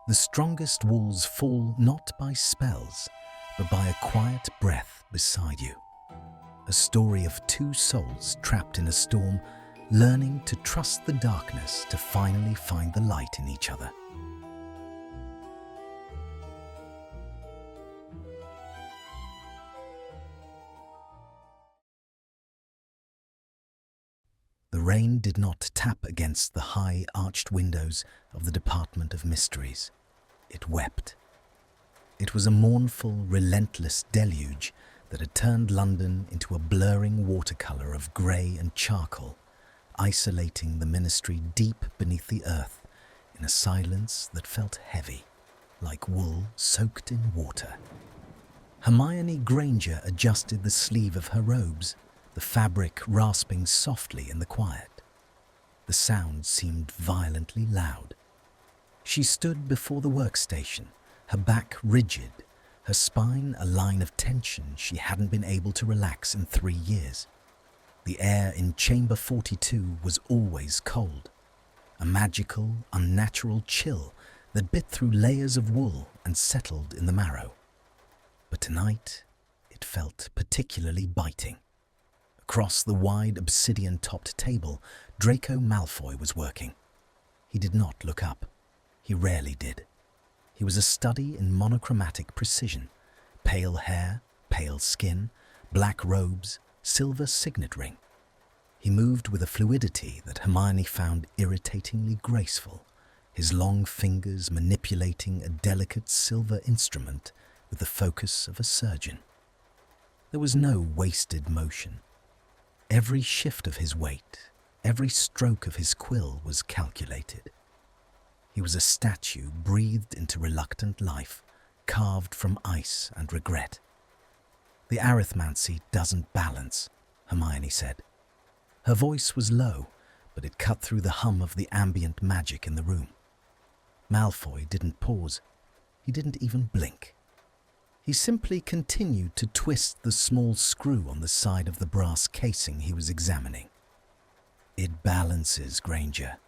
The strongest walls fall not by spells, but by a quiet breath beside you. A story of two souls trapped in a storm, learning to trust the darkness to finally find the light in each other. The rain did not tap against the high arched windows of the Department of Mysteries. It wept. It was a mournful, relentless deluge that had turned London into a blurring watercolour of grey and charcoal, isolating the Ministry deep beneath the earth in a silence that felt heavy, like wool soaked in water. Hermione Granger adjusted the sleeve of her robes, the fabric rasping softly in the quiet. The sound seemed violently loud. She stood before the workstation, her back rigid, her spine a line of tension she hadn't been able to relax in 3 years. The air in Chamber 42 was always cold, a magical, unnatural chill that bit through layers of wool and settled in the marrow. But tonight, it felt particularly biting. Across the wide obsidian-topped table, Draco Malfoy was working. He did not look up. He rarely did. He was a study in monochromatic precision. Pale hair, pale skin, black robes, silver signet ring. He moved with a fluidity that Hermione found irritatingly graceful, his long fingers manipulating a delicate silver instrument with the focus of a surgeon. There was no wasted motion. Every shift of his weight, every stroke of his quill was calculated. He was a statue breathed into reluctant life, carved from ice and regret. The arithmancy doesn't balance, Hermione said. Her voice was low, but it cut through the hum of the ambient magic in the room. Malfoy didn't pause. He didn't even blink. He simply continued to twist the small screw on the side of the brass casing he was examining. It balances, Granger.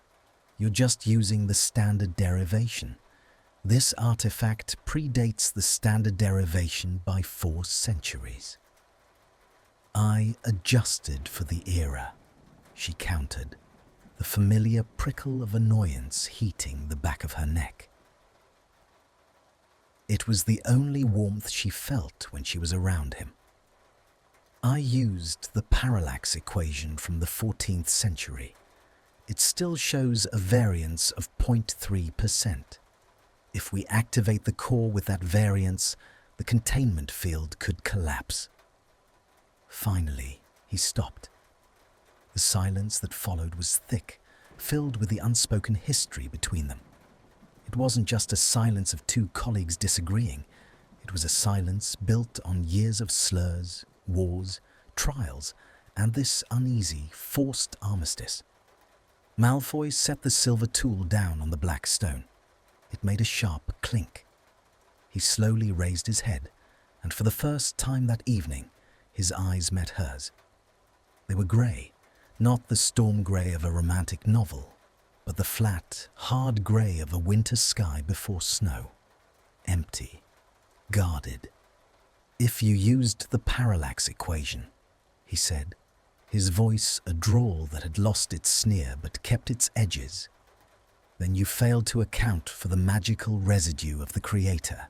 You're just using the standard derivation. This artifact predates the standard derivation by 4 centuries. I adjusted for the era, she countered, the familiar prickle of annoyance heating the back of her neck. It was the only warmth she felt when she was around him. I used the parallax equation from the 14th century. It still shows a variance of 0.3%. If we activate the core with that variance, the containment field could collapse. Finally, he stopped. The silence that followed was thick, filled with the unspoken history between them. It wasn't just a silence of two colleagues disagreeing. It was a silence built on years of slurs, wars, trials, and this uneasy, forced armistice. Malfoy set the silver tool down on the black stone. It made a sharp clink. He slowly raised his head, and for the first time that evening, his eyes met hers. They were grey, not the storm grey of a romantic novel, but the flat, hard grey of a winter sky before snow. Empty, guarded. If you used the parallax equation, he said, his voice a drawl that had lost its sneer but kept its edges, then you failed to account for the magical residue of the Creator.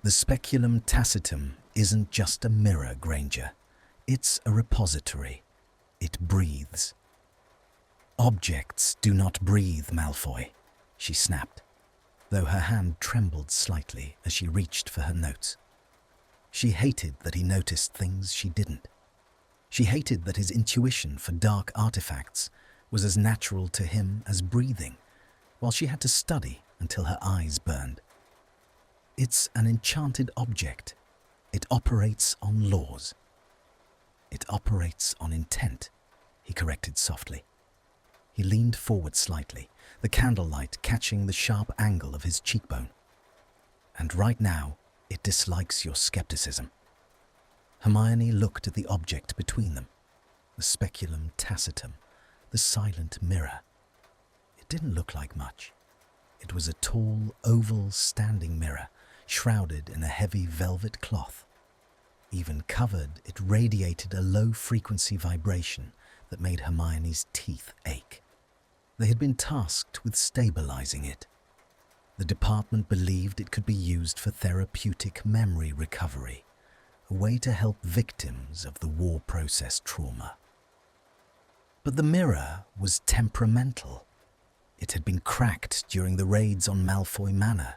The speculum tacitum isn't just a mirror, Granger. It's a repository. It breathes. Objects do not breathe, Malfoy, she snapped, though her hand trembled slightly as she reached for her notes. She hated that he noticed things she didn't. She hated that his intuition for dark artifacts was as natural to him as breathing, while she had to study until her eyes burned. It's an enchanted object. It operates on laws. It operates on intent, he corrected softly. He leaned forward slightly, the candlelight catching the sharp angle of his cheekbone. And right now, it dislikes your skepticism. Hermione looked at the object between them, the speculum tacitum, the silent mirror. It didn't look like much. It was a tall, oval standing mirror, shrouded in a heavy velvet cloth. Even covered, it radiated a low-frequency vibration that made Hermione's teeth ache. They had been tasked with stabilizing it. The department believed it could be used for therapeutic memory recovery, a way to help victims of the war process trauma. But the mirror was temperamental. It had been cracked during the raids on Malfoy Manor,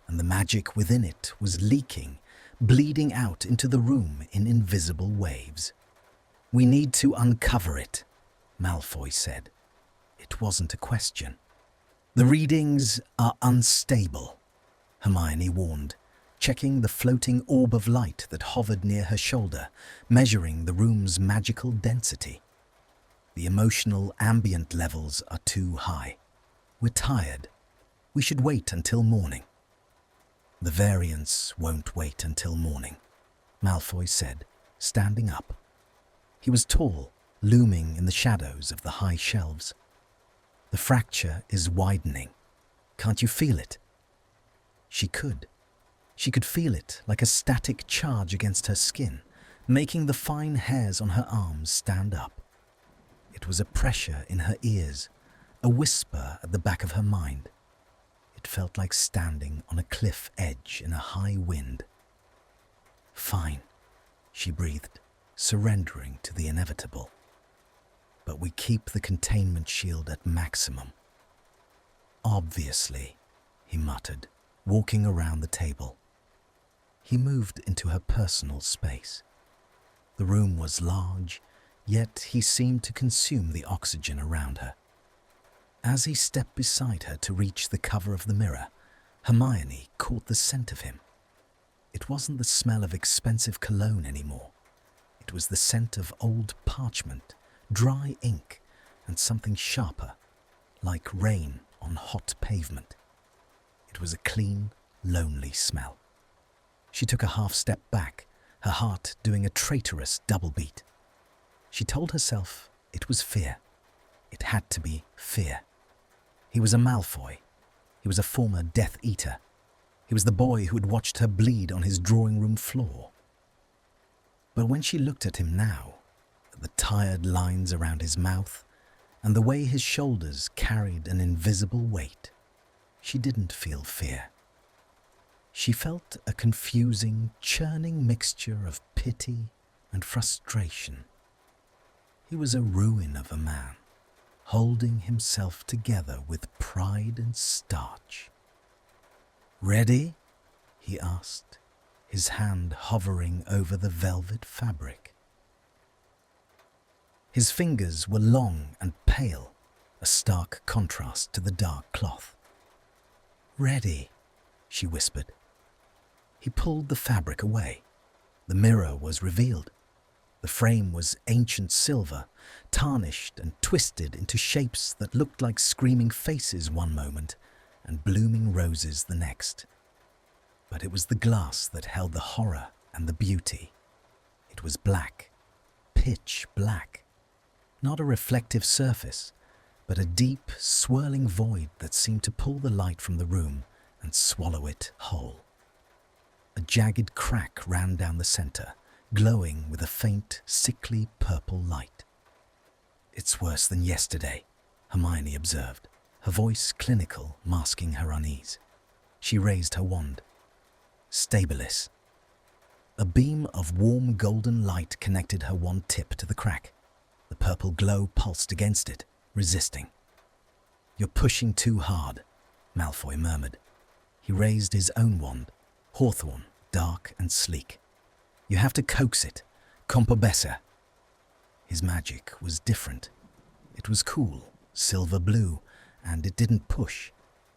and the magic within it was leaking, bleeding out into the room in invisible waves. "We need to uncover it," Malfoy said. It wasn't a question. "The readings are unstable," Hermione warned, checking the floating orb of light that hovered near her shoulder, measuring the room's magical density. "The emotional ambient levels are too high. We're tired. We should wait until morning." "The variants won't wait until morning," Malfoy said, standing up. He was tall, looming in the shadows of the high shelves. "The fracture is widening. Can't you feel it?" She could. She could feel it like a static charge against her skin, making the fine hairs on her arms stand up. It was a pressure in her ears, a whisper at the back of her mind. It felt like standing on a cliff edge in a high wind. "Fine," she breathed, surrendering to the inevitable. "But we keep the containment shield at maximum." "Obviously," he muttered, walking around the table. He moved into her personal space. The room was large, yet he seemed to consume the oxygen around her. As he stepped beside her to reach the cover of the mirror, Hermione caught the scent of him. It wasn't the smell of expensive cologne anymore. It was the scent of old parchment, dry ink, and something sharper, like rain on hot pavement. It was a clean, lonely smell. She took a half step back, her heart doing a traitorous double beat. She told herself it was fear. It had to be fear. He was a Malfoy. He was a former Death Eater. He was the boy who had watched her bleed on his drawing room floor. But when she looked at him now, at the tired lines around his mouth, and the way his shoulders carried an invisible weight, she didn't feel fear. She felt a confusing, churning mixture of pity and frustration. He was a ruin of a man, holding himself together with pride and starch. "Ready?" he asked, his hand hovering over the velvet fabric. His fingers were long and pale, a stark contrast to the dark cloth. "Ready," she whispered. He pulled the fabric away. The mirror was revealed. The frame was ancient silver, tarnished and twisted into shapes that looked like screaming faces one moment and blooming roses the next. But it was the glass that held the horror and the beauty. It was black, pitch black. Not a reflective surface, but a deep, swirling void that seemed to pull the light from the room and swallow it whole. A jagged crack ran down the center, glowing with a faint, sickly purple light. "It's worse than yesterday," Hermione observed, her voice clinical, masking her unease. She raised her wand. "Stabilis." A beam of warm golden light connected her wand tip to the crack. The purple glow pulsed against it, resisting. "You're pushing too hard," Malfoy murmured. He raised his own wand, hawthorn, dark and sleek. "You have to coax it, compobessa." His magic was different. It was cool, silver blue, and it didn't push.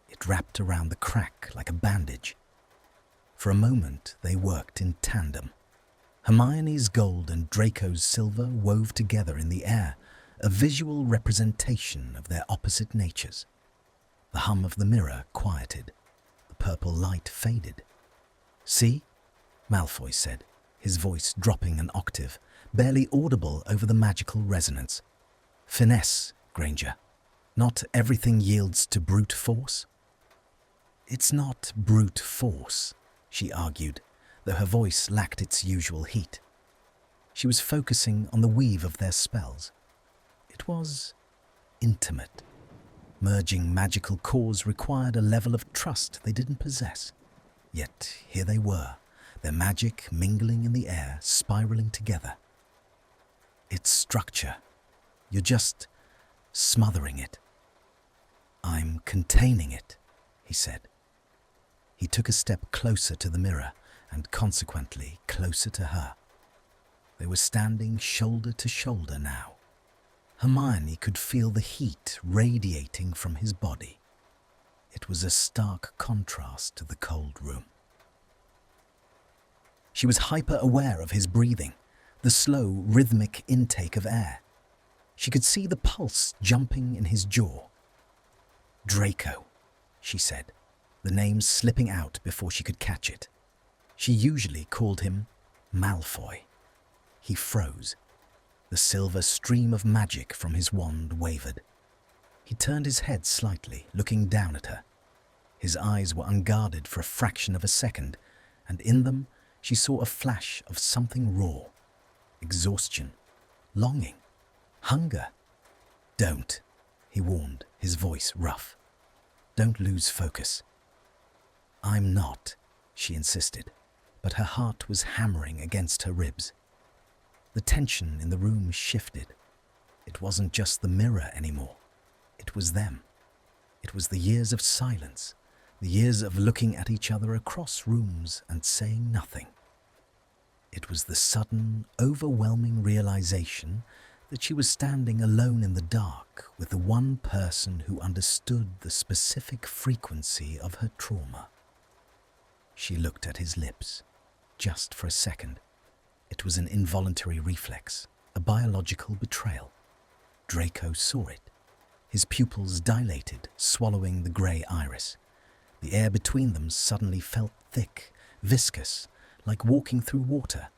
It wrapped around the crack like a bandage. For a moment, they worked in tandem. Hermione's gold and Draco's silver wove together in the air, a visual representation of their opposite natures. The hum of the mirror quieted. The purple light faded. "See?" Malfoy said, his voice dropping an octave, barely audible over the magical resonance. "Finesse, Granger. Not everything yields to brute force." It's not brute force, she argued, though her voice lacked its usual heat. She was focusing on the weave of their spells. It was intimate. Merging magical cores required a level of trust they didn't possess. Yet here they were, their magic mingling in the air, spiraling together. It's structure. You're just smothering it. I'm containing it, he said. He took a step closer to the mirror and consequently closer to her. They were standing shoulder to shoulder now. Hermione could feel the heat radiating from his body. It was a stark contrast to the cold room. She was hyper-aware of his breathing, the slow, rhythmic intake of air. She could see the pulse jumping in his jaw. Draco, she said, the name slipping out before she could catch it. She usually called him Malfoy. He froze. The silver stream of magic from his wand wavered. He turned his head slightly, looking down at her. His eyes were unguarded for a fraction of a second, and in them she saw a flash of something raw. Exhaustion, longing, hunger. Don't, he warned, his voice rough. Don't lose focus. I'm not, she insisted, but her heart was hammering against her ribs. The tension in the room shifted. It wasn't just the mirror anymore. It was them. It was the years of silence, the years of looking at each other across rooms and saying nothing. It was the sudden, overwhelming realization that she was standing alone in the dark with the one person who understood the specific frequency of her trauma. She looked at his lips, just for a second. It was an involuntary reflex, a biological betrayal. Draco saw it. His pupils dilated, swallowing the grey iris. The air between them suddenly felt thick, viscous, like walking through water.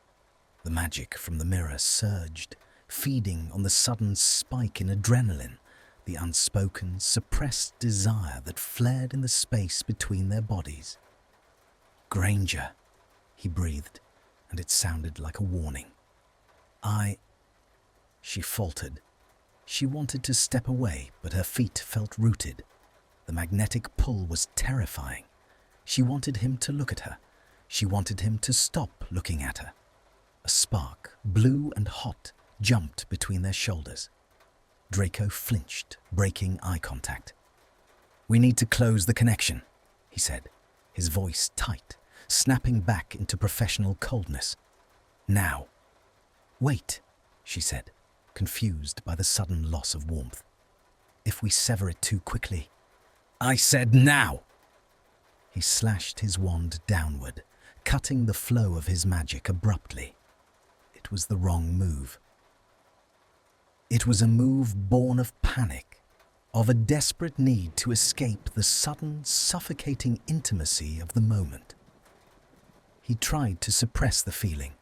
The magic from the mirror surged, feeding on the sudden spike in adrenaline, the unspoken, suppressed desire that flared in the space between their bodies. Granger, he breathed, and it sounded like a warning. She faltered. She wanted to step away, but her feet felt rooted. The magnetic pull was terrifying. She wanted him to look at her. She wanted him to stop looking at her. A spark, blue and hot, jumped between their shoulders. Draco flinched, breaking eye contact. We need to close the connection, he said, his voice tight, snapping back into professional coldness. Now. Wait, she said, confused by the sudden loss of warmth. If we sever it too quickly. I said now! He slashed his wand downward, cutting the flow of his magic abruptly. It was the wrong move. It was a move born of panic, of a desperate need to escape the sudden, suffocating intimacy of the moment. He tried to suppress the feeling,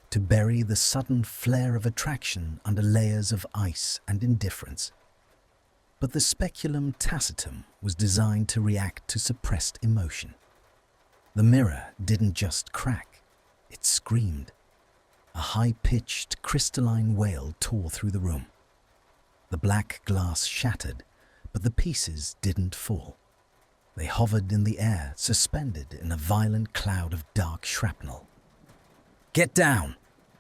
to bury the sudden flare of attraction under layers of ice and indifference. But the speculum tacitum was designed to react to suppressed emotion. The mirror didn't just crack, it screamed. A high-pitched, crystalline wail tore through the room. The black glass shattered, but the pieces didn't fall. They hovered in the air, suspended in a violent cloud of dark shrapnel. Get down,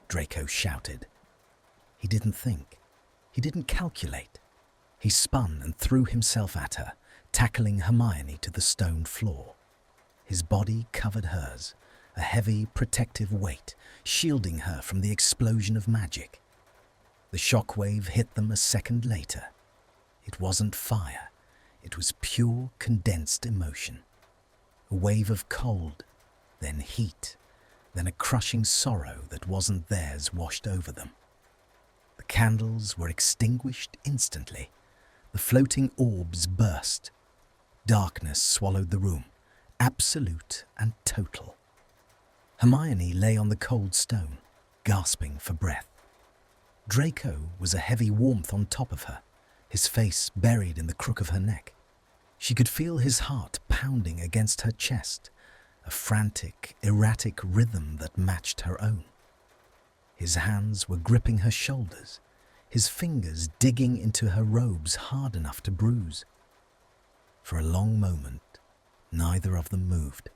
Draco shouted. He didn't think. He didn't calculate. He spun and threw himself at her, tackling Hermione to the stone floor. His body covered hers, a heavy, protective weight, shielding her from the explosion of magic. The shockwave hit them a second later. It wasn't fire. It was pure, condensed emotion. A wave of cold, then heat, then a crushing sorrow that wasn't theirs washed over them. The candles were extinguished instantly. The floating orbs burst. Darkness swallowed the room, absolute and total. Hermione lay on the cold stone, gasping for breath. Draco was a heavy warmth on top of her, his face buried in the crook of her neck. She could feel his heart pounding against her chest, a frantic, erratic rhythm that matched her own. His hands were gripping her shoulders, his fingers digging into her robes hard enough to bruise. For a long moment, neither of them moved.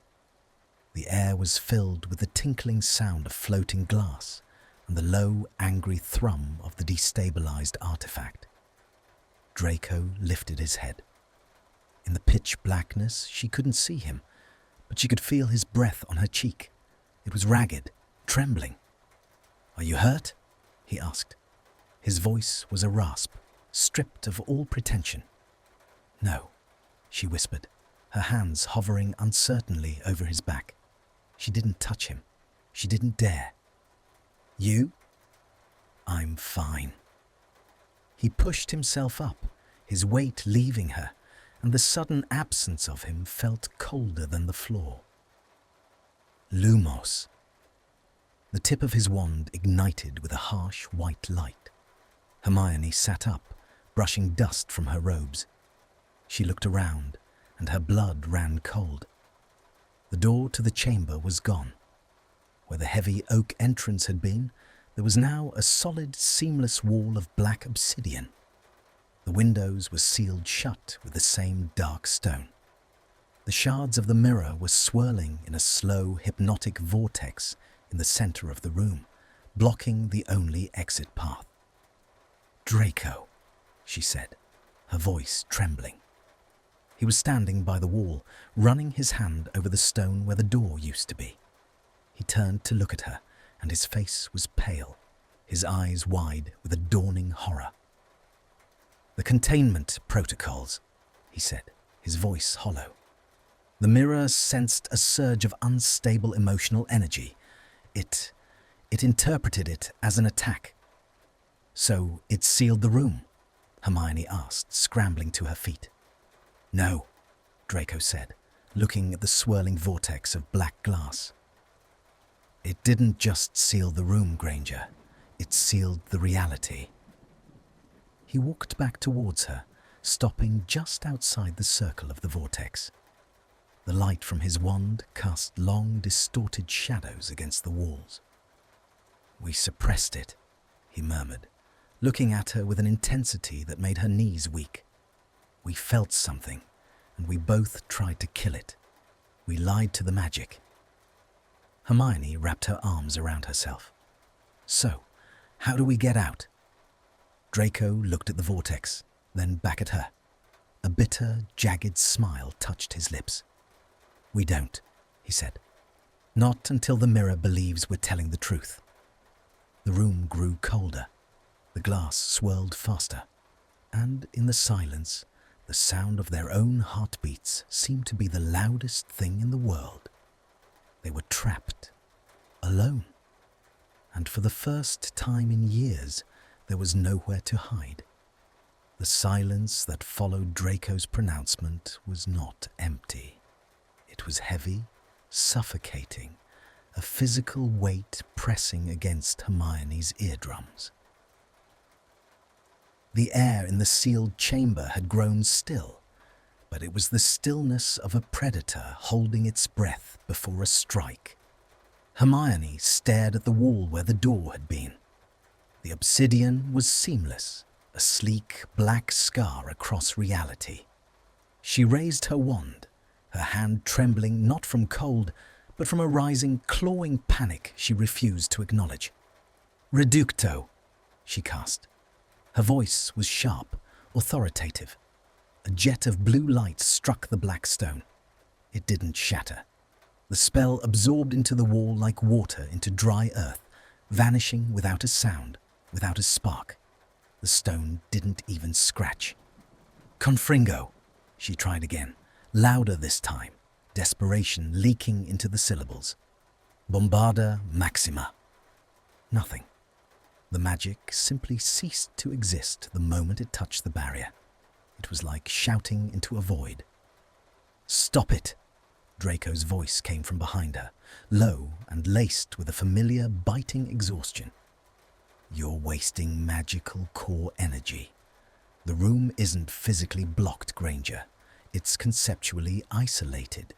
The air was filled with the tinkling sound of floating glass and the low, angry thrum of the destabilized artifact. Draco lifted his head. In the pitch blackness, she couldn't see him, but she could feel his breath on her cheek. It was ragged, trembling. "Are you hurt?" he asked. His voice was a rasp, stripped of all pretension. "No," she whispered, her hands hovering uncertainly over his back. She didn't touch him. She didn't dare. "You?" "I'm fine." He pushed himself up, his weight leaving her, and the sudden absence of him felt colder than the floor. Lumos. The tip of his wand ignited with a harsh white light. Hermione sat up, brushing dust from her robes. She looked around, and her blood ran cold. The door to the chamber was gone. Where the heavy oak entrance had been, there was now a solid, seamless wall of black obsidian. The windows were sealed shut with the same dark stone. The shards of the mirror were swirling in a slow, hypnotic vortex in the center of the room, blocking the only exit path. "Draco," she said, her voice trembling. He was standing by the wall, running his hand over the stone where the door used to be. He turned to look at her, and his face was pale, his eyes wide with a dawning horror. "The containment protocols," he said, his voice hollow. The mirror sensed a surge of unstable emotional energy. It interpreted it as an attack. "So it sealed the room?" Hermione asked, scrambling to her feet. "No," Draco said, looking at the swirling vortex of black glass. "It didn't just seal the room, Granger. It sealed the reality." He walked back towards her, stopping just outside the circle of the vortex. The light from his wand cast long, distorted shadows against the walls. "We suppressed it," he murmured, looking at her with an intensity that made her knees weak. "We felt something, and we both tried to kill it. We lied to the magic." Hermione wrapped her arms around herself. "So, how do we get out?" Draco looked at the vortex, then back at her. A bitter, jagged smile touched his lips. "We don't," he said. "Not until the mirror believes we're telling the truth." The room grew colder. The glass swirled faster, and in the silence, the sound of their own heartbeats seemed to be the loudest thing in the world. They were trapped, alone, and for the first time in years, there was nowhere to hide. The silence that followed Draco's pronouncement was not empty. It was heavy, suffocating, a physical weight pressing against Hermione's eardrums. The air in the sealed chamber had grown still, but it was the stillness of a predator holding its breath before a strike. Hermione stared at the wall where the door had been. The obsidian was seamless, a sleek black scar across reality. She raised her wand, her hand trembling not from cold, but from a rising, clawing panic she refused to acknowledge. "Reducto," she cast. Her voice was sharp, authoritative. A jet of blue light struck the black stone. It didn't shatter. The spell absorbed into the wall like water into dry earth, vanishing without a sound, without a spark. The stone didn't even scratch. "Confringo," she tried again, louder this time, desperation leaking into the syllables. "Bombarda Maxima." Nothing. The magic simply ceased to exist the moment it touched the barrier. It was like shouting into a void. "Stop it!" Draco's voice came from behind her, low and laced with a familiar, biting exhaustion. "You're wasting magical core energy. The room isn't physically blocked, Granger. It's conceptually isolated.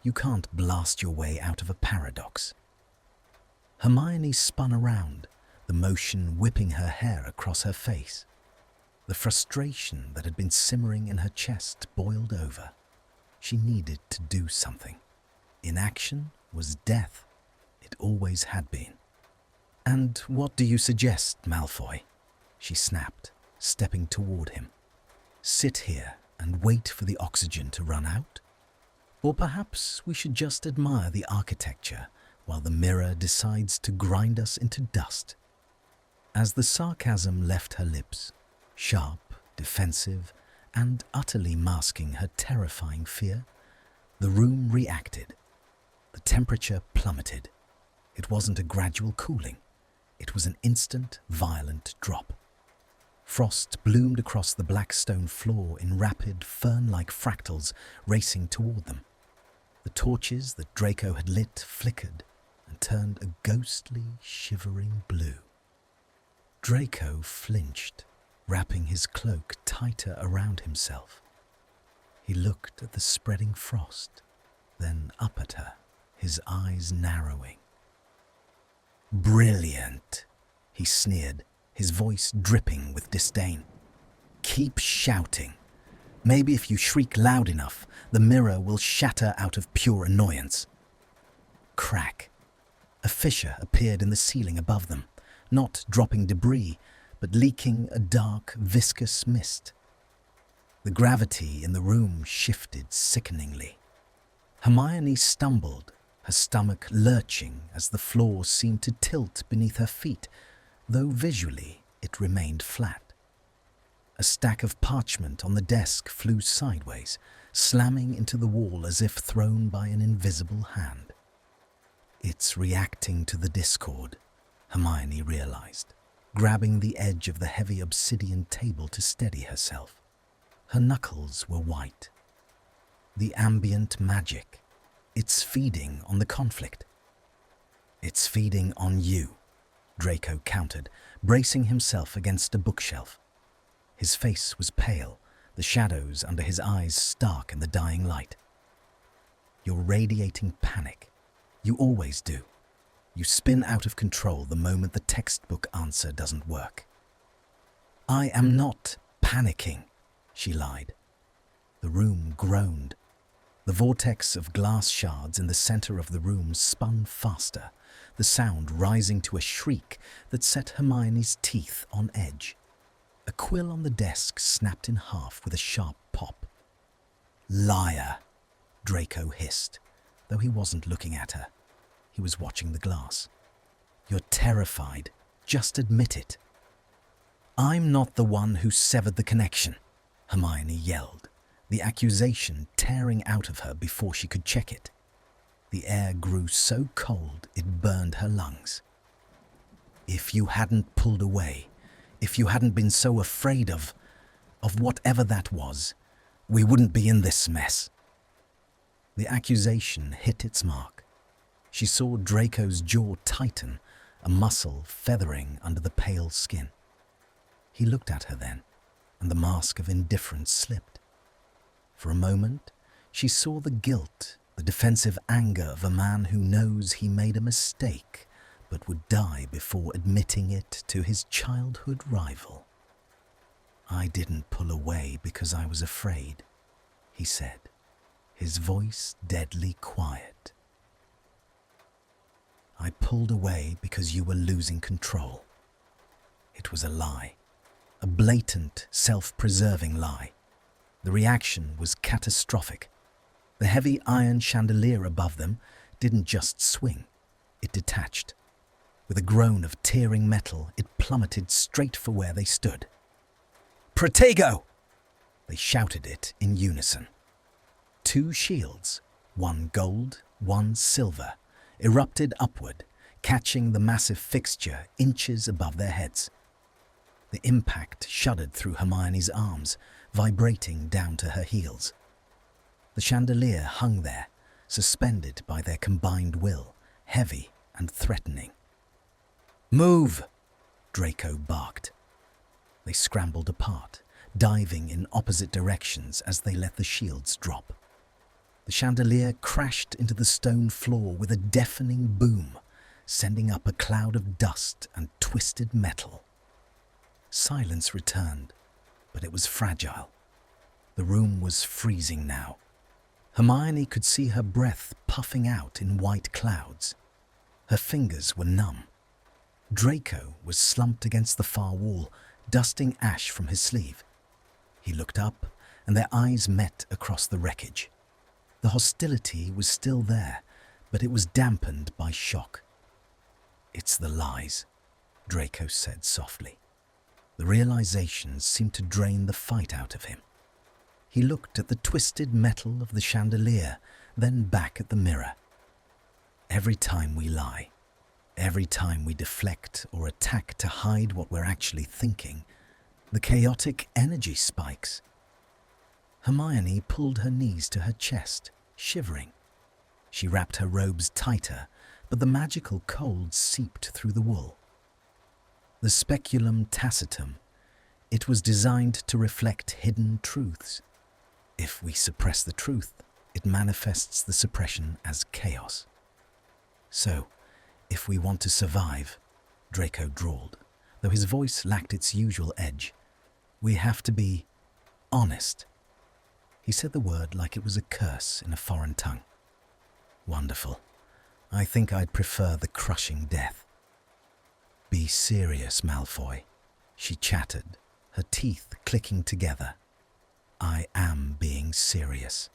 You can't blast your way out of a paradox. Hermione spun around, the motion whipping her hair across her face. The frustration that had been simmering in her chest boiled over. She needed to do something. Inaction was death. It always had been. "And what do you suggest, Malfoy?" she snapped, stepping toward him. "Sit here and wait for the oxygen to run out? Or perhaps we should just admire the architecture while the mirror decides to grind us into dust?" As the sarcasm left her lips, sharp, defensive, and utterly masking her terrifying fear, the room reacted. The temperature plummeted. It wasn't a gradual cooling. It was an instant, violent drop. Frost bloomed across the black stone floor in rapid, fern-like fractals racing toward them. The torches that Draco had lit flickered and turned a ghostly, shivering blue. Draco flinched, wrapping his cloak tighter around himself. He looked at the spreading frost, then up at her, his eyes narrowing. "Brilliant," he sneered, his voice dripping with disdain. "Keep shouting. Maybe if you shriek loud enough, the mirror will shatter out of pure annoyance." Crack. A fissure appeared in the ceiling above them, not dropping debris, but leaking a dark, viscous mist. The gravity in the room shifted sickeningly. Hermione stumbled, her stomach lurching as the floor seemed to tilt beneath her feet, though visually it remained flat. A stack of parchment on the desk flew sideways, slamming into the wall as if thrown by an invisible hand. "It's reacting to the discord," Hermione realized, grabbing the edge of the heavy obsidian table to steady herself. Her knuckles were white. The ambient magic. It's feeding on the conflict. "It's feeding on you," Draco countered, bracing himself against a bookshelf. His face was pale, the shadows under his eyes stark in the dying light. "You're radiating panic. You always do. You spin out of control the moment the textbook answer doesn't work." "I am not panicking," she lied. The room groaned. The vortex of glass shards in the center of the room spun faster, the sound rising to a shriek that set Hermione's teeth on edge. A quill on the desk snapped in half with a sharp pop. "Liar," Draco hissed, though he wasn't looking at her. He was watching the glass. "You're terrified. Just admit it." "I'm not the one who severed the connection," Hermione yelled, the accusation tearing out of her before she could check it. The air grew so cold it burned her lungs. "If you hadn't pulled away, if you hadn't been so afraid of whatever that was, we wouldn't be in this mess." The accusation hit its mark. She saw Draco's jaw tighten, a muscle feathering under the pale skin. He looked at her then, and the mask of indifference slipped. For a moment, she saw the guilt, the defensive anger of a man who knows he made a mistake but would die before admitting it to his childhood rival. "I didn't pull away because I was afraid," he said, his voice deadly quiet. "I pulled away because you were losing control." It was a lie, a blatant, self-preserving lie. The reaction was catastrophic. The heavy iron chandelier above them didn't just swing, it detached. With a groan of tearing metal, it plummeted straight for where they stood. "Protego!" They shouted it in unison. Two shields, one gold, one silver, erupted upward, catching the massive fixture inches above their heads. The impact shuddered through Hermione's arms, vibrating down to her heels. The chandelier hung there, suspended by their combined will, heavy and threatening. "Move!" Draco barked. They scrambled apart, diving in opposite directions as they let the shields drop. The chandelier crashed into the stone floor with a deafening boom, sending up a cloud of dust and twisted metal. Silence returned, but it was fragile. The room was freezing now. Hermione could see her breath puffing out in white clouds. Her fingers were numb. Draco was slumped against the far wall, dusting ash from his sleeve. He looked up, and their eyes met across the wreckage. The hostility was still there, but it was dampened by shock. "It's the lies," Draco said softly. The realization seemed to drain the fight out of him. He looked at the twisted metal of the chandelier, then back at the mirror. Every time we lie, every time we deflect or attack to hide what we're actually thinking, the chaotic energy spikes. Hermione pulled her knees to her chest, shivering. She wrapped her robes tighter, but the magical cold seeped through the wool. The speculum tacitum. It was designed to reflect hidden truths. If we suppress the truth, it manifests the suppression as chaos. So, if we want to survive, Draco drawled, though his voice lacked its usual edge, we have to be honest. He said the word like it was a curse in a foreign tongue. Wonderful. I think I'd prefer the crushing death. Be serious, Malfoy, she chattered, her teeth clicking together. I am being serious.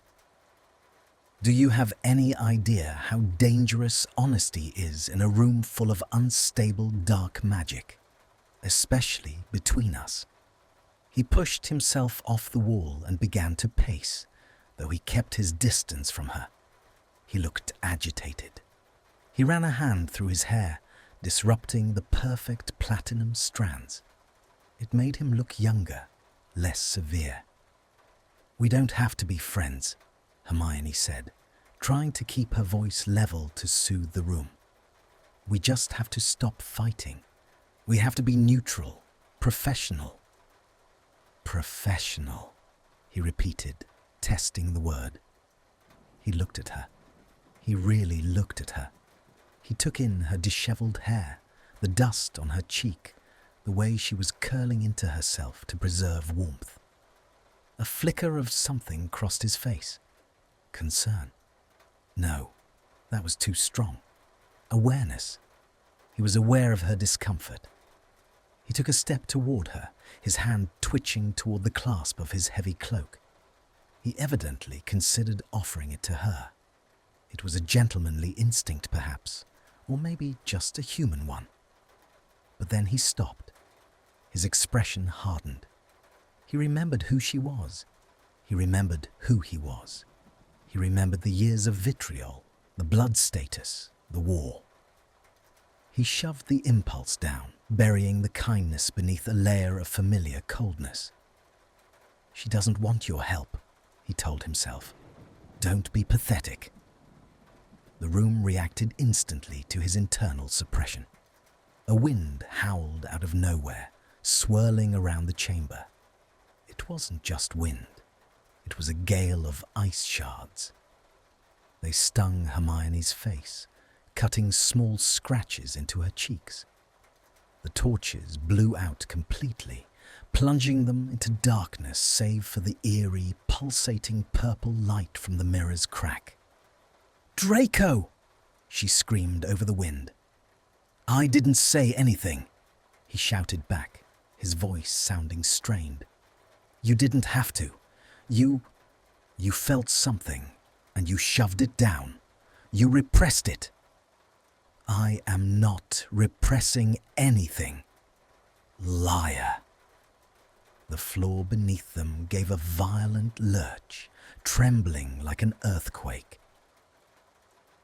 Do you have any idea how dangerous honesty is in a room full of unstable dark magic, especially between us? He pushed himself off the wall and began to pace, though he kept his distance from her. He looked agitated. He ran a hand through his hair, disrupting the perfect platinum strands. It made him look younger, less severe. We don't have to be friends, Hermione said, trying to keep her voice level to soothe the room. We just have to stop fighting. We have to be neutral, professional. Professional, he repeated, testing the word. He looked at her. He really looked at her. He took in her disheveled hair, the dust on her cheek, the way she was curling into herself to preserve warmth. A flicker of something crossed his face. Concern. No, that was too strong. Awareness. He was aware of her discomfort. He took a step toward her, his hand twitching toward the clasp of his heavy cloak. He evidently considered offering it to her. It was a gentlemanly instinct, perhaps, or maybe just a human one. But then he stopped. His expression hardened. He remembered who she was. He remembered who he was. He remembered the years of vitriol, the blood status, the war. He shoved the impulse down, burying the kindness beneath a layer of familiar coldness. She doesn't want your help, he told himself. Don't be pathetic. The room reacted instantly to his internal suppression. A wind howled out of nowhere, swirling around the chamber. It wasn't just wind. It was a gale of ice shards. They stung Hermione's face, cutting small scratches into her cheeks. The torches blew out completely, plunging them into darkness save for the eerie, pulsating purple light from the mirror's crack. "Draco!" she screamed over the wind. "I didn't say anything," he shouted back, his voice sounding strained. "You didn't have to. You felt something, and you shoved it down. You repressed it." "I am not repressing anything." "Liar." The floor beneath them gave a violent lurch, trembling like an earthquake.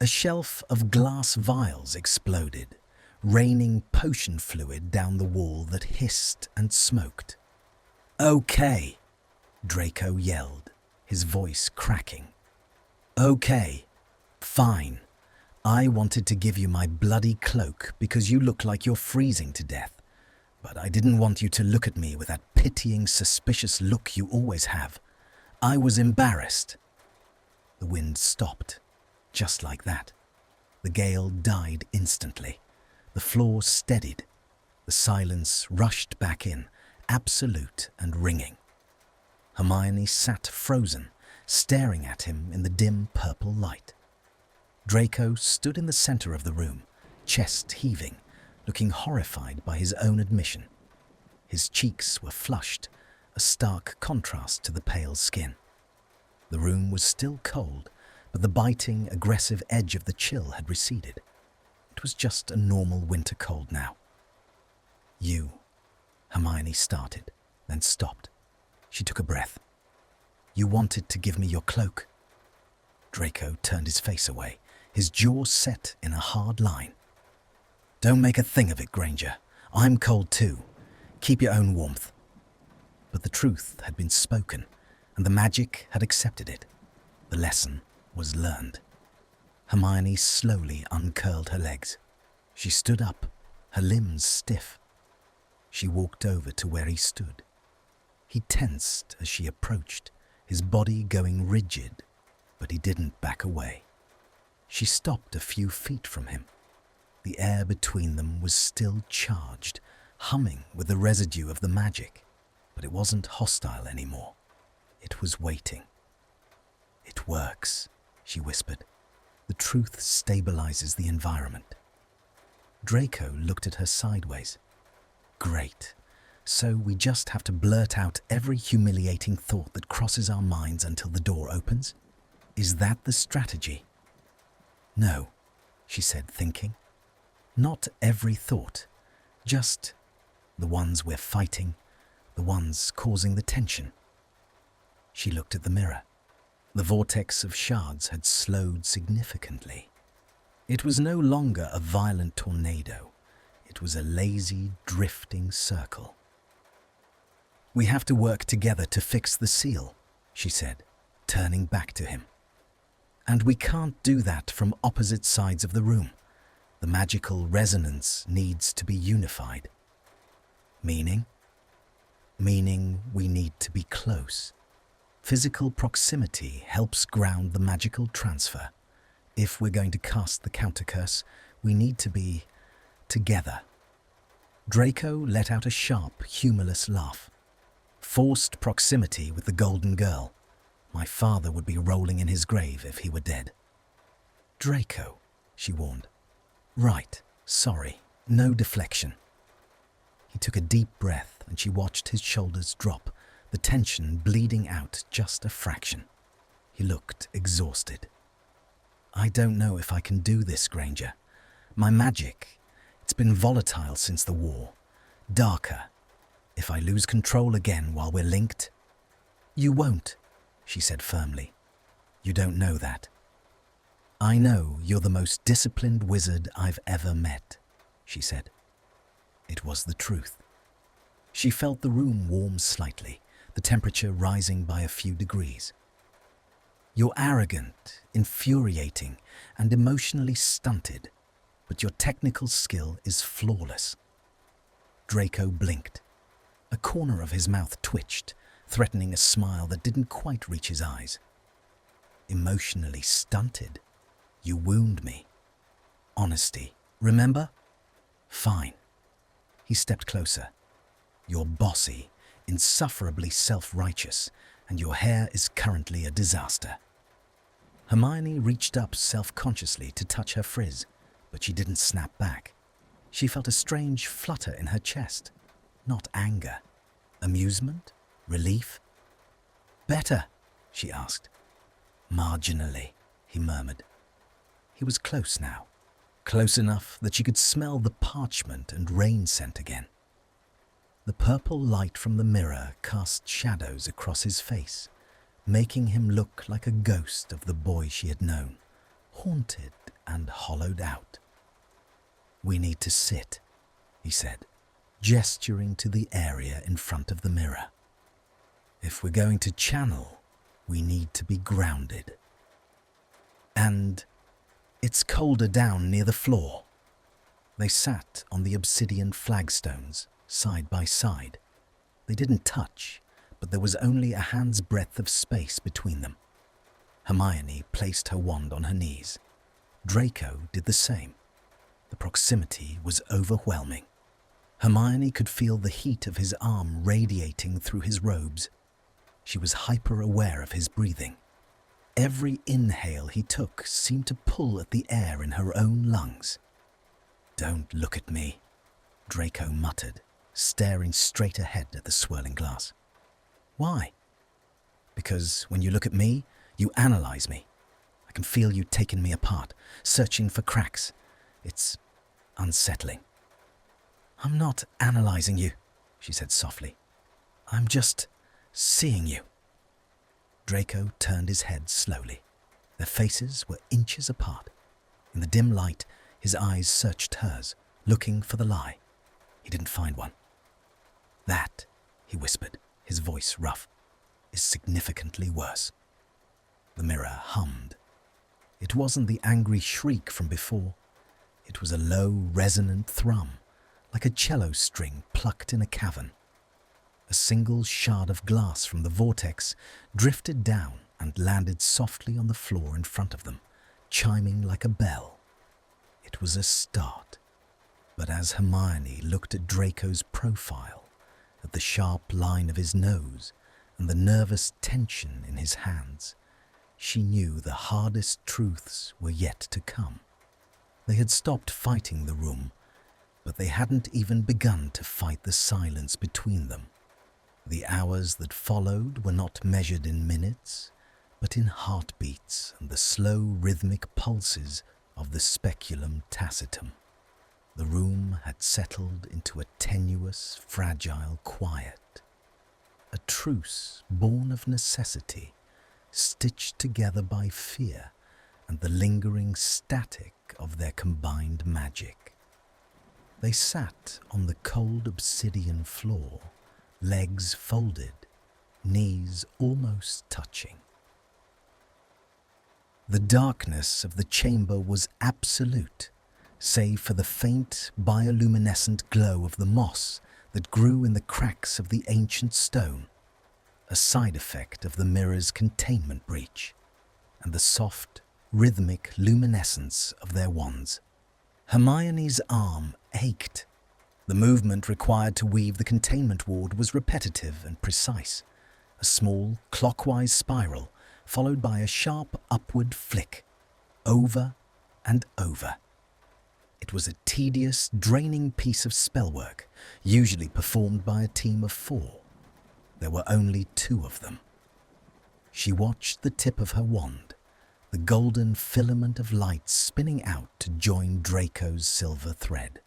A shelf of glass vials exploded, raining potion fluid down the wall that hissed and smoked. "Okay," Draco yelled, his voice cracking. "Okay, fine. I wanted to give you my bloody cloak because you look like you're freezing to death, but I didn't want you to look at me with that pitying, suspicious look you always have. I was embarrassed." The wind stopped, just like that. The gale died instantly. The floor steadied. The silence rushed back in, absolute and ringing. Hermione sat frozen, staring at him in the dim purple light. Draco stood in the center of the room, chest heaving, looking horrified by his own admission. His cheeks were flushed, a stark contrast to the pale skin. The room was still cold, but the biting, aggressive edge of the chill had receded. It was just a normal winter cold now. "You," Hermione started, then stopped. She took a breath. "You wanted to give me your cloak." Draco turned his face away, his jaw set in a hard line. "Don't make a thing of it, Granger. I'm cold too. Keep your own warmth." But the truth had been spoken, and the magic had accepted it. The lesson was learned. Hermione slowly uncurled her legs. She stood up, her limbs stiff. She walked over to where he stood. He tensed as she approached, his body going rigid, but he didn't back away. She stopped a few feet from him. The air between them was still charged, humming with the residue of the magic, but it wasn't hostile anymore. It was waiting. "It works," she whispered. "The truth stabilizes the environment." Draco looked at her sideways. "Great. So we just have to blurt out every humiliating thought that crosses our minds until the door opens? Is that the strategy?" "No," she said, thinking. "Not every thought. Just the ones we're fighting, the ones causing the tension." She looked at the mirror. The vortex of shards had slowed significantly. It was no longer a violent tornado. It was a lazy, drifting circle. "We have to work together to fix the seal," she said, turning back to him. "And we can't do that from opposite sides of the room. The magical resonance needs to be unified." "Meaning?" "Meaning we need to be close. Physical proximity helps ground the magical transfer. If we're going to cast the countercurse, we need to be together." Draco let out a sharp, humorless laugh. "Forced proximity with the Golden Girl. My father would be rolling in his grave if he were dead." "Draco," she warned. "Right, sorry, no deflection." He took a deep breath and she watched his shoulders drop, the tension bleeding out just a fraction. He looked exhausted. "I don't know if I can do this, Granger. My magic, it's been volatile since the war. Darker. If I lose control again while we're linked—" "You won't," she said firmly. "You don't know that." "I know you're the most disciplined wizard I've ever met," she said. It was the truth. She felt the room warm slightly, the temperature rising by a few degrees. "You're arrogant, infuriating, and emotionally stunted, but your technical skill is flawless." Draco blinked. A corner of his mouth twitched, threatening a smile that didn't quite reach his eyes. "Emotionally stunted? You wound me. Honesty, remember? Fine." He stepped closer. "You're bossy, insufferably self-righteous, and your hair is currently a disaster." Hermione reached up self-consciously to touch her frizz, but she didn't snap back. She felt a strange flutter in her chest. Not anger. Amusement? Relief? "Better?" she asked. "Marginally," he murmured. He was close now, close enough that she could smell the parchment and rain scent again. The purple light from the mirror cast shadows across his face, making him look like a ghost of the boy she had known, haunted and hollowed out. "We need to sit," he said, gesturing to the area in front of the mirror. "If we're going to channel, we need to be grounded. And it's colder down near the floor." They sat on the obsidian flagstones, side by side. They didn't touch, but there was only a hand's breadth of space between them. Hermione placed her wand on her knees. Draco did the same. The proximity was overwhelming. Hermione could feel the heat of his arm radiating through his robes. She was hyper-aware of his breathing. Every inhale he took seemed to pull at the air in her own lungs. "Don't look at me," Draco muttered, staring straight ahead at the swirling glass. "Why?" "Because when you look at me, you analyze me. I can feel you taking me apart, searching for cracks. It's unsettling." "I'm not analyzing you," she said softly. "I'm just seeing you." Draco turned his head slowly. Their faces were inches apart. In the dim light, his eyes searched hers, looking for the lie. He didn't find one. "That," he whispered, his voice rough, "is significantly worse." The mirror hummed. It wasn't the angry shriek from before. It was a low, resonant thrum, like a cello string plucked in a cavern. A single shard of glass from the vortex drifted down and landed softly on the floor in front of them, chiming like a bell. It was a start. But as Hermione looked at Draco's profile, at the sharp line of his nose and the nervous tension in his hands, she knew the hardest truths were yet to come. They had stopped fighting the room, but they hadn't even begun to fight the silence between them. The hours that followed were not measured in minutes, but in heartbeats and the slow rhythmic pulses of the speculum tacitum. The room had settled into a tenuous, fragile quiet. A truce born of necessity, stitched together by fear and the lingering static of their combined magic. They sat on the cold obsidian floor, legs folded, knees almost touching. The darkness of the chamber was absolute, save for the faint bioluminescent glow of the moss that grew in the cracks of the ancient stone, a side effect of the mirror's containment breach, and the soft, rhythmic luminescence of their wands. Hermione's arm ached. The movement required to weave the containment ward was repetitive and precise, a small, clockwise spiral followed by a sharp upward flick, over and over. It was a tedious, draining piece of spellwork, usually performed by a team of 4. There were only 2 of them. She watched the tip of her wand, the golden filament of light spinning out to join Draco's silver thread.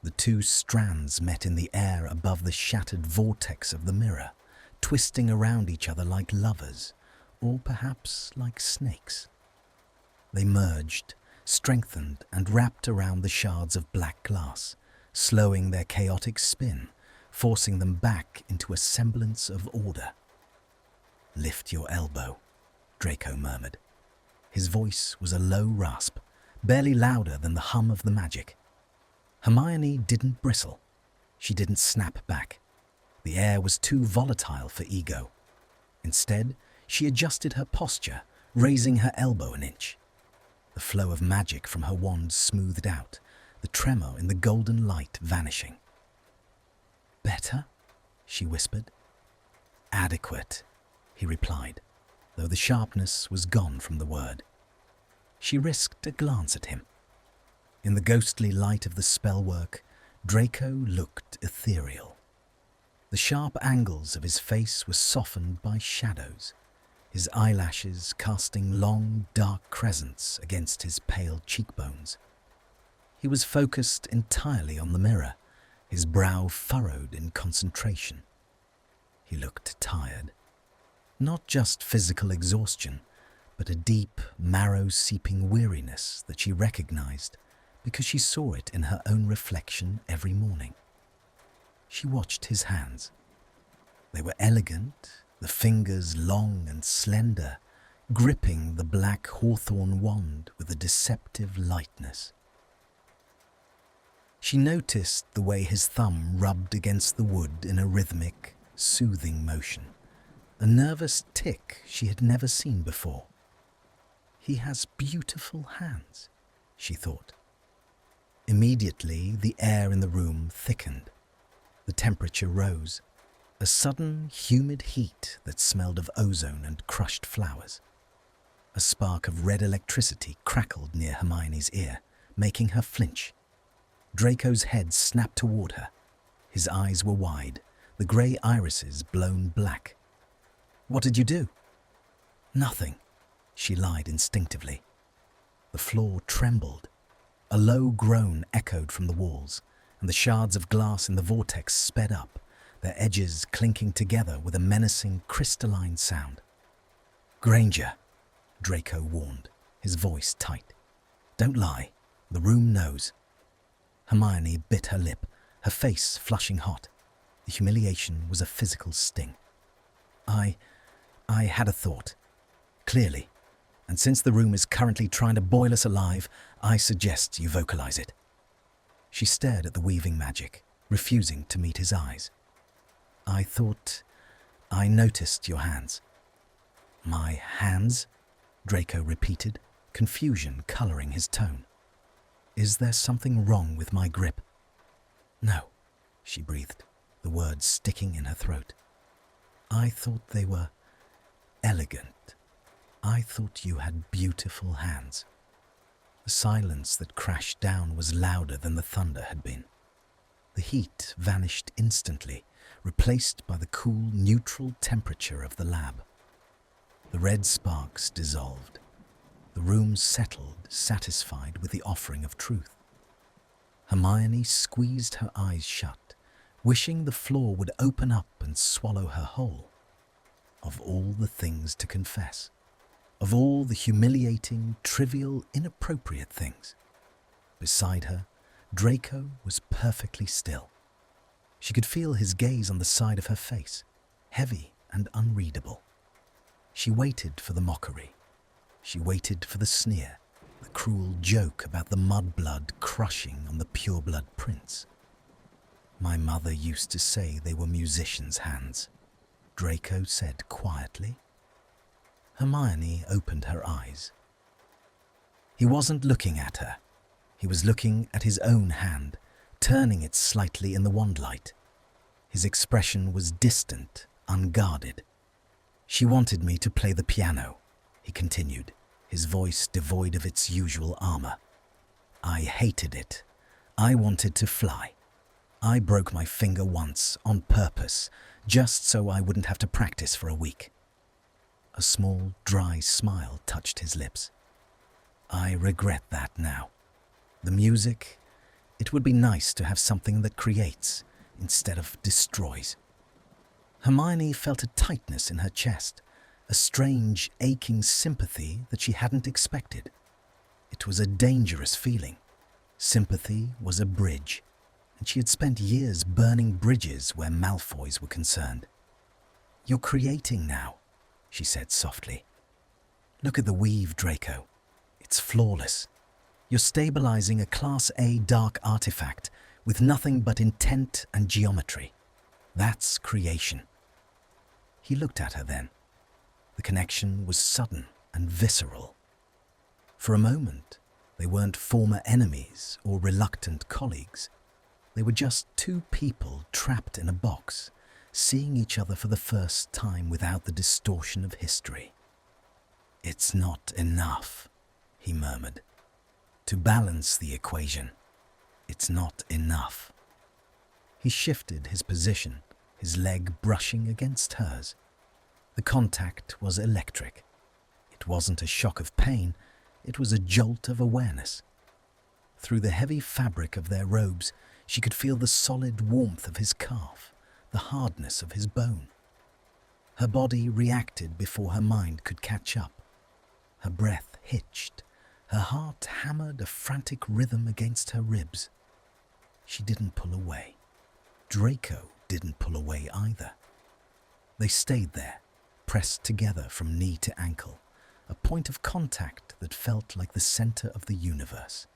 The 2 strands met in the air above the shattered vortex of the mirror, twisting around each other like lovers, or perhaps like snakes. They merged, strengthened and wrapped around the shards of black glass, slowing their chaotic spin, forcing them back into a semblance of order. "Lift your elbow," Draco murmured. His voice was a low rasp, barely louder than the hum of the magic. Hermione didn't bristle. She didn't snap back. The air was too volatile for ego. Instead, she adjusted her posture, raising her elbow an inch. The flow of magic from her wand smoothed out, the tremor in the golden light vanishing. "Better?" she whispered. "Adequate," he replied, though the sharpness was gone from the word. She risked a glance at him. In the ghostly light of the spellwork, Draco looked ethereal. The sharp angles of his face were softened by shadows, his eyelashes casting long, dark crescents against his pale cheekbones. He was focused entirely on the mirror, his brow furrowed in concentration. He looked tired. Not just physical exhaustion, but a deep, marrow-seeping weariness that she recognized because she saw it in her own reflection every morning. She watched his hands. They were elegant, the fingers long and slender, gripping the black hawthorn wand with a deceptive lightness. She noticed the way his thumb rubbed against the wood in a rhythmic, soothing motion, a nervous tick she had never seen before. He has beautiful hands, she thought. Immediately, the air in the room thickened. The temperature rose, a sudden, humid heat that smelled of ozone and crushed flowers. A spark of red electricity crackled near Hermione's ear, making her flinch. Draco's head snapped toward her. His eyes were wide, the grey irises blown black. "What did you do?" "Nothing," she lied instinctively. The floor trembled. A low groan echoed from the walls, and the shards of glass in the vortex sped up, their edges clinking together with a menacing, crystalline sound. "Granger," Draco warned, his voice tight. "Don't lie. The room knows." Hermione bit her lip, her face flushing hot. The humiliation was a physical sting. I had a thought. Clearly. And since the room is currently trying to boil us alive, I suggest you vocalize it." She stared at the weaving magic, refusing to meet his eyes. I noticed your hands." "My hands?" Draco repeated, confusion coloring his tone. "Is there something wrong with my grip?" "No," she breathed, the words sticking in her throat. "I thought they were elegant. I thought you had beautiful hands." The silence that crashed down was louder than the thunder had been. The heat vanished instantly, replaced by the cool, neutral temperature of the lab. The red sparks dissolved. The room settled, satisfied with the offering of truth. Hermione squeezed her eyes shut, wishing the floor would open up and swallow her whole. Of all the things to confess, of all the humiliating, trivial, inappropriate things. Beside her, Draco was perfectly still. She could feel his gaze on the side of her face, heavy and unreadable. She waited for the mockery. She waited for the sneer, the cruel joke about the mudblood crushing on the pureblood prince. "My mother used to say they were musicians' hands," Draco said quietly. Hermione opened her eyes. He wasn't looking at her. He was looking at his own hand, turning it slightly in the wandlight. His expression was distant, unguarded. "She wanted me to play the piano," he continued, his voice devoid of its usual armor. "I hated it. I wanted to fly. I broke my finger once, on purpose, just so I wouldn't have to practice for a week." A small, dry smile touched his lips. "I regret that now. The music, it would be nice to have something that creates instead of destroys." Hermione felt a tightness in her chest, a strange, aching sympathy that she hadn't expected. It was a dangerous feeling. Sympathy was a bridge, and she had spent years burning bridges where Malfoys were concerned. "You're creating now," she said softly. "Look at the weave, Draco. It's flawless. You're stabilizing a Class A dark artifact with nothing but intent and geometry. That's creation." He looked at her then. The connection was sudden and visceral. For a moment, they weren't former enemies or reluctant colleagues. They were just two people trapped in a box, seeing each other for the first time without the distortion of history. "It's not enough," he murmured. "To balance the equation, it's not enough." He shifted his position, his leg brushing against hers. The contact was electric. It wasn't a shock of pain, it was a jolt of awareness. Through the heavy fabric of their robes, she could feel the solid warmth of his calf, the hardness of his bone. Her body reacted before her mind could catch up. Her breath hitched. Her heart hammered a frantic rhythm against her ribs. She didn't pull away. Draco didn't pull away either. They stayed there, pressed together from knee to ankle, a point of contact that felt like the center of the universe.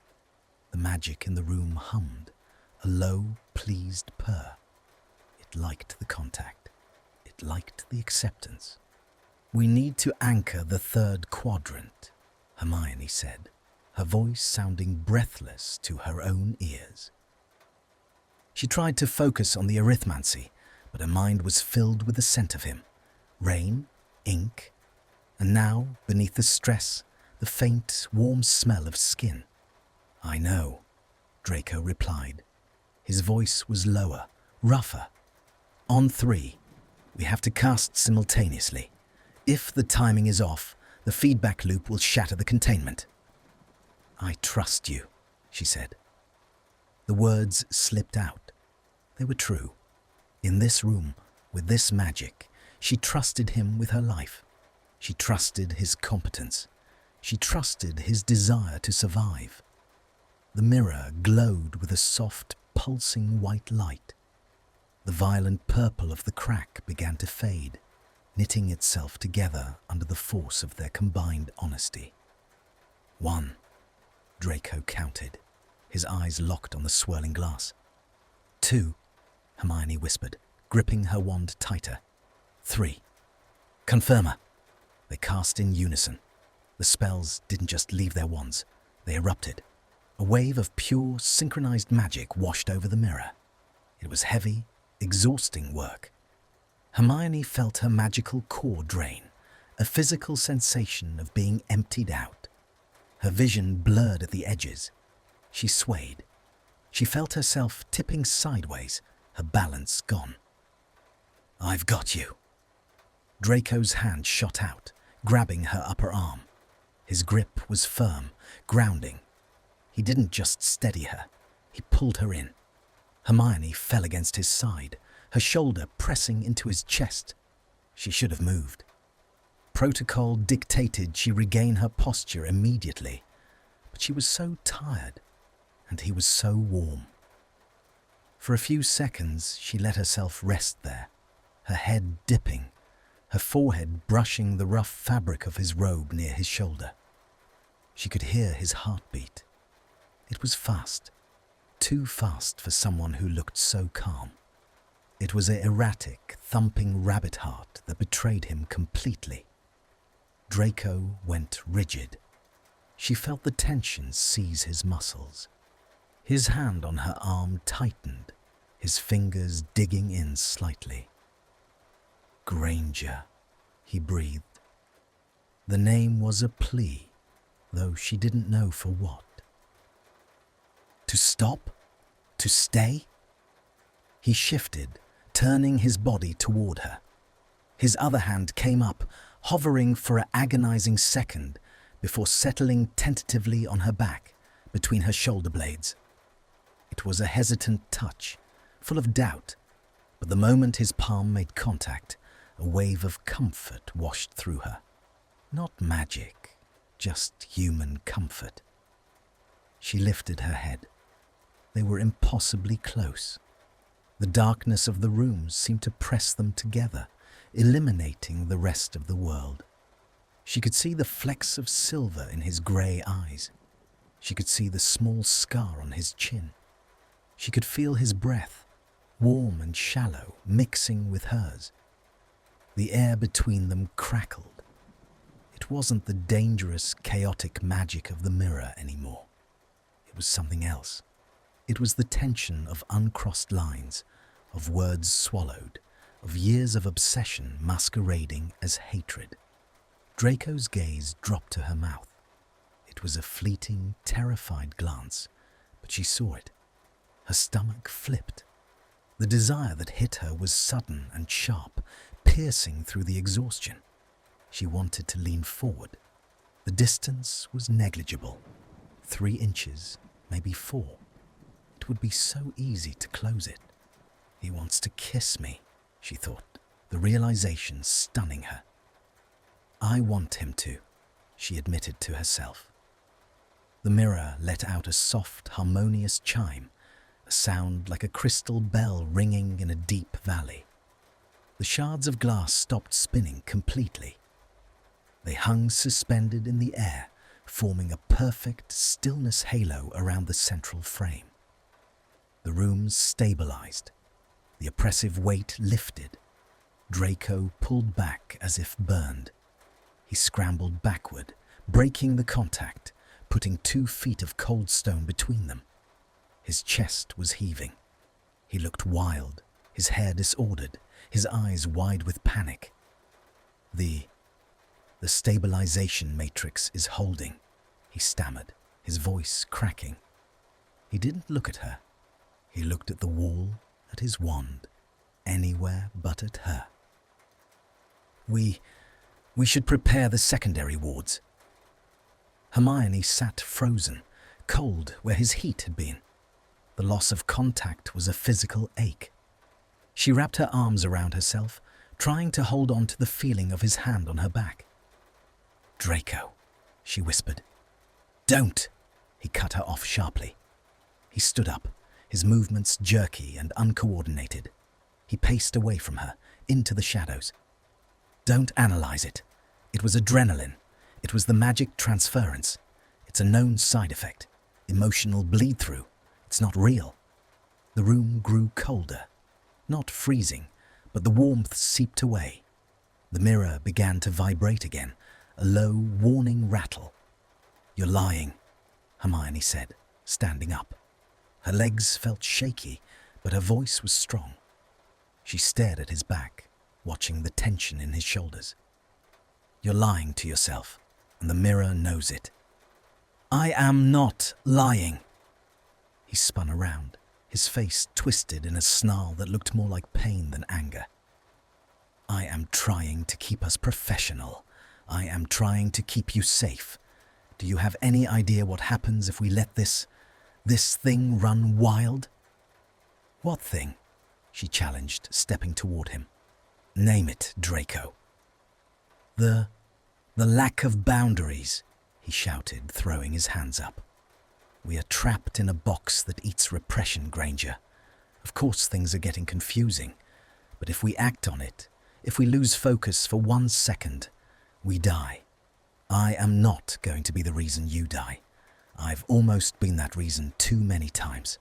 The magic in the room hummed, a low, pleased purr. It liked the contact. It liked the acceptance. "We need to anchor the third quadrant," Hermione said, her voice sounding breathless to her own ears. She tried to focus on the arithmancy, but her mind was filled with the scent of him. Rain, ink, and now, beneath the stress, the faint, warm smell of skin. "I know," Draco replied. His voice was lower, rougher. "On 3, we have to cast simultaneously. If the timing is off, the feedback loop will shatter the containment." "I trust you," she said. The words slipped out. They were true. In this room, with this magic, she trusted him with her life. She trusted his competence. She trusted his desire to survive. The mirror glowed with a soft, pulsing white light. The violent purple of the crack began to fade, knitting itself together under the force of their combined honesty. 1, Draco counted, his eyes locked on the swirling glass. 2, Hermione whispered, gripping her wand tighter. 3, Confirmer. They cast in unison. The spells didn't just leave their wands, they erupted. A wave of pure, synchronized magic washed over the mirror. It was heavy, exhausting work. Hermione felt her magical core drain, a physical sensation of being emptied out. Her vision blurred at the edges. She swayed. She felt herself tipping sideways, her balance gone. "I've got you." Draco's hand shot out, grabbing her upper arm. His grip was firm, grounding. He didn't just steady her, he pulled her in. Hermione fell against his side, her shoulder pressing into his chest. She should have moved. Protocol dictated she regain her posture immediately, but she was so tired, and he was so warm. For a few seconds, she let herself rest there, her head dipping, her forehead brushing the rough fabric of his robe near his shoulder. She could hear his heartbeat. It was fast, too fast for someone who looked so calm. It was an erratic, thumping rabbit heart that betrayed him completely. Draco went rigid. She felt the tension seize his muscles. His hand on her arm tightened, his fingers digging in slightly. "Granger," he breathed. The name was a plea, though she didn't know for what. To stop? To stay? He shifted, turning his body toward her. His other hand came up, hovering for an agonizing second before settling tentatively on her back, between her shoulder blades. It was a hesitant touch, full of doubt, but the moment his palm made contact, a wave of comfort washed through her. Not magic, just human comfort. She lifted her head. They were impossibly close. The darkness of the room seemed to press them together, eliminating the rest of the world. She could see the flecks of silver in his grey eyes. She could see the small scar on his chin. She could feel his breath, warm and shallow, mixing with hers. The air between them crackled. It wasn't the dangerous, chaotic magic of the mirror anymore. It was something else. It was the tension of uncrossed lines, of words swallowed, of years of obsession masquerading as hatred. Draco's gaze dropped to her mouth. It was a fleeting, terrified glance, but she saw it. Her stomach flipped. The desire that hit her was sudden and sharp, piercing through the exhaustion. She wanted to lean forward. The distance was negligible. 3 inches, maybe 4. It would be so easy to close it. He wants to kiss me, she thought, the realization stunning her. I want him to, she admitted to herself. The mirror let out a soft, harmonious chime, a sound like a crystal bell ringing in a deep valley. The shards of glass stopped spinning completely. They hung suspended in the air, forming a perfect stillness halo around the central frame. The room stabilized. The oppressive weight lifted. Draco pulled back as if burned. He scrambled backward, breaking the contact, putting 2 feet of cold stone between them. His chest was heaving. He looked wild, his hair disordered, his eyes wide with panic. The stabilization matrix is holding, he stammered, his voice cracking. He didn't look at her. He looked at the wall, at his wand, anywhere but at her. We should prepare the secondary wards. Hermione sat frozen, cold where his heat had been. The loss of contact was a physical ache. She wrapped her arms around herself, trying to hold on to the feeling of his hand on her back. "Draco," she whispered. "Don't!" He cut her off sharply. He stood up, his movements jerky and uncoordinated. He paced away from her, into the shadows. "Don't analyze it. It was adrenaline. It was the magic transference. It's a known side effect. Emotional bleed-through. It's not real." The room grew colder. Not freezing, but the warmth seeped away. The mirror began to vibrate again, a low, warning rattle. "You're lying," Hermione said, standing up. Her legs felt shaky, but her voice was strong. She stared at his back, watching the tension in his shoulders. "You're lying to yourself, and the mirror knows it." "I am not lying." He spun around, his face twisted in a snarl that looked more like pain than anger. "I am trying to keep us professional. I am trying to keep you safe. Do you have any idea what happens if we let this thing run wild?" "What thing?" she challenged, stepping toward him. "Name it, Draco." The lack of boundaries," he shouted, throwing his hands up. "We are trapped in a box that eats repression, Granger. Of course things are getting confusing, but if we act on it, if we lose focus for 1 second, we die. I am not going to be the reason you die. I've almost been that reason too many times."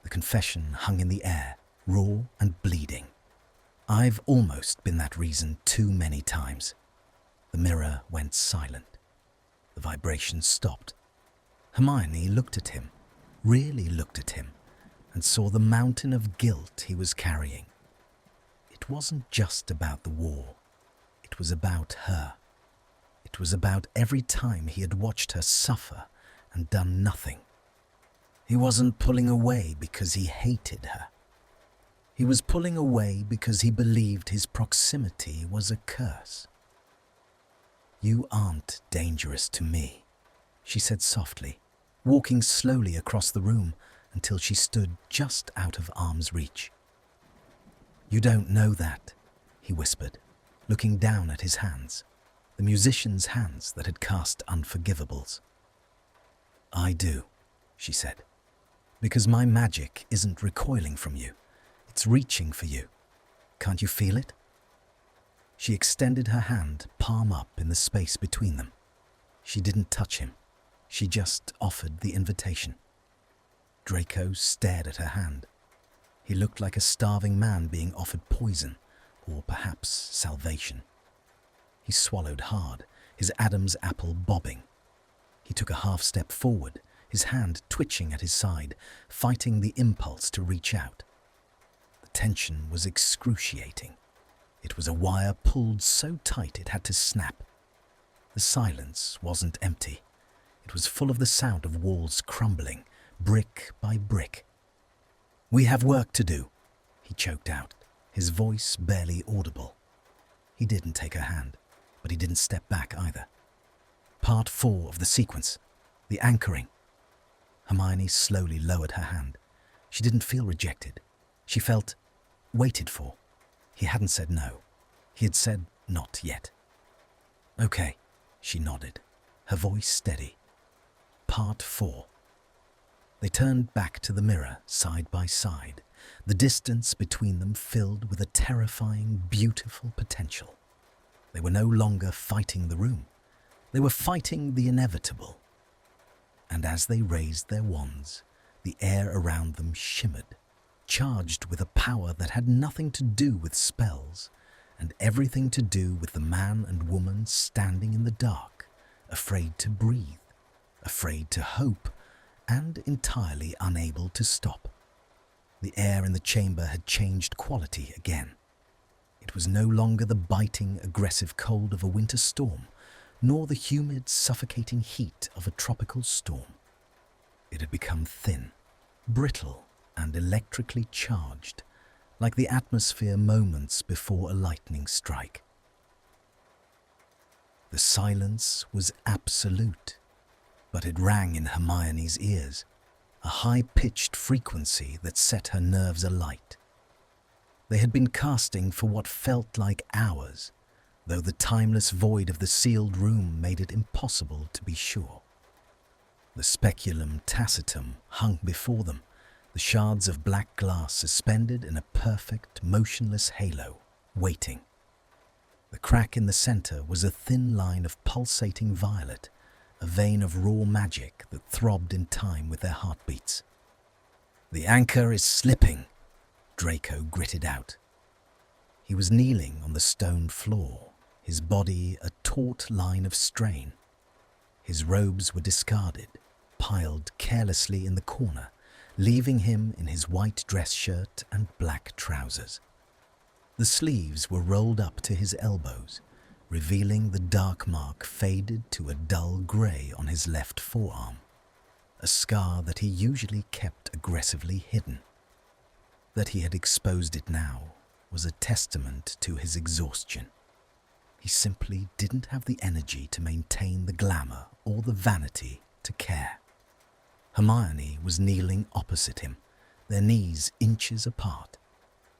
The confession hung in the air, raw and bleeding. "I've almost been that reason too many times." The mirror went silent. The vibration stopped. Hermione looked at him, really looked at him, and saw the mountain of guilt he was carrying. It wasn't just about the war. It was about her. It was about every time he had watched her suffer and done nothing. He wasn't pulling away because he hated her. He was pulling away because he believed his proximity was a curse. "You aren't dangerous to me," she said softly, walking slowly across the room until she stood just out of arm's reach. "You don't know that," he whispered, looking down at his hands, the musician's hands that had cast unforgivables. "I do," she said, "because my magic isn't recoiling from you. It's reaching for you. Can't you feel it?" She extended her hand, palm up in the space between them. She didn't touch him. She just offered the invitation. Draco stared at her hand. He looked like a starving man being offered poison, or perhaps salvation. He swallowed hard, his Adam's apple bobbing. He took a half-step forward, his hand twitching at his side, fighting the impulse to reach out. The tension was excruciating. It was a wire pulled so tight it had to snap. The silence wasn't empty. It was full of the sound of walls crumbling, brick by brick. "We have work to do," he choked out, his voice barely audible. He didn't take her hand, but he didn't step back either. "Part 4 of the sequence, the anchoring." Hermione slowly lowered her hand. She didn't feel rejected. She felt waited for. He hadn't said no. He had said not yet. "Okay," she nodded, her voice steady. "Part 4. They turned back to the mirror, side by side, the distance between them filled with a terrifying, beautiful potential. They were no longer fighting the room. They were fighting the inevitable. And as they raised their wands, The air around them shimmered, charged with a power that had nothing to do with spells, and everything to do with the man and woman standing in the dark, afraid to breathe, afraid to hope, and entirely unable to stop. The air in the chamber had changed quality again. It was no longer the biting, aggressive cold of a winter storm, nor the humid, suffocating heat of a tropical storm. It had become thin, brittle, and electrically charged, like the atmosphere moments before a lightning strike. The silence was absolute, but it rang in Hermione's ears, a high-pitched frequency that set her nerves alight. They had been casting for what felt like hours, though the timeless void of the sealed room made it impossible to be sure. The speculum tacitum hung before them, the shards of black glass suspended in a perfect, motionless halo, waiting. The crack in the center was a thin line of pulsating violet, a vein of raw magic that throbbed in time with their heartbeats. "The anchor is slipping," Draco gritted out. He was kneeling on the stone floor, his body a taut line of strain. His robes were discarded, piled carelessly in the corner, leaving him in his white dress shirt and black trousers. The sleeves were rolled up to his elbows, revealing the dark mark faded to a dull grey on his left forearm, a scar that he usually kept aggressively hidden. That he had exposed it now was a testament to his exhaustion. He simply didn't have the energy to maintain the glamour or the vanity to care. Hermione was kneeling opposite him, their knees inches apart.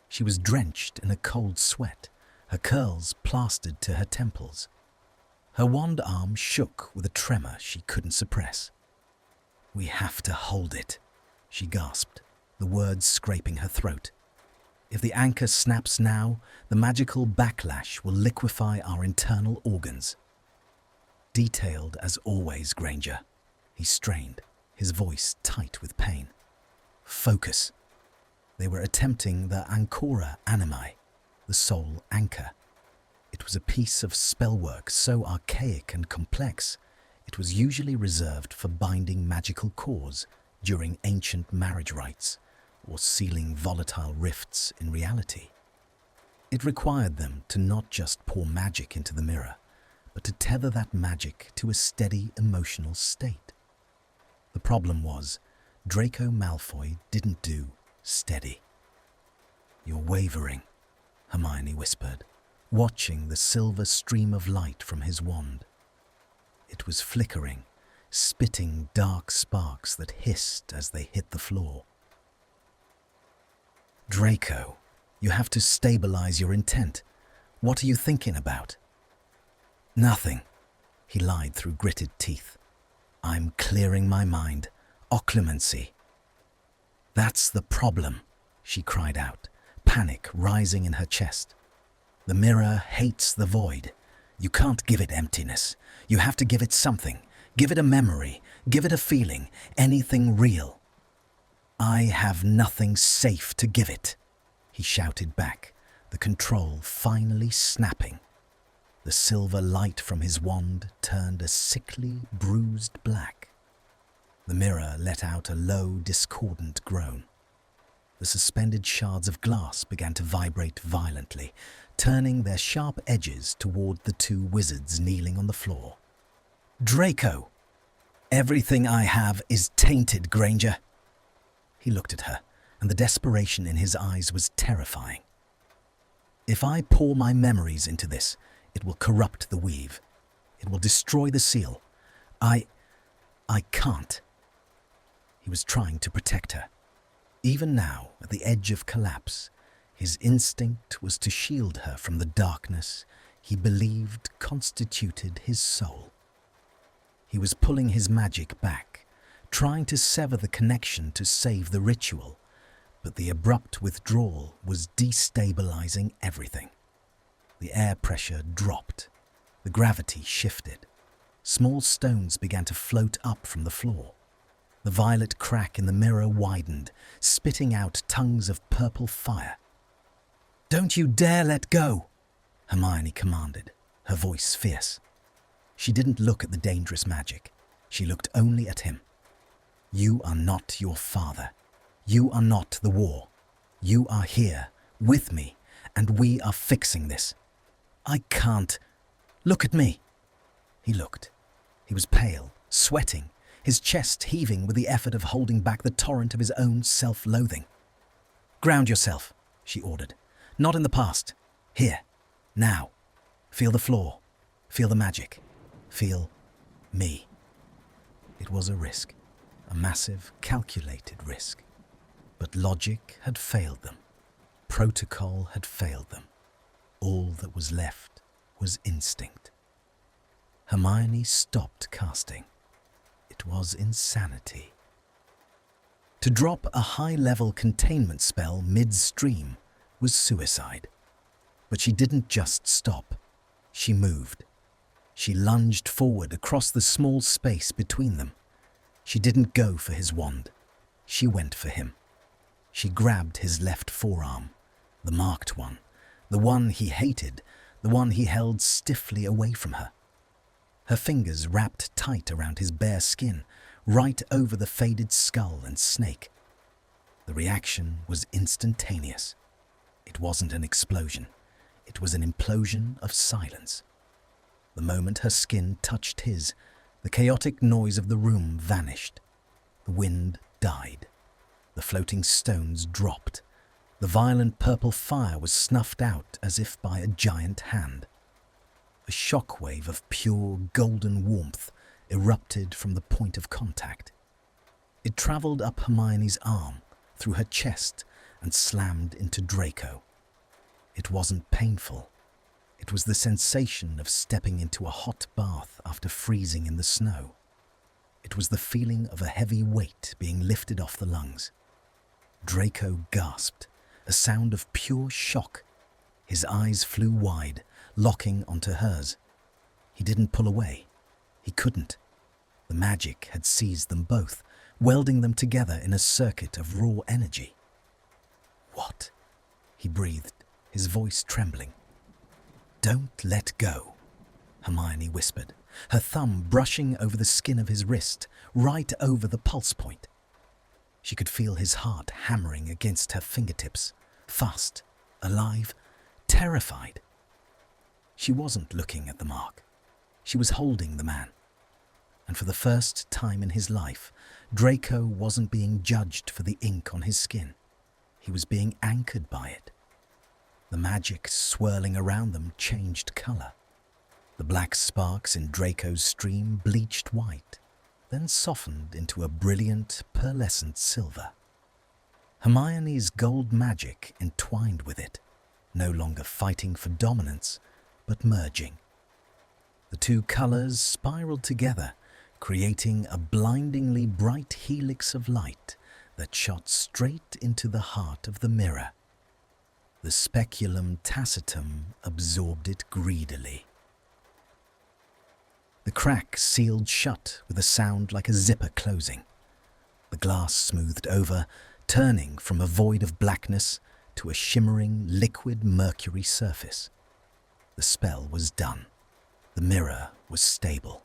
She was drenched in a cold sweat, her curls plastered to her temples. Her wand arm shook with a tremor she couldn't suppress. "We have to hold it," she gasped, the words scraping her throat. "If the anchor snaps now, the magical backlash will liquefy our internal organs." "Detailed as always, Granger," he strained, his voice tight with pain. "Focus." They were attempting the Ancora Animae, the soul anchor. It was a piece of spellwork so archaic and complex, it was usually reserved for binding magical cores during ancient marriage rites or sealing volatile rifts in reality. It required them to not just pour magic into the mirror, but to tether that magic to a steady emotional state. The problem was, Draco Malfoy didn't do steady. "You're wavering," Hermione whispered, watching the silver stream of light from his wand. It was flickering, spitting dark sparks that hissed as they hit the floor. "Draco, you have to stabilize your intent. What are you thinking about?" "Nothing," he lied through gritted teeth. "I'm clearing my mind. Occlumency." "That's the problem," she cried out, panic rising in her chest. "The mirror hates the void. You can't give it emptiness. You have to give it something. Give it a memory. Give it a feeling. Anything real." "I have nothing safe to give it," he shouted back, the control finally snapping. The silver light from his wand turned a sickly, bruised black. The mirror let out a low, discordant groan. The suspended shards of glass began to vibrate violently, turning their sharp edges toward the two wizards kneeling on the floor. "Draco! Everything I have is tainted, Granger." He looked at her, and the desperation in his eyes was terrifying. "If I pour my memories into this, it will corrupt the weave. It will destroy the seal. I can't." He was trying to protect her. Even now, at the edge of collapse, his instinct was to shield her from the darkness he believed constituted his soul. He was pulling his magic back, trying to sever the connection to save the ritual, but the abrupt withdrawal was destabilizing everything. The air pressure dropped. The gravity shifted. Small stones began to float up from the floor. The violet crack in the mirror widened, spitting out tongues of purple fire. "Don't you dare let go!" Hermione commanded, her voice fierce. She didn't look at the dangerous magic. She looked only at him. "You are not your father. You are not the war. You are here, with me, and we are fixing this. I can't. Look at me." He looked. He was pale, sweating, his chest heaving with the effort of holding back the torrent of his own self-loathing. "Ground yourself," she ordered. "Not in the past. Here. Now. Feel the floor. Feel the magic. Feel me." It was a risk, a massive, calculated risk. But logic had failed them. Protocol had failed them. All that was left was instinct. Hermione stopped casting. It was insanity. To drop a high-level containment spell midstream was suicide. But she didn't just stop. She moved. She lunged forward across the small space between them. She didn't go for his wand. She went for him. She grabbed his left forearm, the marked one, the one he hated, the one he held stiffly away from her. Her fingers wrapped tight around his bare skin, right over the faded skull and snake. The reaction was instantaneous. It wasn't an explosion. It was an implosion of silence. The moment her skin touched his, the chaotic noise of the room vanished. The wind died. The floating stones dropped. The violent purple fire was snuffed out as if by a giant hand. A shockwave of pure golden warmth erupted from the point of contact. It travelled up Hermione's arm, through her chest, and slammed into Draco. It wasn't painful. It was the sensation of stepping into a hot bath after freezing in the snow. It was the feeling of a heavy weight being lifted off the lungs. Draco gasped, a sound of pure shock. His eyes flew wide, locking onto hers. He didn't pull away. He couldn't. The magic had seized them both, welding them together in a circuit of raw energy. "What?" he breathed, his voice trembling. "Don't let go," Hermione whispered, her thumb brushing over the skin of his wrist, right over the pulse point. She could feel his heart hammering against her fingertips, fast, alive, terrified. She wasn't looking at the mark. She was holding the man. And for the first time in his life, Draco wasn't being judged for the ink on his skin. He was being anchored by it. The magic swirling around them changed colour. The black sparks in Draco's stream bleached white, then softened into a brilliant, pearlescent silver. Hermione's gold magic entwined with it, no longer fighting for dominance, but merging. The two colours spiraled together, creating a blindingly bright helix of light that shot straight into the heart of the mirror. The speculum tacitum absorbed it greedily. The crack sealed shut with a sound like a zipper closing. The glass smoothed over, turning from a void of blackness to a shimmering liquid mercury surface. The spell was done. The mirror was stable.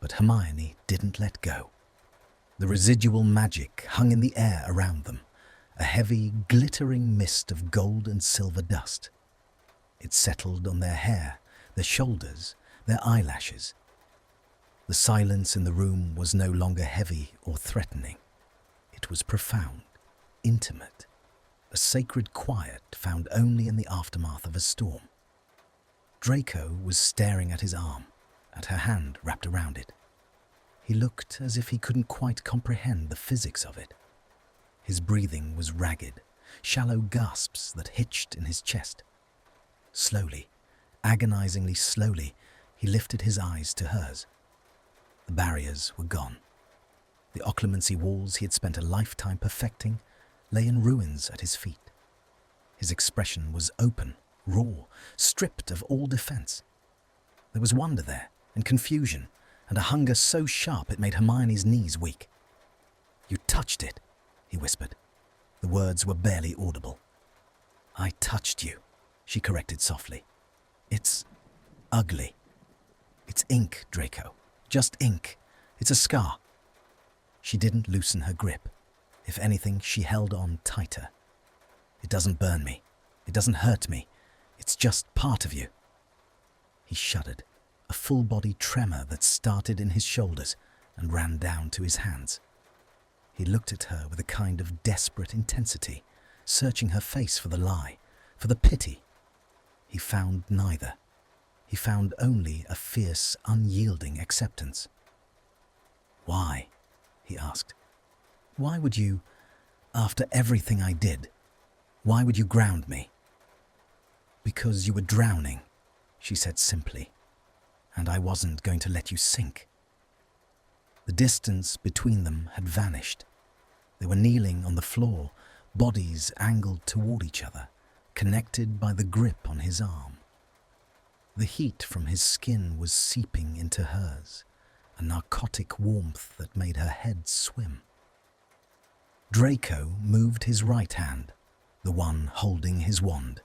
But Hermione didn't let go. The residual magic hung in the air around them, a heavy, glittering mist of gold and silver dust. It settled on their hair, their shoulders, their eyelashes. The silence in the room was no longer heavy or threatening. It was profound, intimate, a sacred quiet found only in the aftermath of a storm. Draco was staring at his arm, at her hand wrapped around it. He looked as if he couldn't quite comprehend the physics of it. His breathing was ragged, shallow gasps that hitched in his chest. Slowly, agonizingly slowly, he lifted his eyes to hers. The barriers were gone. The occlumency walls he had spent a lifetime perfecting lay in ruins at his feet. His expression was open, raw, stripped of all defense. There was wonder there, and confusion, and a hunger so sharp it made Hermione's knees weak. You touched it, he whispered. The words were barely audible. I touched you, she corrected softly. It's ugly. It's ink, Draco. Just ink. It's a scar. She didn't loosen her grip. If anything, she held on tighter. It doesn't burn me. It doesn't hurt me. It's just part of you. He shuddered, a full-body tremor that started in his shoulders and ran down to his hands. He looked at her with a kind of desperate intensity, searching her face for the lie, for the pity. He found neither. He found only a fierce, unyielding acceptance. Why? He asked. Why would you, after everything I did, why would you ground me? Because you were drowning, she said simply, and I wasn't going to let you sink. The distance between them had vanished. They were kneeling on the floor, bodies angled toward each other, connected by the grip on his arm. The heat from his skin was seeping into hers, a narcotic warmth that made her head swim. Draco moved his right hand, the one holding his wand.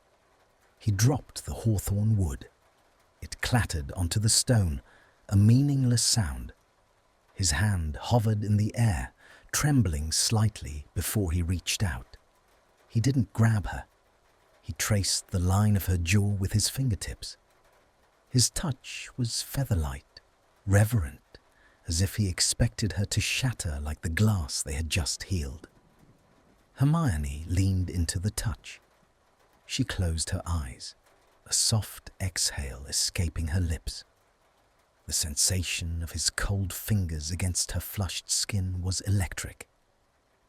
He dropped the hawthorn wood. It clattered onto the stone, a meaningless sound. His hand hovered in the air, trembling slightly before he reached out. He didn't grab her. He traced the line of her jaw with his fingertips. His touch was feather-light, reverent, as if he expected her to shatter like the glass they had just healed. Hermione leaned into the touch. She closed her eyes, a soft exhale escaping her lips. The sensation of his cold fingers against her flushed skin was electric.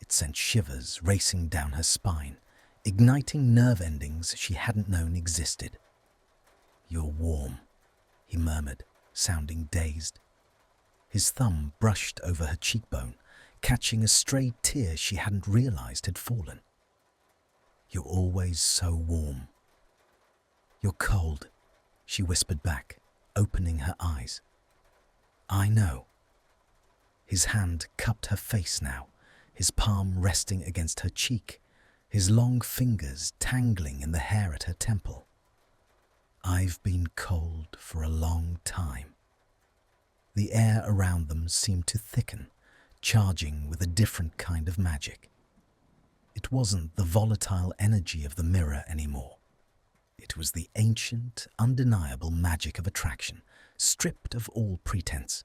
It sent shivers racing down her spine, igniting nerve endings she hadn't known existed. You're warm, he murmured, sounding dazed. His thumb brushed over her cheekbone, catching a stray tear she hadn't realized had fallen. You're always so warm. You're cold, she whispered back, opening her eyes. I know. His hand cupped her face now, his palm resting against her cheek, his long fingers tangling in the hair at her temple. I've been cold for a long time. The air around them seemed to thicken, charging with a different kind of magic. It wasn't the volatile energy of the mirror anymore. It was the ancient, undeniable magic of attraction, stripped of all pretense.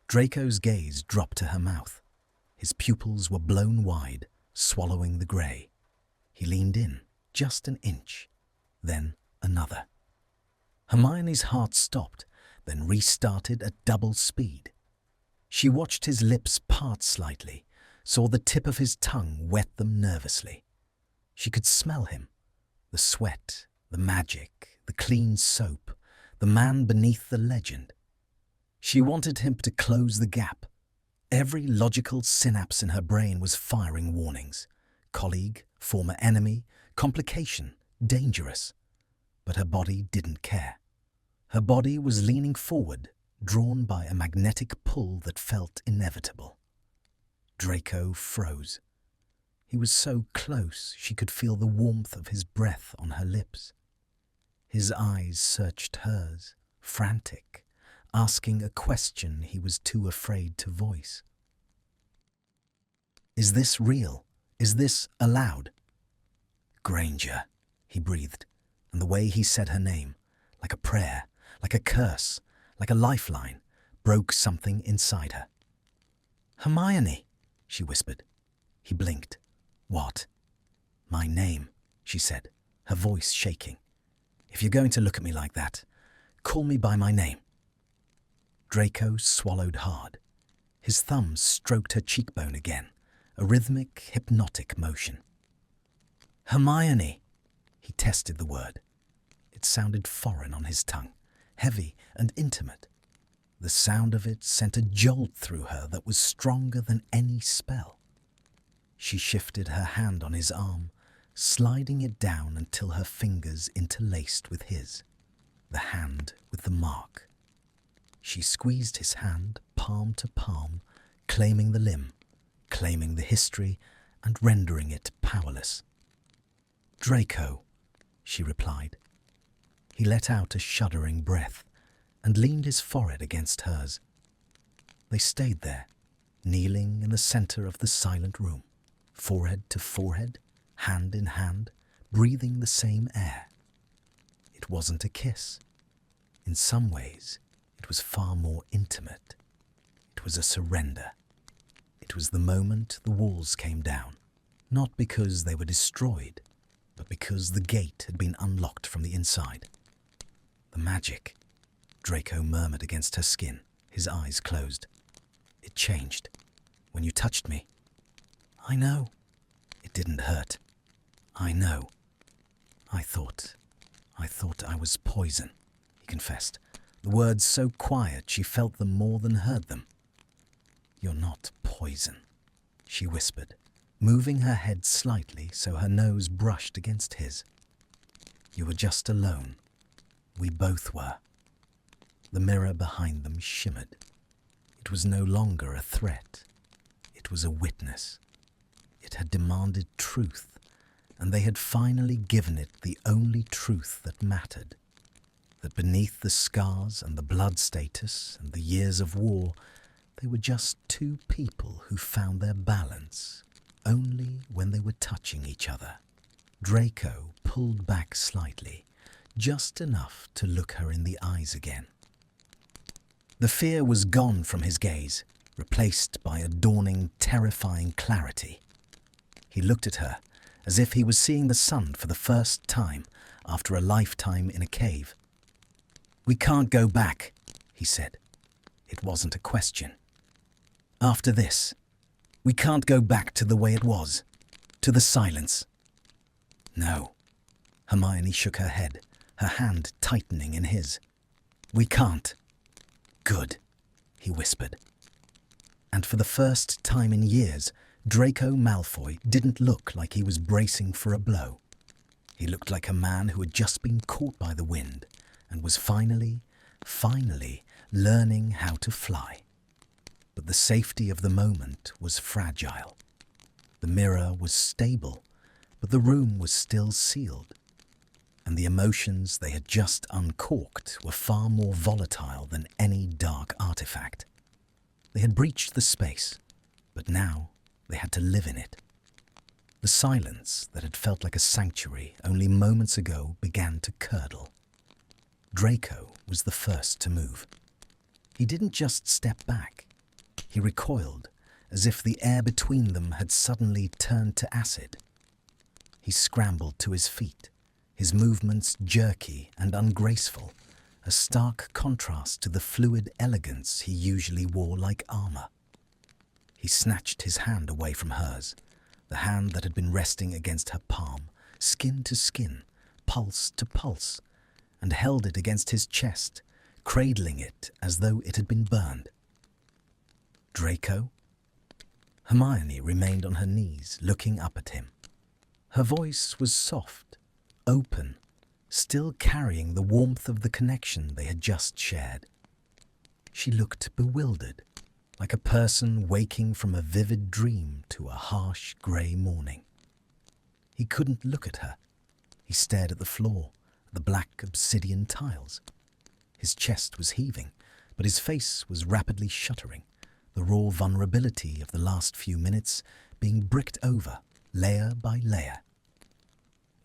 Draco's gaze dropped to her mouth. His pupils were blown wide, swallowing the grey. He leaned in, just an inch, then another. Hermione's heart stopped, then restarted at double speed. She watched his lips part slightly, saw the tip of his tongue wet them nervously. She could smell him, the sweat, the magic, the clean soap, the man beneath the legend. She wanted him to close the gap. Every logical synapse in her brain was firing warnings. Colleague, former enemy, complication, dangerous. But her body didn't care. Her body was leaning forward, drawn by a magnetic pull that felt inevitable. Draco froze. He was so close she could feel the warmth of his breath on her lips. His eyes searched hers, frantic, asking a question he was too afraid to voice. Is this real? Is this allowed? Granger, he breathed, and the way he said her name, like a prayer, like a curse, like a lifeline, broke something inside her. Hermione, she whispered. He blinked. What? My name, she said, her voice shaking. If you're going to look at me like that, call me by my name. Draco swallowed hard. His thumb stroked her cheekbone again, a rhythmic, hypnotic motion. Hermione, he tested the word. It sounded foreign on his tongue, heavy and intimate. The sound of it sent a jolt through her that was stronger than any spell. She shifted her hand on his arm, sliding it down until her fingers interlaced with his, the hand with the mark. She squeezed his hand palm to palm, claiming the limb, claiming the history and rendering it powerless. "Draco," she replied. He let out a shuddering breath and leaned his forehead against hers. They stayed there, kneeling in the center of the silent room, forehead to forehead, hand in hand, breathing the same air. It wasn't a kiss. In some ways, it was far more intimate. It was a surrender. It was the moment the walls came down, not because they were destroyed, but because the gate had been unlocked from the inside. "The magic," Draco murmured against her skin, his eyes closed. "It changed. When you touched me." "I know." "It didn't hurt." "I know." I thought I was poison," he confessed, the words so quiet she felt them more than heard them. "You're not poison," she whispered, moving her head slightly so her nose brushed against his. "You were just alone. We both were." The mirror behind them shimmered. It was no longer a threat. It was a witness. It had demanded truth, and they had finally given it the only truth that mattered. That beneath the scars and the blood status and the years of war, they were just two people who found their balance only when they were touching each other. Draco pulled back slightly, just enough to look her in the eyes again. The fear was gone from his gaze, replaced by a dawning, terrifying clarity. He looked at her as if he was seeing the sun for the first time after a lifetime in a cave. "We can't go back," he said. It wasn't a question. "After this, we can't go back to the way it was, to the silence." "No." Hermione shook her head, her hand tightening in his. "We can't." "Good," he whispered. And for the first time in years, Draco Malfoy didn't look like he was bracing for a blow. He looked like a man who had just been caught by the wind and was finally learning how to fly. But the safety of the moment was fragile. The mirror was stable, but the room was still sealed. And the emotions they had just uncorked were far more volatile than any dark artifact. They had breached the space, but now they had to live in it. The silence that had felt like a sanctuary only moments ago began to curdle. Draco was the first to move. He didn't just step back. He recoiled, as if the air between them had suddenly turned to acid. He scrambled to his feet, his movements jerky and ungraceful, a stark contrast to the fluid elegance he usually wore like armor. He snatched his hand away from hers, the hand that had been resting against her palm, skin to skin, pulse to pulse, and held it against his chest, cradling it as though it had been burned. "Draco?" Hermione remained on her knees, looking up at him. Her voice was soft, open, still carrying the warmth of the connection they had just shared. She looked bewildered, like a person waking from a vivid dream to a harsh grey morning. He couldn't look at her. He stared at the floor, the black obsidian tiles. His chest was heaving, but his face was rapidly shuttering, the raw vulnerability of the last few minutes being bricked over, layer by layer.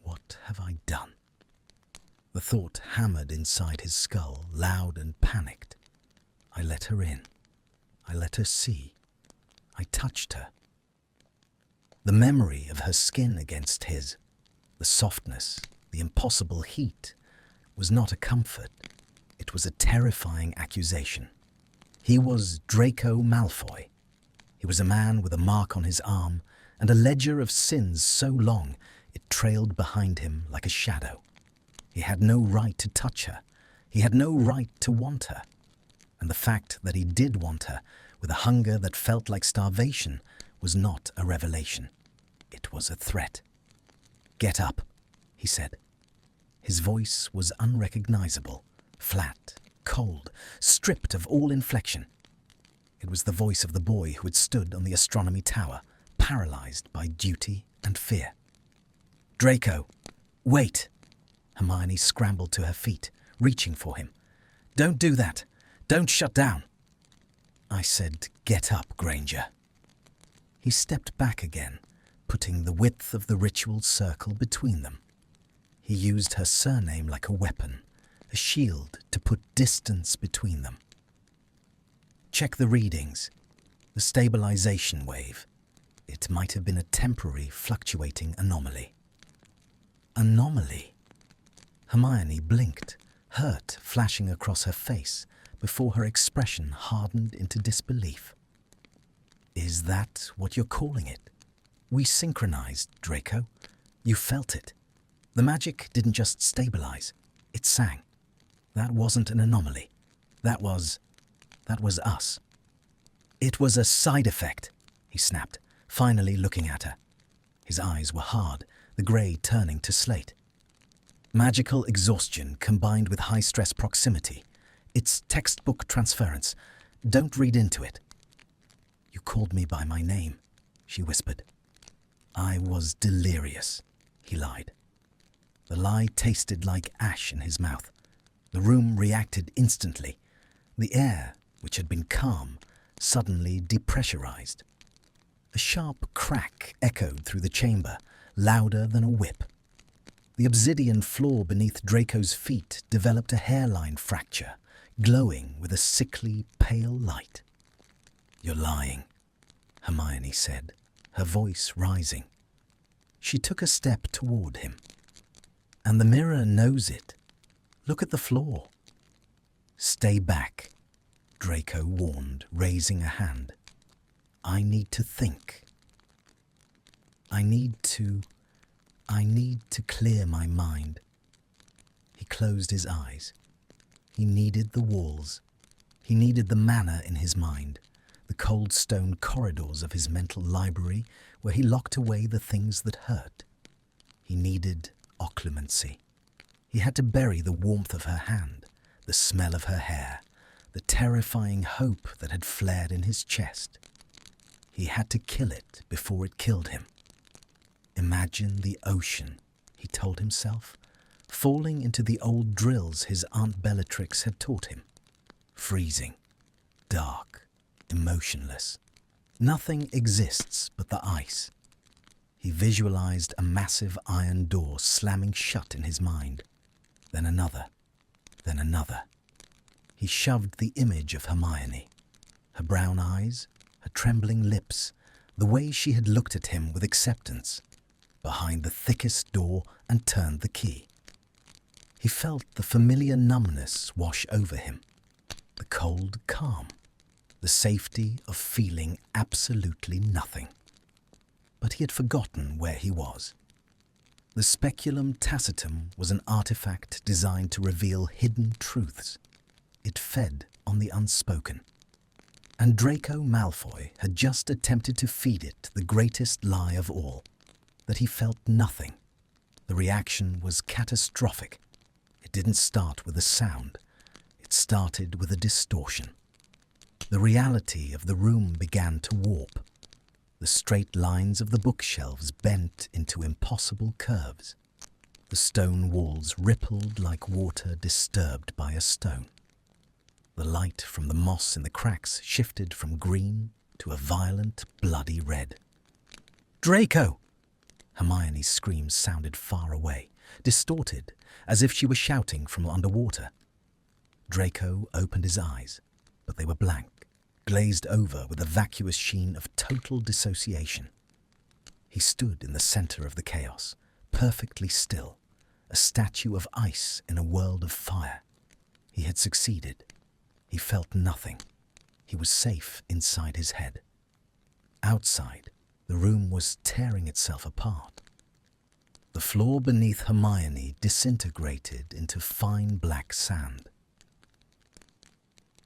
What have I done? The thought hammered inside his skull, loud and panicked. I let her in. I let her see. I touched her. The memory of her skin against his, the softness, the impossible heat, was not a comfort. It was a terrifying accusation. He was Draco Malfoy. He was a man with a mark on his arm and a ledger of sins so long it trailed behind him like a shadow. He had no right to touch her. He had no right to want her. And the fact that he did want her, with a hunger that felt like starvation, was not a revelation. It was a threat. "Get up," he said. His voice was unrecognizable, flat, cold, stripped of all inflection. It was the voice of the boy who had stood on the astronomy tower, paralyzed by duty and fear. "Draco, wait!" Hermione scrambled to her feet, reaching for him. "Don't do that! Don't shut down!" "I said, get up, Granger." He stepped back again, putting the width of the ritual circle between them. He used her surname like a weapon, a shield to put distance between them. "Check the readings, the stabilization wave. It might have been a temporary fluctuating anomaly." Anomaly? Hermione blinked, hurt flashing across her face before her expression hardened into disbelief. "Is that what you're calling it? We synchronized, Draco. You felt it. The magic didn't just stabilize, it sang. That wasn't an anomaly. That was us." "It was a side effect," he snapped, finally looking at her. His eyes were hard, the grey turning to slate. "Magical exhaustion combined with high-stress proximity. It's textbook transference. Don't read into it." "You called me by my name," she whispered. "I was delirious," he lied. The lie tasted like ash in his mouth. The room reacted instantly. The air, which had been calm, suddenly depressurized. A sharp crack echoed through the chamber, louder than a whip. The obsidian floor beneath Draco's feet developed a hairline fracture, glowing with a sickly, pale light. "You're lying," Hermione said, her voice rising. She took a step toward him. "And the mirror knows it. Look at the floor." "Stay back," Draco warned, raising a hand. "I need to think. I need to clear my mind." He closed his eyes. He needed the walls. He needed the manor in his mind, the cold stone corridors of his mental library where he locked away the things that hurt. He needed occlumency. He had to bury the warmth of her hand, the smell of her hair, the terrifying hope that had flared in his chest. He had to kill it before it killed him. Imagine the ocean, he told himself, falling into the old drills his Aunt Bellatrix had taught him. Freezing, dark, emotionless. Nothing exists but the ice. He visualized a massive iron door slamming shut in his mind. Then another, then another. He shoved the image of Hermione, her brown eyes, her trembling lips, the way she had looked at him with acceptance, behind the thickest door and turned the key. He felt the familiar numbness wash over him, the cold calm, the safety of feeling absolutely nothing. But he had forgotten where he was. The speculum tacitum was an artifact designed to reveal hidden truths. It fed on the unspoken. And Draco Malfoy had just attempted to feed it the greatest lie of all, that he felt nothing. The reaction was catastrophic. It didn't start with a sound. It started with a distortion. The reality of the room began to warp. The straight lines of the bookshelves bent into impossible curves. The stone walls rippled like water disturbed by a stone. The light from the moss in the cracks shifted from green to a violent, bloody red. "Draco!" Hermione's screams sounded far away, distorted, as if she were shouting from underwater. Draco opened his eyes, but they were blank, glazed over with a vacuous sheen of total dissociation. He stood in the center of the chaos, perfectly still, a statue of ice in a world of fire. He had succeeded. He felt nothing. He was safe inside his head. Outside, the room was tearing itself apart. The floor beneath Hermione disintegrated into fine black sand.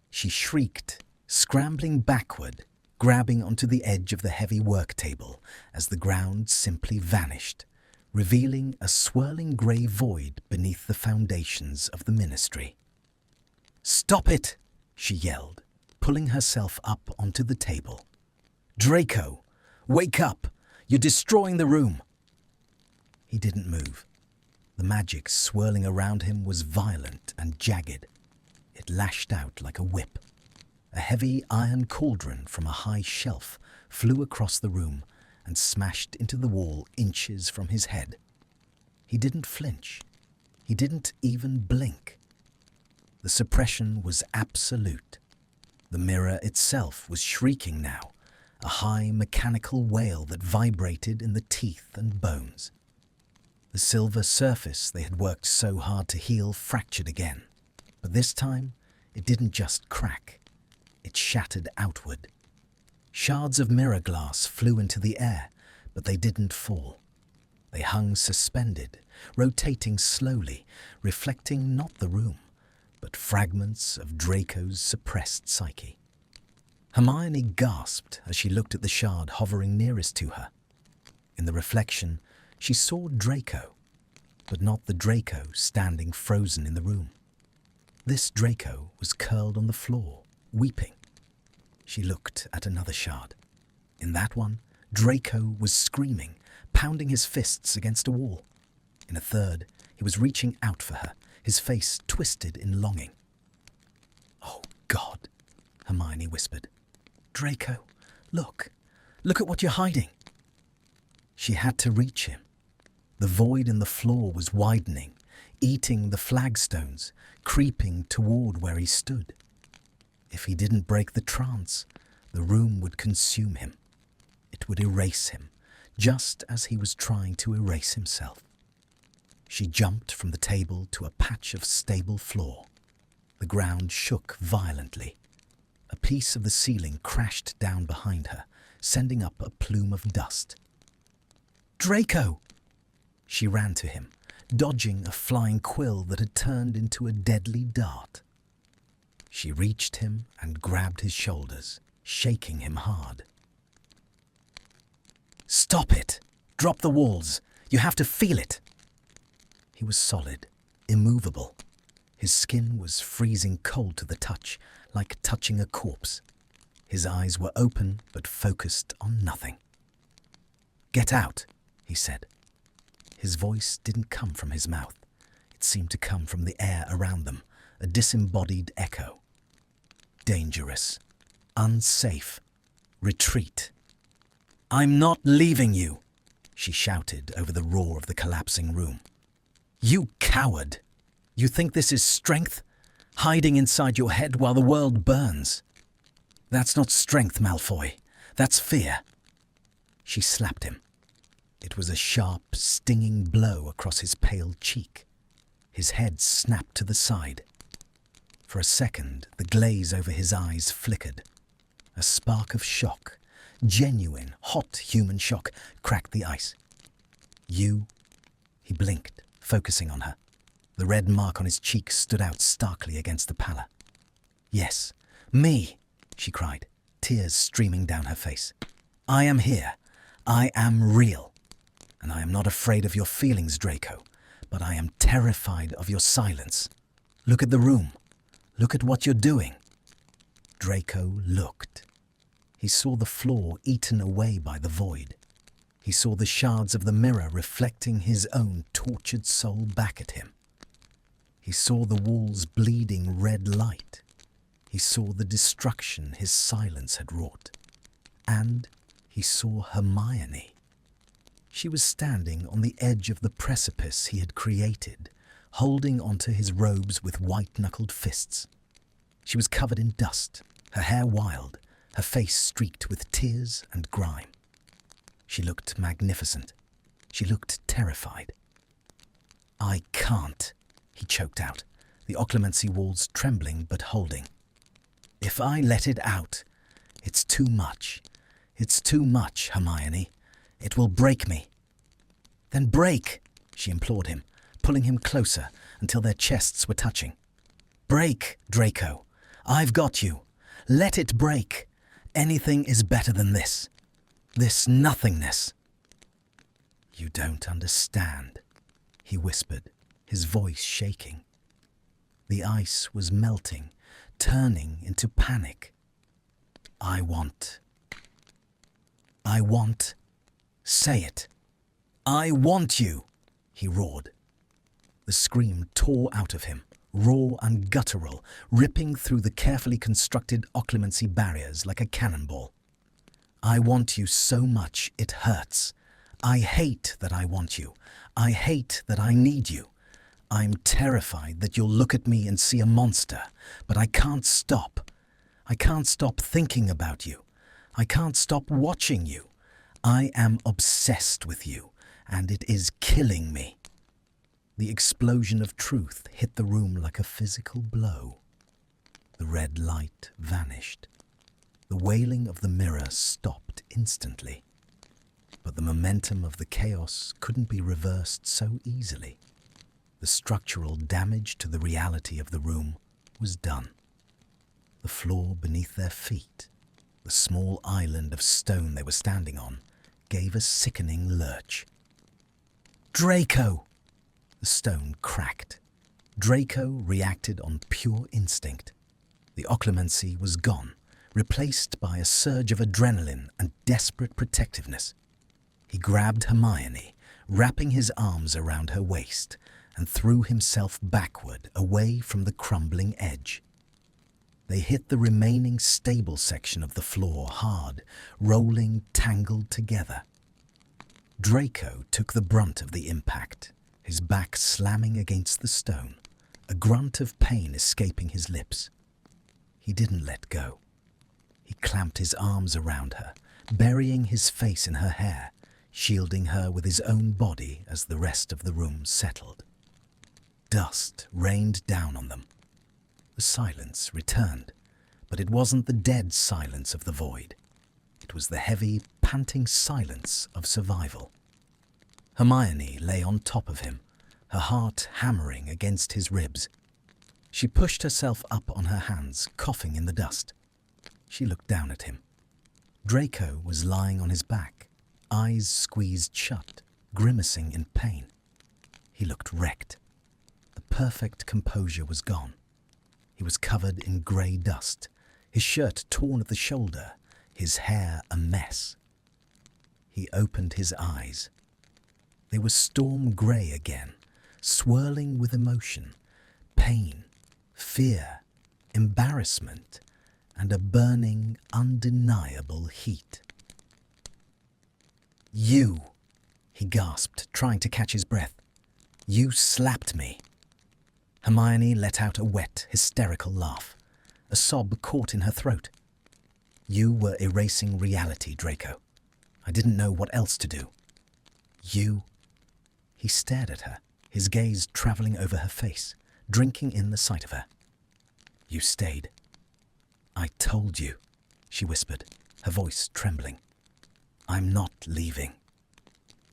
She shrieked, scrambling backward, grabbing onto the edge of the heavy work table as the ground simply vanished, revealing a swirling grey void beneath the foundations of the ministry. "Stop it!" she yelled, pulling herself up onto the table. "Draco, wake up! You're destroying the room!" He didn't move. The magic swirling around him was violent and jagged. It lashed out like a whip. A heavy iron cauldron from a high shelf flew across the room and smashed into the wall inches from his head. He didn't flinch. He didn't even blink. The suppression was absolute. The mirror itself was shrieking now, a high mechanical wail that vibrated in the teeth and bones. The silver surface they had worked so hard to heal fractured again, but this time it didn't just crack. It shattered outward. Shards of mirror glass flew into the air, but they didn't fall. They hung suspended, rotating slowly, reflecting not the room, but fragments of Draco's suppressed psyche. Hermione gasped as she looked at the shard hovering nearest to her. In the reflection, she saw Draco, but not the Draco standing frozen in the room. This Draco was curled on the floor, weeping. She looked at another shard. In that one, Draco was screaming, pounding his fists against a wall. In a third, he was reaching out for her, his face twisted in longing. "Oh, God," Hermione whispered. "Draco, look at what you're hiding." She had to reach him. The void in the floor was widening, eating the flagstones, creeping toward where he stood. If he didn't break the trance, the room would consume him. It would erase him, just as he was trying to erase himself. She jumped from the table to a patch of stable floor. The ground shook violently. A piece of the ceiling crashed down behind her, sending up a plume of dust. "Draco!" She ran to him, dodging a flying quill that had turned into a deadly dart. She reached him and grabbed his shoulders, shaking him hard. "Stop it! Drop the walls! You have to feel it!" He was solid, immovable. His skin was freezing cold to the touch, like touching a corpse. His eyes were open but focused on nothing. "Get out," he said. His voice didn't come from his mouth. It seemed to come from the air around them, a disembodied echo. Dangerous. Unsafe. Retreat. "I'm not leaving you," she shouted over the roar of the collapsing room. "You coward! You think this is strength? Hiding inside your head while the world burns? That's not strength, Malfoy. That's fear." She slapped him. It was a sharp, stinging blow across his pale cheek. His head snapped to the side. For a second, the glaze over his eyes flickered. A spark of shock, genuine, hot human shock, cracked the ice. "You?" He blinked, focusing on her. The red mark on his cheek stood out starkly against the pallor. "Yes, me," she cried, tears streaming down her face. "I am here. I am real. And I am not afraid of your feelings, Draco, but I am terrified of your silence. Look at the room. Look at what you're doing." Draco looked. He saw the floor eaten away by the void. He saw the shards of the mirror reflecting his own tortured soul back at him. He saw the walls bleeding red light. He saw the destruction his silence had wrought. And he saw Hermione. She was standing on the edge of the precipice he had created, holding onto his robes with white-knuckled fists. She was covered in dust, her hair wild, her face streaked with tears and grime. She looked magnificent. She looked terrified. "I can't," he choked out, the occlumency walls trembling but holding. "If I let it out, it's too much. It's too much, Hermione. It will break me." "Then break," she implored him, pulling him closer until their chests were touching. "Break, Draco. I've got you. Let it break. Anything is better than this. This nothingness." "You don't understand," he whispered, his voice shaking. The ice was melting, turning into panic. I want. Say it. I want you, he roared. The scream tore out of him, raw and guttural, ripping through the carefully constructed occlumency barriers like a cannonball. I want you so much it hurts. I hate that I want you. I hate that I need you. I'm terrified that you'll look at me and see a monster, but I can't stop. I can't stop thinking about you. I can't stop watching you. I am obsessed with you, and it is killing me. The explosion of truth hit the room like a physical blow. The red light vanished. The wailing of the mirror stopped instantly. But the momentum of the chaos couldn't be reversed so easily. The structural damage to the reality of the room was done. The floor beneath their feet, the small island of stone they were standing on, gave a sickening lurch. Draco! The stone cracked. Draco reacted on pure instinct. The occlumency was gone, replaced by a surge of adrenaline and desperate protectiveness. He grabbed Hermione, wrapping his arms around her waist, and threw himself backward, away from the crumbling edge. They hit the remaining stable section of the floor hard, rolling tangled together. Draco took the brunt of the impact, his back slamming against the stone, a grunt of pain escaping his lips. He didn't let go. He clamped his arms around her, burying his face in her hair, shielding her with his own body as the rest of the room settled. Dust rained down on them. The silence returned, but it wasn't the dead silence of the void. It was the heavy, panting silence of survival. Hermione lay on top of him, her heart hammering against his ribs. She pushed herself up on her hands, coughing in the dust. She looked down at him. Draco was lying on his back, eyes squeezed shut, grimacing in pain. He looked wrecked. The perfect composure was gone. He was covered in grey dust, his shirt torn at the shoulder, his hair a mess. He opened his eyes. They were storm grey again, swirling with emotion, pain, fear, embarrassment, and a burning, undeniable heat. You, he gasped, trying to catch his breath. You slapped me. Hermione let out a wet, hysterical laugh. A sob caught in her throat. You were erasing reality, Draco. I didn't know what else to do. You... He stared at her, his gaze travelling over her face, drinking in the sight of her. You stayed. I told you, she whispered, her voice trembling. I'm not leaving.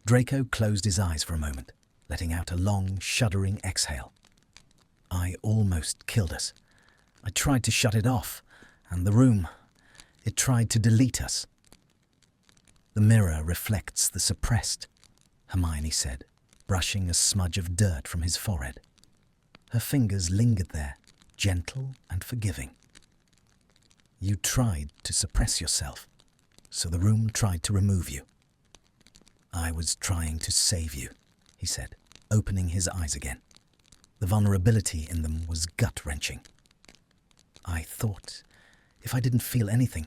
Draco closed his eyes for a moment, letting out a long, shuddering exhale. I almost killed us. I tried to shut it off, and the room, it tried to delete us. The mirror reflects the suppressed, Hermione said, brushing a smudge of dirt from his forehead. Her fingers lingered there, gentle and forgiving. You tried to suppress yourself, so the room tried to remove you. I was trying to save you, he said, opening his eyes again. The vulnerability in them was gut-wrenching. I thought, if I didn't feel anything,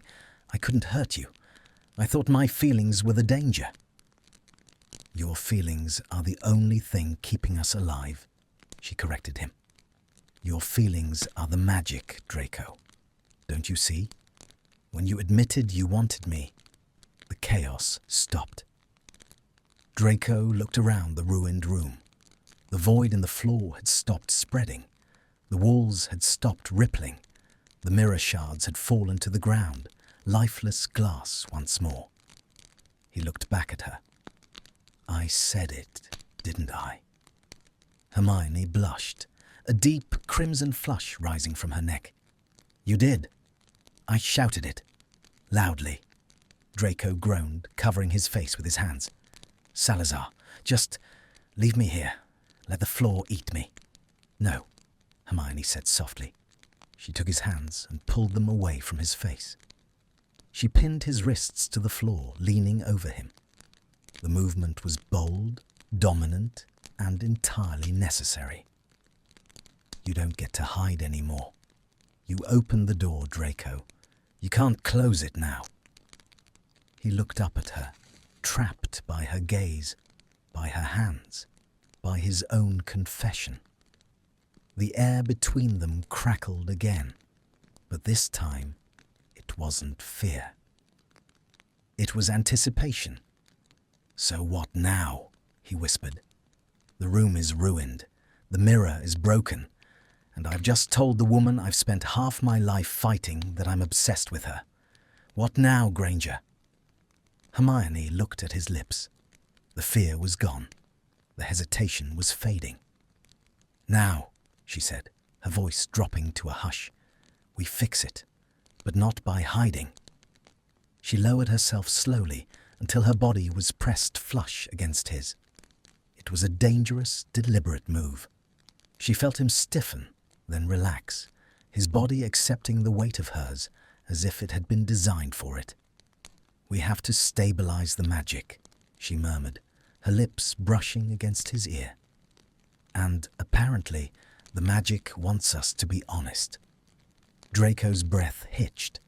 I couldn't hurt you. I thought my feelings were the danger. Your feelings are the only thing keeping us alive, she corrected him. Your feelings are the magic, Draco. Don't you see? When you admitted you wanted me, the chaos stopped. Draco looked around the ruined room. The void in the floor had stopped spreading. The walls had stopped rippling. The mirror shards had fallen to the ground, lifeless glass once more. He looked back at her. I said it, didn't I? Hermione blushed, a deep crimson flush rising from her neck. You did. I shouted it. Loudly. Draco groaned, covering his face with his hands. Salazar, just leave me here. Let the floor eat me. No, Hermione said softly. She took his hands and pulled them away from his face. She pinned his wrists to the floor, leaning over him. The movement was bold, dominant, and entirely necessary. You don't get to hide anymore. You open the door, Draco. You can't close it now. He looked up at her, trapped by her gaze, by her hands, by his own confession. The air between them crackled again, but this time it wasn't fear. It was anticipation. "So what now?" he whispered. "The room is ruined, the mirror is broken, and I've just told the woman I've spent half my life fighting that I'm obsessed with her. What now, Granger?" Hermione looked at his lips. The fear was gone. The hesitation was fading. "Now," she said, her voice dropping to a hush, "we fix it, but not by hiding." She lowered herself slowly until her body was pressed flush against his. It was a dangerous, deliberate move. She felt him stiffen, then relax, his body accepting the weight of hers as if it had been designed for it. "We have to stabilize the magic," she murmured, her lips brushing against his ear. "And apparently, the magic wants us to be honest." Draco's breath hitched.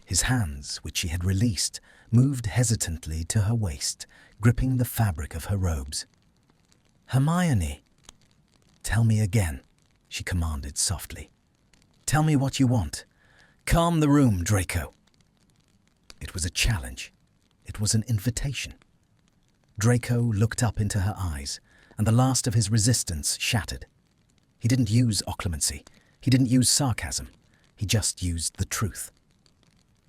His hands, which she had released, moved hesitantly to her waist, gripping the fabric of her robes. "Hermione!" "Tell me again," she commanded softly. "Tell me what you want. Calm the room, Draco." It was a challenge. It was an invitation. Draco looked up into her eyes, and the last of his resistance shattered. He didn't use occlumency. He didn't use sarcasm. He just used the truth.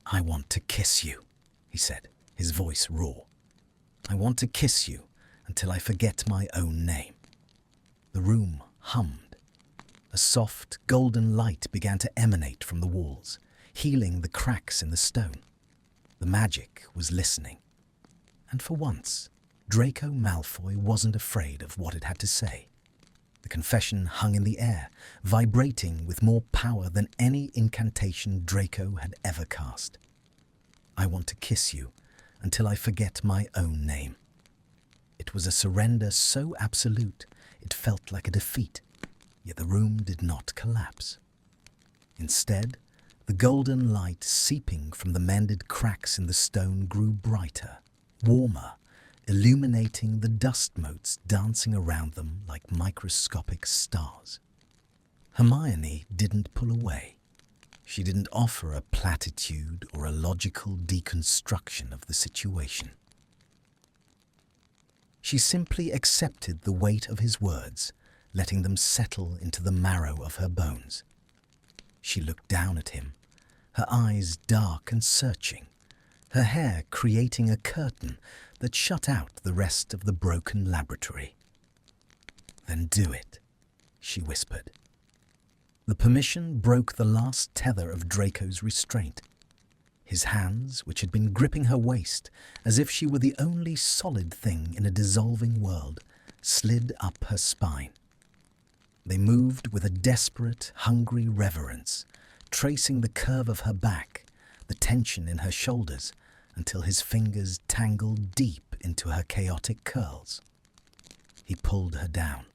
"I want to kiss you," he said, his voice raw. "I want to kiss you until I forget my own name." The room hummed. A soft, golden light began to emanate from the walls, healing the cracks in the stone. The magic was listening. And for once, Draco Malfoy wasn't afraid of what it had to say. The confession hung in the air, vibrating with more power than any incantation Draco had ever cast. "I want to kiss you until I forget my own name." It was a surrender so absolute it felt like a defeat, yet the room did not collapse. Instead, the golden light seeping from the mended cracks in the stone grew brighter, warmer, illuminating the dust motes dancing around them like microscopic stars. Hermione didn't pull away. She didn't offer a platitude or a logical deconstruction of the situation. She simply accepted the weight of his words, letting them settle into the marrow of her bones. She looked down at him, her eyes dark and searching, her hair creating a curtain that shut out the rest of the broken laboratory. "Then do it," she whispered. The permission broke the last tether of Draco's restraint. His hands, which had been gripping her waist as if she were the only solid thing in a dissolving world, slid up her spine. They moved with a desperate, hungry reverence, tracing the curve of her back, the tension in her shoulders, until his fingers tangled deep into her chaotic curls. He pulled her down.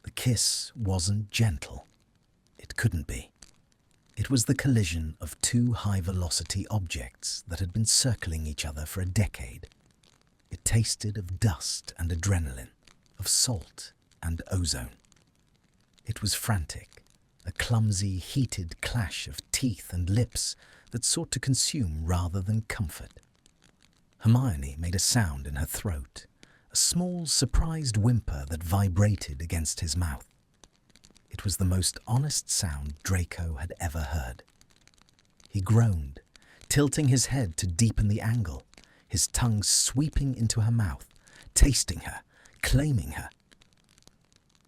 The kiss wasn't gentle. It couldn't be. It was the collision of two high-velocity objects that had been circling each other for a decade. It tasted of dust and adrenaline, of salt and ozone. It was frantic, a clumsy, heated clash of teeth and lips that sought to consume rather than comfort. Hermione made a sound in her throat, a small, surprised whimper that vibrated against his mouth. It was the most honest sound Draco had ever heard. He groaned, tilting his head to deepen the angle, his tongue sweeping into her mouth, tasting her, claiming her.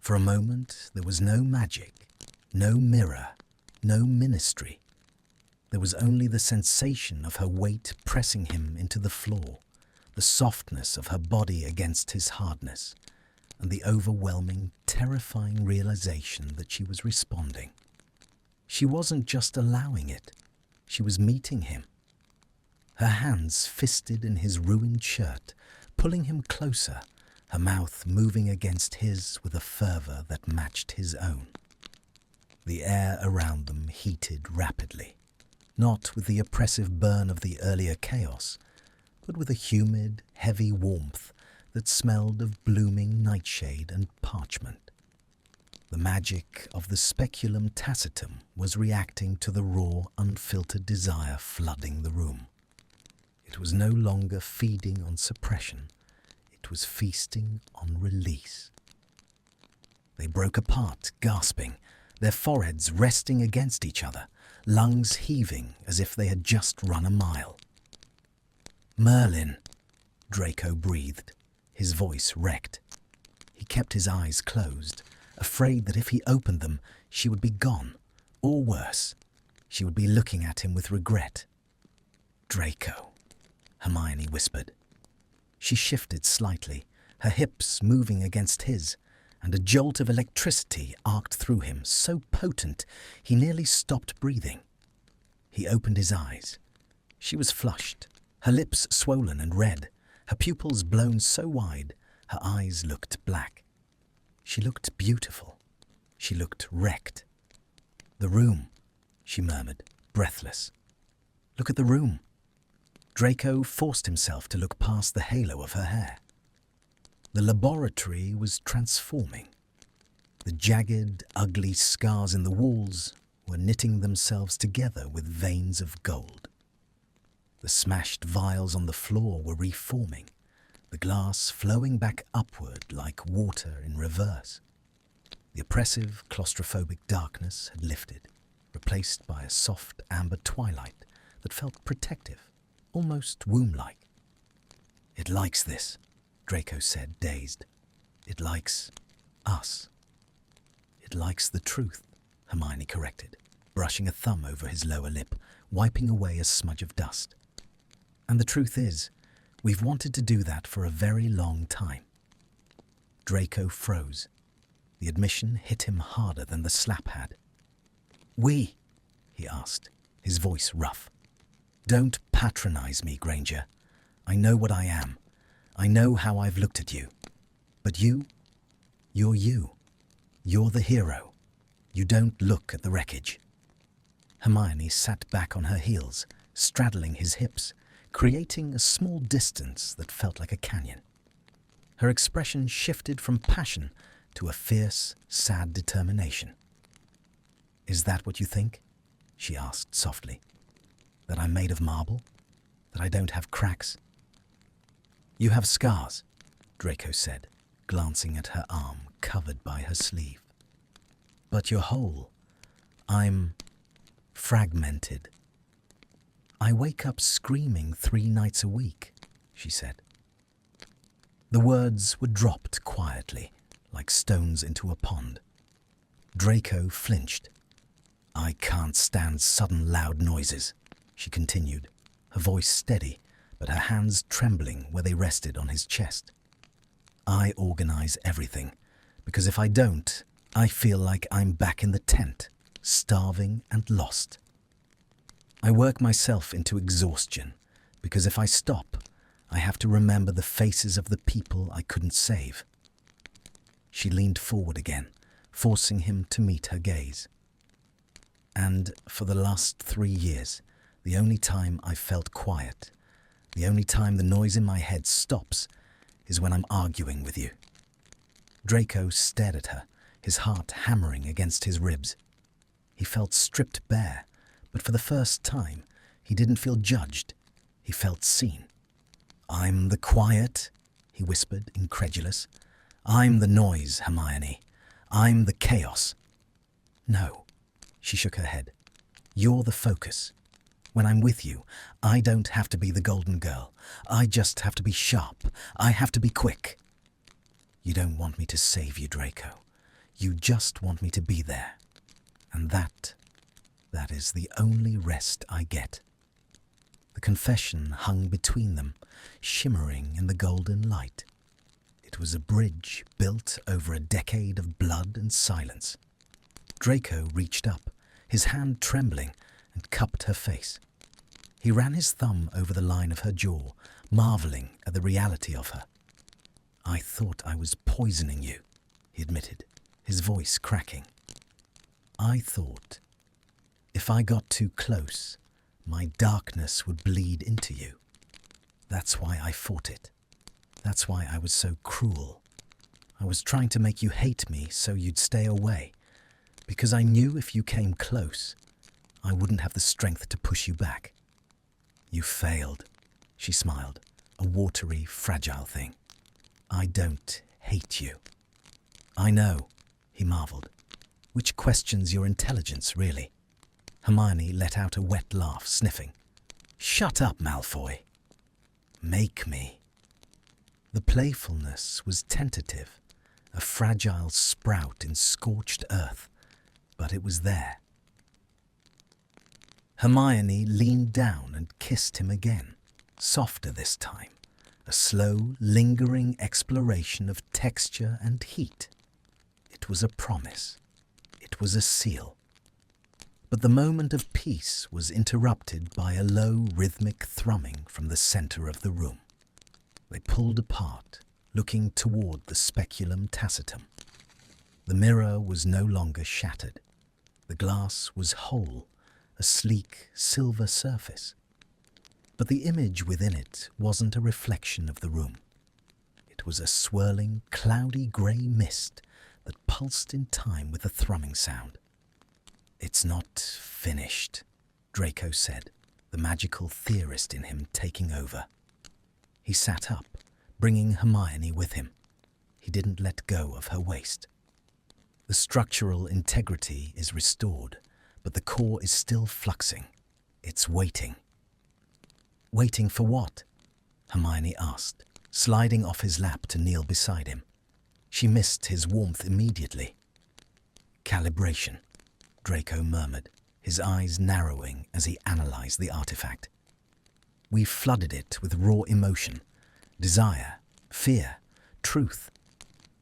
For a moment, there was no magic, no mirror, no ministry. There was only the sensation of her weight pressing him into the floor, the softness of her body against his hardness, and the overwhelming, terrifying realization that she was responding. She wasn't just allowing it, she was meeting him. her hands fisted in his ruined shirt, pulling him closer, her mouth moving against his with a fervour that matched his own. The air around them heated rapidly, not with the oppressive burn of the earlier chaos, but with a humid, heavy warmth that smelled of blooming nightshade and parchment. The magic of the speculum tacitum was reacting to the raw, unfiltered desire flooding the room. It was no longer feeding on suppression, it was feasting on release. They broke apart, gasping, their foreheads resting against each other, lungs heaving as if they had just run a mile. "Merlin," Draco breathed, his voice wrecked. He kept his eyes closed, afraid that if he opened them, she would be gone, or worse, she would be looking at him with regret. "Draco," Hermione whispered. She shifted slightly, her hips moving against his, and a jolt of electricity arced through him, so potent he nearly stopped breathing. He opened his eyes. She was flushed, her lips swollen and red, her pupils blown so wide, her eyes looked black. She looked beautiful. She looked wrecked. "The room," she murmured, breathless. "Look at the room." Draco forced himself to look past the halo of her hair. The laboratory was transforming. The jagged, ugly scars in the walls were knitting themselves together with veins of gold. The smashed vials on the floor were reforming, the glass flowing back upward like water in reverse. The oppressive, claustrophobic darkness had lifted, replaced by a soft amber twilight that felt protective, almost womb-like. "It likes this," Draco said, dazed. "It likes us." "It likes the truth," Hermione corrected, brushing a thumb over his lower lip, wiping away a smudge of dust. "And the truth is, we've wanted to do that for a very long time." Draco froze. The admission hit him harder than the slap had. "We?" he asked, his voice rough. "Don't patronize me, Granger. I know what I am. I know how I've looked at you. But you're you. You're the hero. You don't look at the wreckage." Hermione sat back on her heels, straddling his hips, creating a small distance that felt like a canyon. Her expression shifted from passion to a fierce, sad determination. "Is that what you think?" she asked softly. "That I'm made of marble? That I don't have cracks?" "You have scars," Draco said, glancing at her arm covered by her sleeve. "But you're whole. I'm fragmented. I wake up screaming 3 nights a week," she said. The words were dropped quietly, like stones into a pond. Draco flinched. "I can't stand sudden loud noises," she continued, her voice steady, but her hands trembling where they rested on his chest. "I organize everything, because if I don't, I feel like I'm back in the tent, starving and lost. I work myself into exhaustion, because if I stop, I have to remember the faces of the people I couldn't save." She leaned forward again, forcing him to meet her gaze. "And for the last 3 years, the only time I've felt quiet, the only time the noise in my head stops, is when I'm arguing with you." Draco stared at her, his heart hammering against his ribs. He felt stripped bare, but for the first time, he didn't feel judged. He felt seen. "I'm the quiet," he whispered, incredulous. "I'm the noise, Hermione. I'm the chaos." "No," she shook her head. "You're the focus. When I'm with you, I don't have to be the golden girl. I just have to be sharp. I have to be quick." "You don't want me to save you, Draco. You just want me to be there. And that is the only rest I get." The confession hung between them, shimmering in the golden light. It was a bridge built over a decade of blood and silence. Draco reached up, his hand trembling, and cupped her face. He ran his thumb over the line of her jaw, marveling at the reality of her. "I thought I was poisoning you," he admitted, his voice cracking. "I thought if I got too close, my darkness would bleed into you. That's why I fought it. That's why I was so cruel. I was trying to make you hate me so you'd stay away, because I knew if you came close, I wouldn't have the strength to push you back." "You failed," she smiled, a watery, fragile thing. "I don't hate you." "I know," he marveled, "which questions your intelligence, really." Hermione let out a wet laugh, sniffing. "Shut up, Malfoy." "Make me." The playfulness was tentative, a fragile sprout in scorched earth, but it was there. Hermione leaned down and kissed him again, softer this time, a slow, lingering exploration of texture and heat. It was a promise. It was a seal. But the moment of peace was interrupted by a low, rhythmic thrumming from the center of the room. They pulled apart, looking toward the speculum tacitum. The mirror was no longer shattered. The glass was whole, a sleek, silver surface. But the image within it wasn't a reflection of the room. It was a swirling, cloudy grey mist that pulsed in time with the thrumming sound. "It's not finished," Draco said, the magical theorist in him taking over. He sat up, bringing Hermione with him. He didn't let go of her waist. "The structural integrity is restored, but the core is still fluxing. It's waiting." "Waiting for what?" Hermione asked, sliding off his lap to kneel beside him. She missed his warmth immediately. "Calibration," Draco murmured, his eyes narrowing as he analyzed the artifact. "We've flooded it with raw emotion, desire, fear, truth.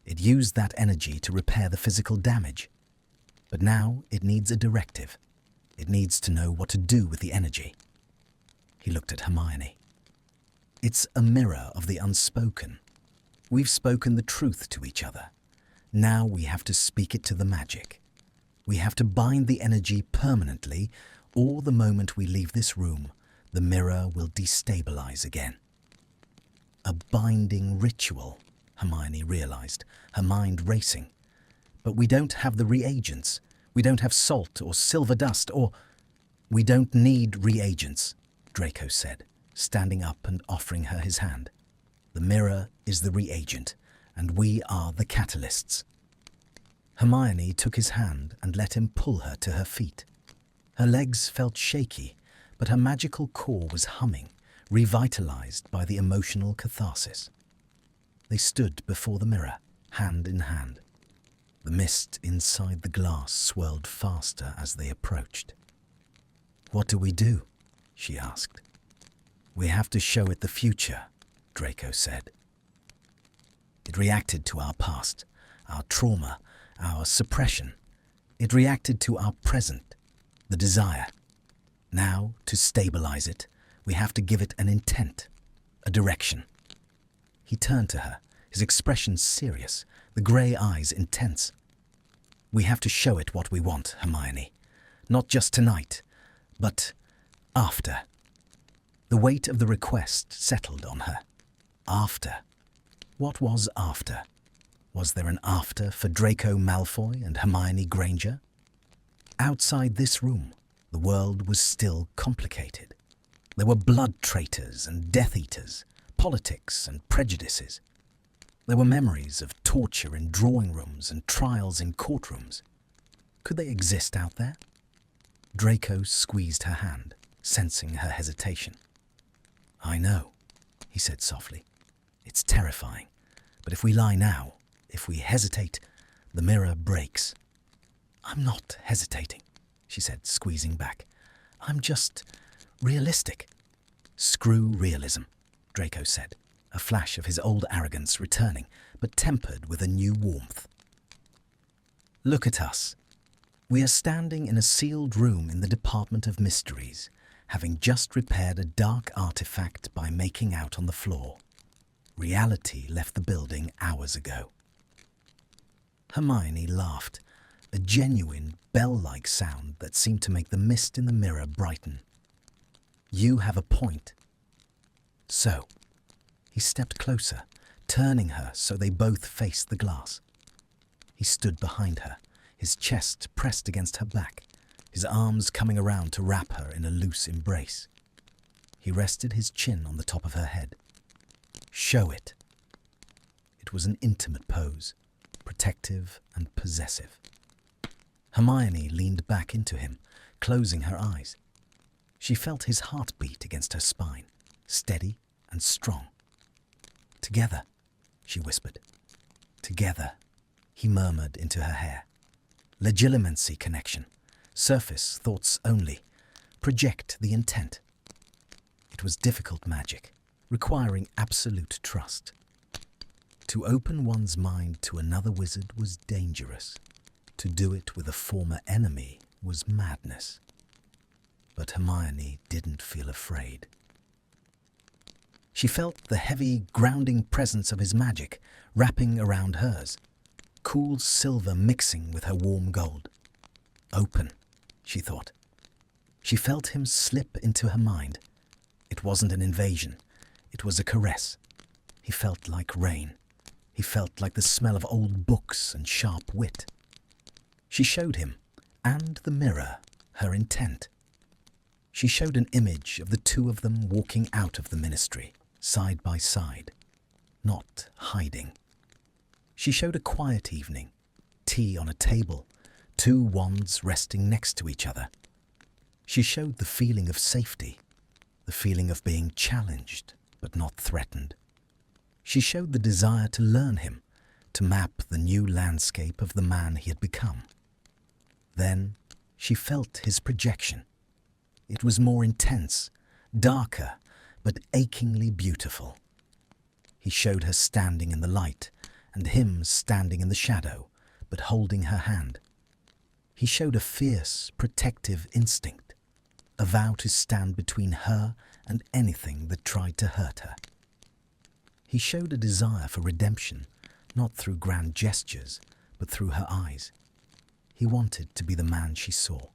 It used that energy to repair the physical damage. But now it needs a directive. It needs to know what to do with the energy." He looked at Hermione. "It's a mirror of the unspoken. We've spoken the truth to each other. Now we have to speak it to the magic. We have to bind the energy permanently, or the moment we leave this room, the mirror will destabilize again." A binding ritual, Hermione realized, her mind racing. "But we don't have the reagents. We don't have salt or silver dust or—" "We don't need reagents," Draco said, standing up and offering her his hand. "The mirror is the reagent, and we are the catalysts." Hermione took his hand and let him pull her to her feet. Her legs felt shaky, but her magical core was humming, revitalized by the emotional catharsis. They stood before the mirror, hand in hand. The mist inside the glass swirled faster as they approached. "What do we do?" she asked. "We have to show it the future," Draco said. It reacted to our past, our trauma, our suppression. It reacted to our present, the desire. Now, to stabilize it, we have to give it an intent, a direction. He turned to her, his expression serious, the grey eyes intense. "We have to show it what we want, Hermione. Not just tonight, but after." The weight of the request settled on her. After. What was after? Was there an after for Draco Malfoy and Hermione Granger? Outside this room, the world was still complicated. There were blood traitors and Death Eaters, politics and prejudices. There were memories of torture in drawing rooms and trials in courtrooms. Could they exist out there? Draco squeezed her hand, sensing her hesitation. "I know," he said softly. "It's terrifying, but if we lie now, if we hesitate, the mirror breaks." "I'm not hesitating," she said, squeezing back. "I'm just realistic." "Screw realism," Draco said, a flash of his old arrogance returning, but tempered with a new warmth. "Look at us. We are standing in a sealed room in the Department of Mysteries, having just repaired a dark artifact by making out on the floor. Reality left the building hours ago. Hermione laughed, a genuine bell-like sound that seemed to make the mist in the mirror brighten. "You have a point." So, he stepped closer, turning her so they both faced the glass. He stood behind her, his chest pressed against her back, his arms coming around to wrap her in a loose embrace. He rested his chin on the top of her head. "Show it." It was an intimate pose, protective and possessive. Hermione leaned back into him, closing her eyes. She felt his heartbeat against her spine, steady and strong. "Together," she whispered. "Together," he murmured into her hair. Legilimency connection, surface thoughts only, project the intent. It was difficult magic, requiring absolute trust. To open one's mind to another wizard was dangerous. To do it with a former enemy was madness. But Hermione didn't feel afraid. She felt the heavy, grounding presence of his magic wrapping around hers, cool silver mixing with her warm gold. Open, she thought. She felt him slip into her mind. It wasn't an invasion. It was a caress. He felt like rain. He felt like the smell of old books and sharp wit. She showed him, and the mirror, her intent. She showed an image of the two of them walking out of the ministry, side by side, not hiding. She showed a quiet evening, tea on a table, two wands resting next to each other. She showed the feeling of safety, the feeling of being challenged but not threatened. She showed the desire to learn him, to map the new landscape of the man he had become. Then she felt his projection. It was more intense, darker, but achingly beautiful. He showed her standing in the light, and him standing in the shadow, but holding her hand. He showed a fierce, protective instinct, a vow to stand between her and anything that tried to hurt her. He showed a desire for redemption, not through grand gestures, but through her eyes. He wanted to be the man she saw,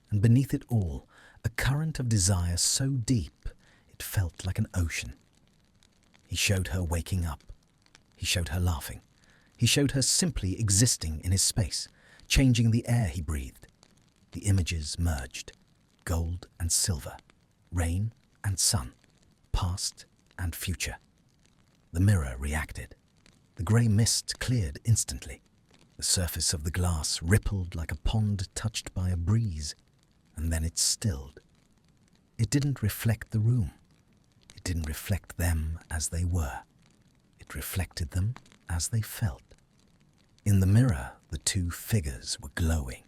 and beneath it all, a current of desire so deep it felt like an ocean. He showed her waking up. He showed her laughing. He showed her simply existing in his space, changing the air he breathed. The images merged, gold and silver, rain and sun, past and future. The mirror reacted. The grey mist cleared instantly. The surface of the glass rippled like a pond touched by a breeze, and then it stilled. It didn't reflect the room. It didn't reflect them as they were. It reflected them as they felt. In the mirror, the two figures were glowing.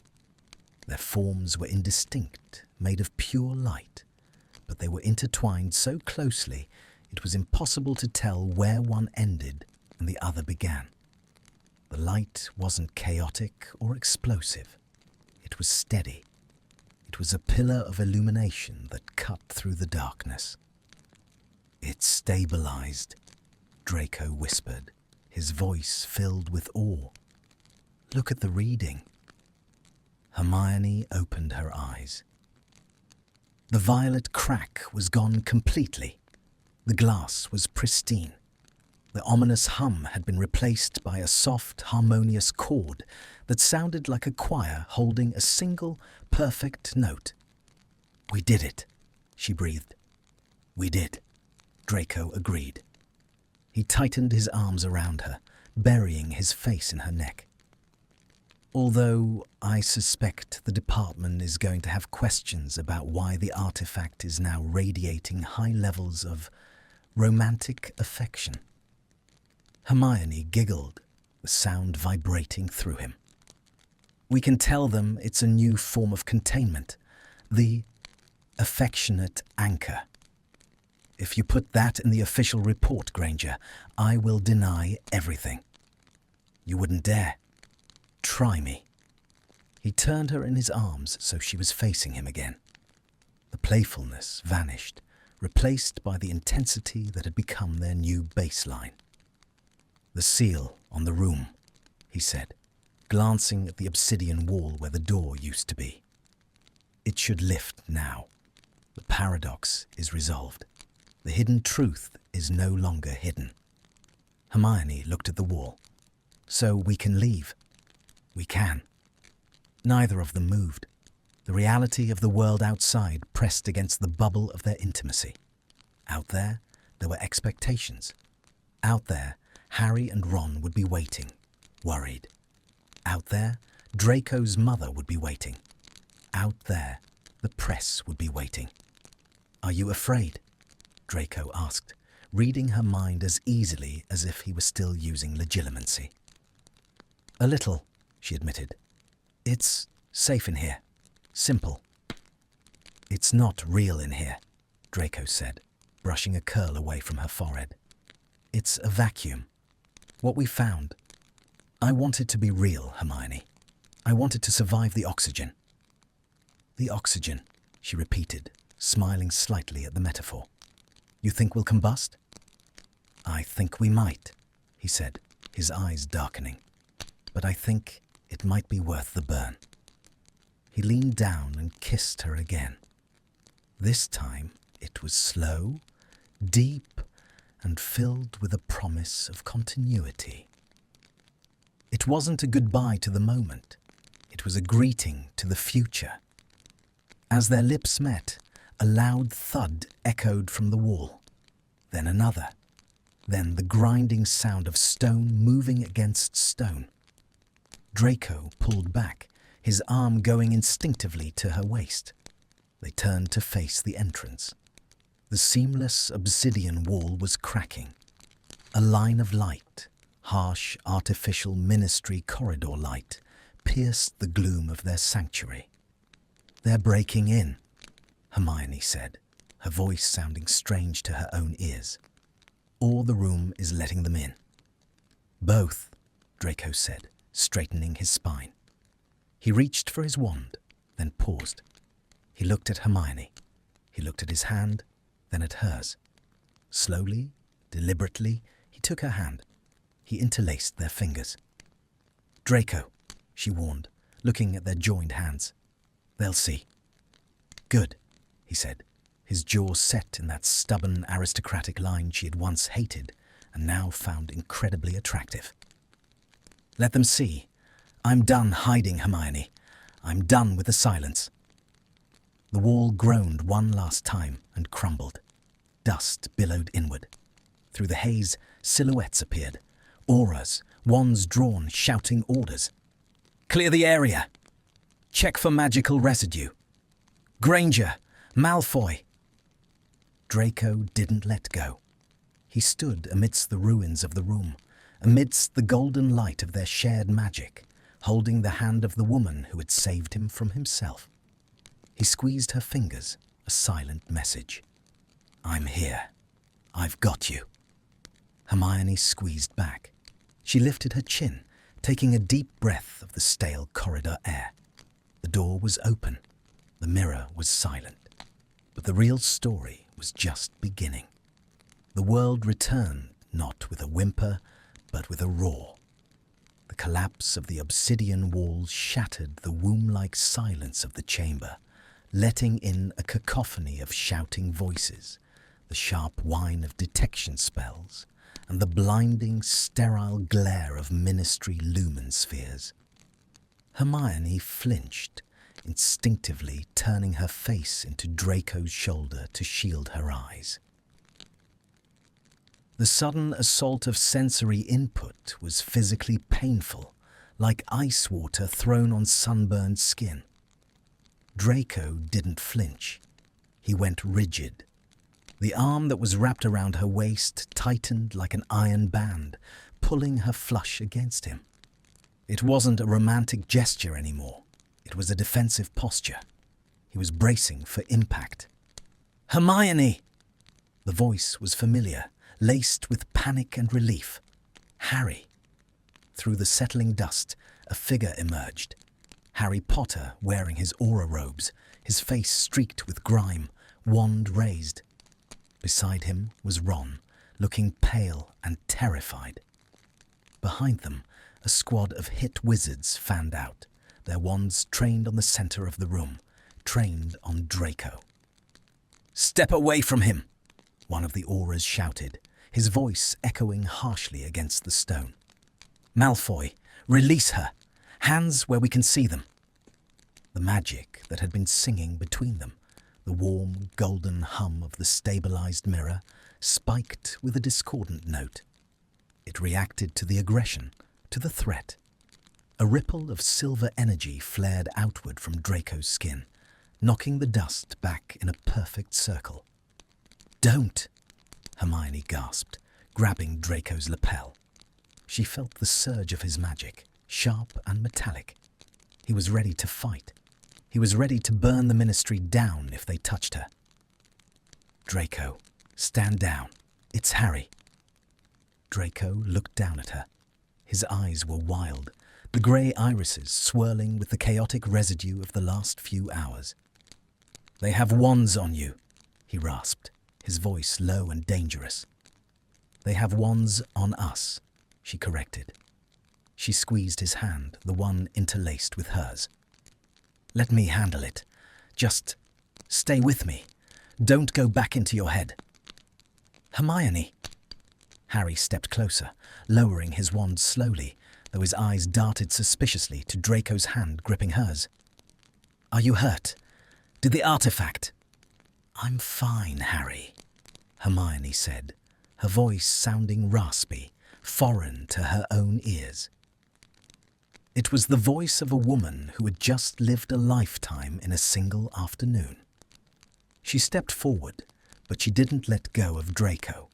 Their forms were indistinct, made of pure light, but they were intertwined so closely it was impossible to tell where one ended and the other began. The light wasn't chaotic or explosive. It was steady. It was a pillar of illumination that cut through the darkness. "It's stabilized," Draco whispered, his voice filled with awe. "Look at the reading." Hermione opened her eyes. The violet crack was gone completely. The glass was pristine. The ominous hum had been replaced by a soft, harmonious chord that sounded like a choir holding a single, perfect note. "We did it," she breathed. "We did," Draco agreed. He tightened his arms around her, burying his face in her neck. "Although I suspect the department is going to have questions about why the artifact is now radiating high levels of romantic affection." Hermione giggled, the sound vibrating through him. "We can tell them it's a new form of containment, the affectionate anchor. If you put that in the official report, Granger, I will deny everything." "You wouldn't dare. Try me." He turned her in his arms so she was facing him again. The playfulness vanished, replaced by the intensity that had become their new baseline. "The seal on the room," he said, glancing at the obsidian wall where the door used to be. "It should lift now. The paradox is resolved. The hidden truth is no longer hidden." Hermione looked at the wall. "So we can leave." "We can." Neither of them moved. The reality of the world outside pressed against the bubble of their intimacy. Out there were expectations. Out there, Harry and Ron would be waiting, worried. Out there, Draco's mother would be waiting. Out there, the press would be waiting. "Are you afraid?" Draco asked, reading her mind as easily as if he were still using legilimency. "A little," she admitted. "It's safe in here. Simple." "It's not real in here," Draco said, brushing a curl away from her forehead. "It's a vacuum. What we found. I want it to be real, Hermione. I want it to survive the oxygen." "The oxygen," she repeated, smiling slightly at the metaphor. "You think we'll combust?" "I think we might," he said, his eyes darkening. "But I think it might be worth the burn." He leaned down and kissed her again. This time it was slow, deep, and filled with a promise of continuity. It wasn't a goodbye to the moment. It was a greeting to the future. As their lips met, a loud thud echoed from the wall. Then another. Then the grinding sound of stone moving against stone. Draco pulled back, his arm going instinctively to her waist. They turned to face the entrance. The seamless obsidian wall was cracking. A line of light, harsh artificial ministry corridor light, pierced the gloom of their sanctuary. "They're breaking in," Hermione said, her voice sounding strange to her own ears. "Or the room is letting them in." "Both," Draco said, straightening his spine. He reached for his wand, then paused. He looked at Hermione. He looked at his hand, then at hers. Slowly, deliberately, he took her hand. He interlaced their fingers. "Draco," she warned, looking at their joined hands. "They'll see." "Good," he said, his jaw set in that stubborn aristocratic line she had once hated and now found incredibly attractive. "Let them see. I'm done hiding, Hermione. I'm done with the silence." The wall groaned one last time and crumbled. Dust billowed inward. Through the haze, silhouettes appeared. Auras, wands drawn, shouting orders. "Clear the area! Check for magical residue! Granger! Malfoy!" Draco didn't let go. He stood amidst the ruins of the room, amidst the golden light of their shared magic, holding the hand of the woman who had saved him from himself. He squeezed her fingers, a silent message. "I'm here. I've got you." Hermione squeezed back. She lifted her chin, taking a deep breath of the stale corridor air. The door was open. The mirror was silent. But the real story was just beginning. The world returned not with a whimper, but with a roar. The collapse of the obsidian walls shattered the womb-like silence of the chamber, letting in a cacophony of shouting voices, the sharp whine of detection spells, and the blinding, sterile glare of ministry lumen spheres. Hermione flinched, instinctively turning her face into Draco's shoulder to shield her eyes. The sudden assault of sensory input was physically painful, like ice water thrown on sunburned skin. Draco didn't flinch. He went rigid. The arm that was wrapped around her waist tightened like an iron band, pulling her flush against him. It wasn't a romantic gesture anymore. It was a defensive posture. He was bracing for impact. "Hermione!" The voice was familiar, laced with panic and relief. "Harry!" Through the settling dust, a figure emerged. Harry Potter wearing his aura robes, his face streaked with grime, wand raised. Beside him was Ron, looking pale and terrified. Behind them, a squad of hit wizards fanned out, their wands trained on the center of the room, trained on Draco. "Step away from him!" one of the auras shouted, his voice echoing harshly against the stone. "Malfoy, release her! Hands where we can see them!" The magic that had been singing between them, the warm, golden hum of the stabilized mirror, spiked with a discordant note. It reacted to the aggression, to the threat. A ripple of silver energy flared outward from Draco's skin, knocking the dust back in a perfect circle. "Don't!" Hermione gasped, grabbing Draco's lapel. She felt the surge of his magic, sharp and metallic. He was ready to fight. He was ready to burn the Ministry down if they touched her. "Draco, stand down. It's Harry." Draco looked down at her. His eyes were wild, the grey irises swirling with the chaotic residue of the last few hours. "They have wands on you," he rasped, his voice low and dangerous. "They have wands on us," she corrected. She squeezed his hand, the one interlaced with hers. "Let me handle it. Just stay with me. Don't go back into your head." "Hermione!" Harry stepped closer, lowering his wand slowly, though his eyes darted suspiciously to Draco's hand gripping hers. "Are you hurt? Did the artifact—" "I'm fine, Harry," Hermione said, her voice sounding raspy, foreign to her own ears. It was the voice of a woman who had just lived a lifetime in a single afternoon. She stepped forward, but she didn't let go of Draco.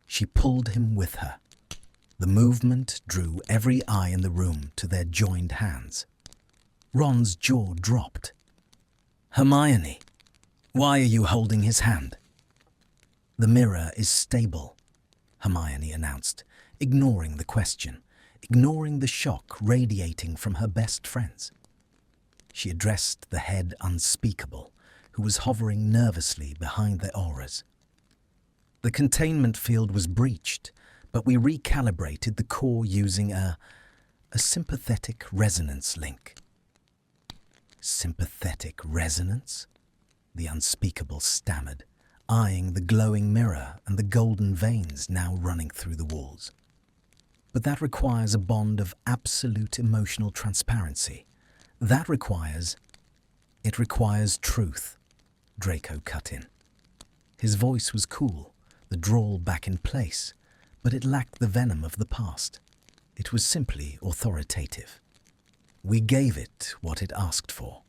She pulled him with her. The movement drew every eye in the room to their joined hands. Ron's jaw dropped. "Hermione, why are you holding his hand?" "The mirror is stable," Hermione announced, ignoring the question, ignoring the shock radiating from her best friends. She addressed the head unspeakable, who was hovering nervously behind their auras. "The containment field was breached, but we recalibrated the core using a sympathetic resonance link." "Sympathetic resonance?" the unspeakable stammered, eyeing the glowing mirror and the golden veins now running through the walls. "But that requires a bond of absolute emotional transparency. It requires truth," Draco cut in. His voice was cool, the drawl back in place, but it lacked the venom of the past. It was simply authoritative. "We gave it what it asked for.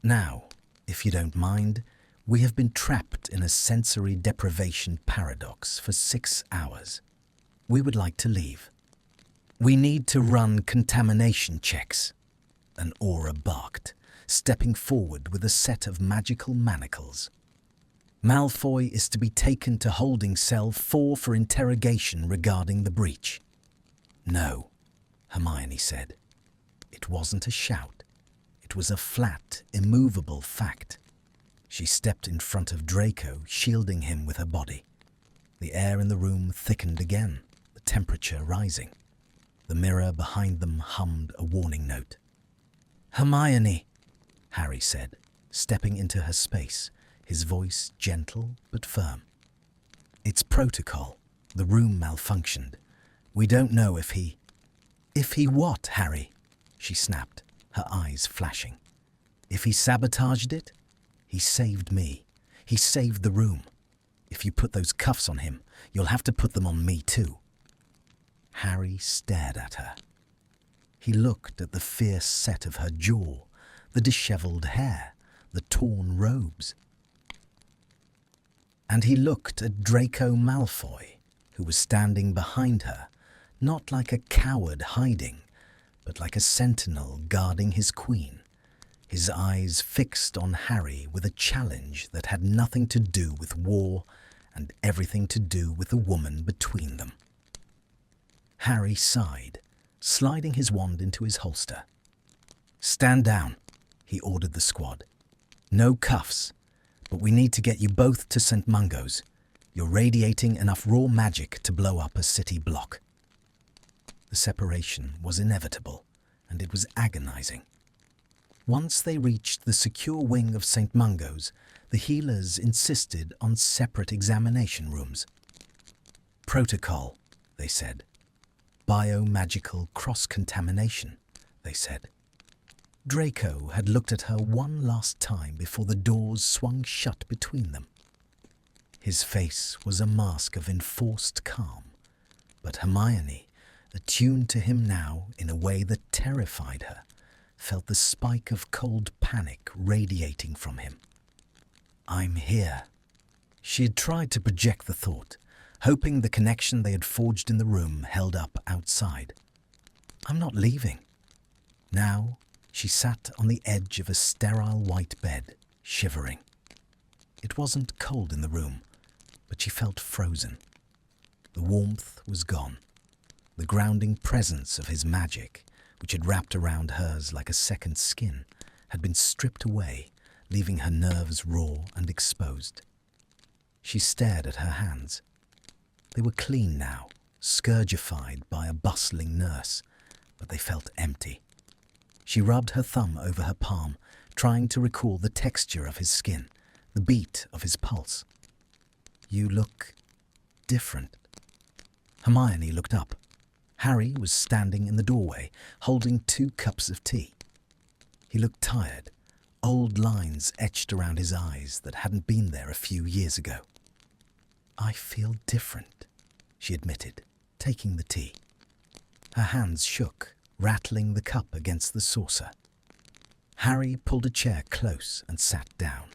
Now, if you don't mind, we have been trapped in a sensory deprivation paradox for 6 hours. We would like to leave. We need to run contamination checks," an aura barked, stepping forward with a set of magical manacles. "Malfoy is to be taken to holding cell 4 for interrogation regarding the breach." "No," Hermione said. It wasn't a shout. It was a flat, immovable fact. She stepped in front of Draco, shielding him with her body. The air in the room thickened again, the temperature rising. The mirror behind them hummed a warning note. "Hermione," Harry said, stepping into her space, his voice gentle but firm. "It's protocol. The room malfunctioned. We don't know if he—" "If he what, Harry?" she snapped, her eyes flashing. "If he sabotaged it? He saved me. He saved the room. If you put those cuffs on him, you'll have to put them on me too." Harry stared at her. He looked at the fierce set of her jaw, the dishevelled hair, the torn robes. And he looked at Draco Malfoy, who was standing behind her, not like a coward hiding, but like a sentinel guarding his queen, his eyes fixed on Harry with a challenge that had nothing to do with war and everything to do with the woman between them. Harry sighed, sliding his wand into his holster. "Stand down," he ordered the squad. No cuffs, but we need to get you both to St. Mungo's. You're radiating enough raw magic to blow up a city block. The separation was inevitable, and it was agonizing. Once they reached the secure wing of St. Mungo's, the healers insisted on separate examination rooms. Protocol, they said. Biomagical cross-contamination, they said. Draco had looked at her one last time before the doors swung shut between them. His face was a mask of enforced calm, but Hermione, attuned to him now in a way that terrified her, felt the spike of cold panic radiating from him. I'm here. She had tried to project the thought, hoping the connection they had forged in the room held up outside. I'm not leaving. Now, she sat on the edge of a sterile white bed, shivering. It wasn't cold in the room, but she felt frozen. The warmth was gone. The grounding presence of his magic, which had wrapped around hers like a second skin, had been stripped away, leaving her nerves raw and exposed. She stared at her hands. They were clean now, scourgified by a bustling nurse, but they felt empty. She rubbed her thumb over her palm, trying to recall the texture of his skin, the beat of his pulse. You look different. Hermione looked up. Harry was standing in the doorway, holding 2 cups of tea. He looked tired, old lines etched around his eyes that hadn't been there a few years ago. I feel different, she admitted, taking the tea. Her hands shook, rattling the cup against the saucer. Harry pulled a chair close and sat down.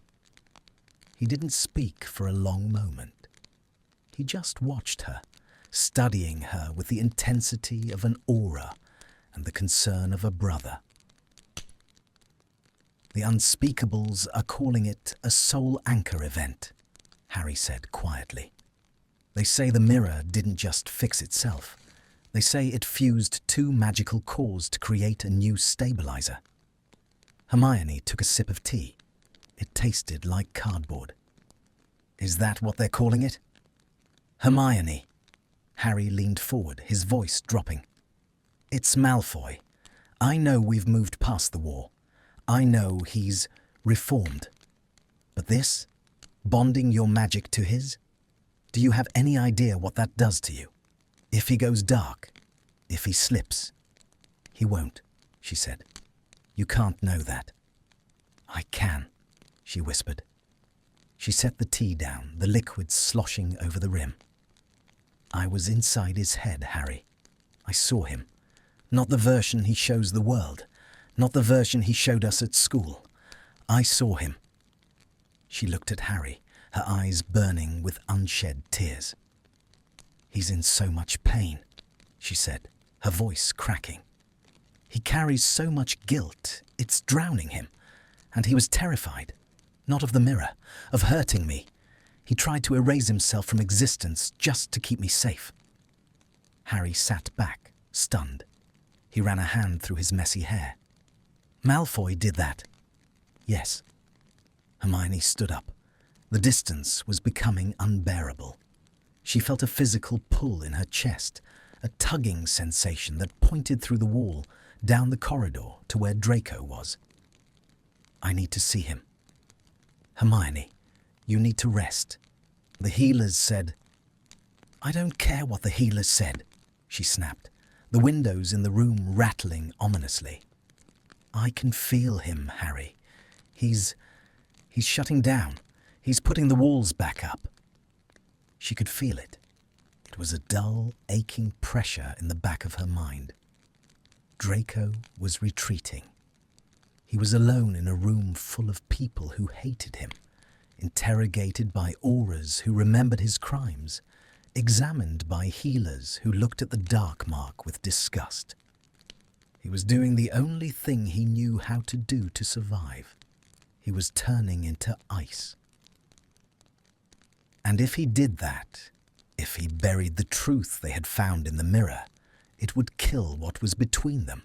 He didn't speak for a long moment. He just watched her, studying her with the intensity of an aura and the concern of a brother. The Unspeakables are calling it a soul anchor event, Harry said quietly. They say the mirror didn't just fix itself. They say it fused 2 magical cores to create a new stabilizer. Hermione took a sip of tea. It tasted like cardboard. Is that what they're calling it? Hermione. Harry leaned forward, his voice dropping. It's Malfoy. I know we've moved past the war. I know he's reformed. But this? Bonding your magic to his? Do you have any idea what that does to you? If he goes dark, if he slips. He won't, she said. You can't know that. I can, she whispered. She set the tea down, the liquid sloshing over the rim. I was inside his head, Harry. I saw him. Not the version he shows the world. Not the version he showed us at school. I saw him. She looked at Harry, her eyes burning with unshed tears. He's in so much pain, she said, her voice cracking. He carries so much guilt, it's drowning him. And he was terrified, not of the mirror, of hurting me. He tried to erase himself from existence just to keep me safe. Harry sat back, stunned. He ran a hand through his messy hair. Malfoy did that. Yes. Hermione stood up. The distance was becoming unbearable. She felt a physical pull in her chest, a tugging sensation that pointed through the wall, down the corridor to where Draco was. I need to see him. Hermione, you need to rest. The healers said... I don't care what the healers said, she snapped, the windows in the room rattling ominously. I can feel him, Harry. He's shutting down. He's putting the walls back up. She could feel it. It was a dull, aching pressure in the back of her mind. Draco was retreating. He was alone in a room full of people who hated him, interrogated by auras who remembered his crimes, examined by healers who looked at the dark mark with disgust. He was doing the only thing he knew how to do to survive. He was turning into ice. And if he did that, if he buried the truth they had found in the mirror, it would kill what was between them.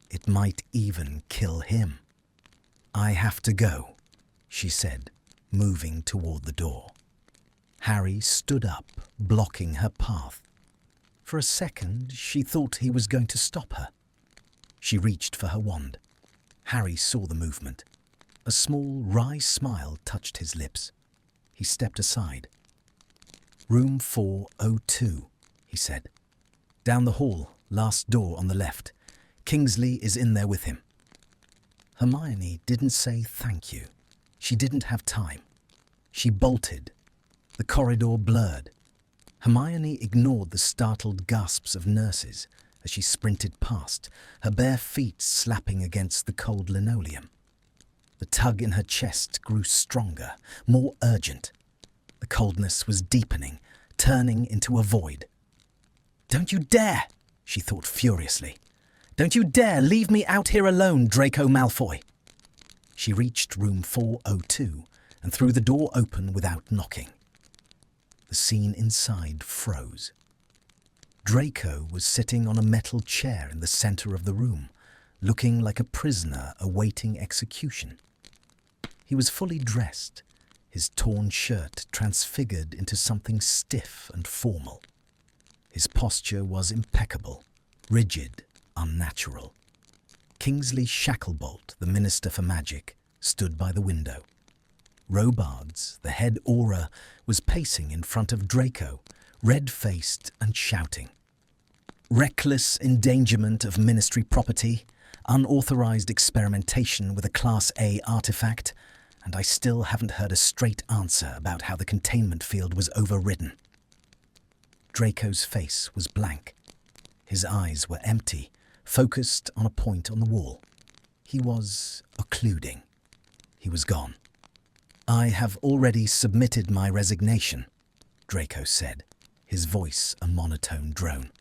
It might even kill him. I have to go, she said, moving toward the door. Harry stood up, blocking her path. For a second, she thought he was going to stop her. She reached for her wand. Harry saw the movement. A small, wry smile touched his lips. He stepped aside. "Room 402, he said. "Down the hall, last door on the left. Kingsley is in there with him." Hermione didn't say thank you. She didn't have time. She bolted. The corridor blurred. Hermione ignored the startled gasps of nurses as she sprinted past, her bare feet slapping against the cold linoleum. The tug in her chest grew stronger, more urgent. The coldness was deepening, turning into a void. "Don't you dare!" she thought furiously. "Don't you dare leave me out here alone, Draco Malfoy!" She reached room 402 and threw the door open without knocking. The scene inside froze. Draco was sitting on a metal chair in the center of the room, looking like a prisoner awaiting execution. He was fully dressed, his torn shirt transfigured into something stiff and formal. His posture was impeccable, rigid, unnatural. Kingsley Shacklebolt, the Minister for Magic, stood by the window. Robards, the head aura, was pacing in front of Draco, red-faced and shouting. "Reckless endangerment of Ministry property, unauthorized experimentation with a Class A artifact, and I still haven't heard a straight answer about how the containment field was overridden." Draco's face was blank. His eyes were empty, focused on a point on the wall. He was occluding. He was gone. "I have already submitted my resignation," Draco said, his voice a monotone drone.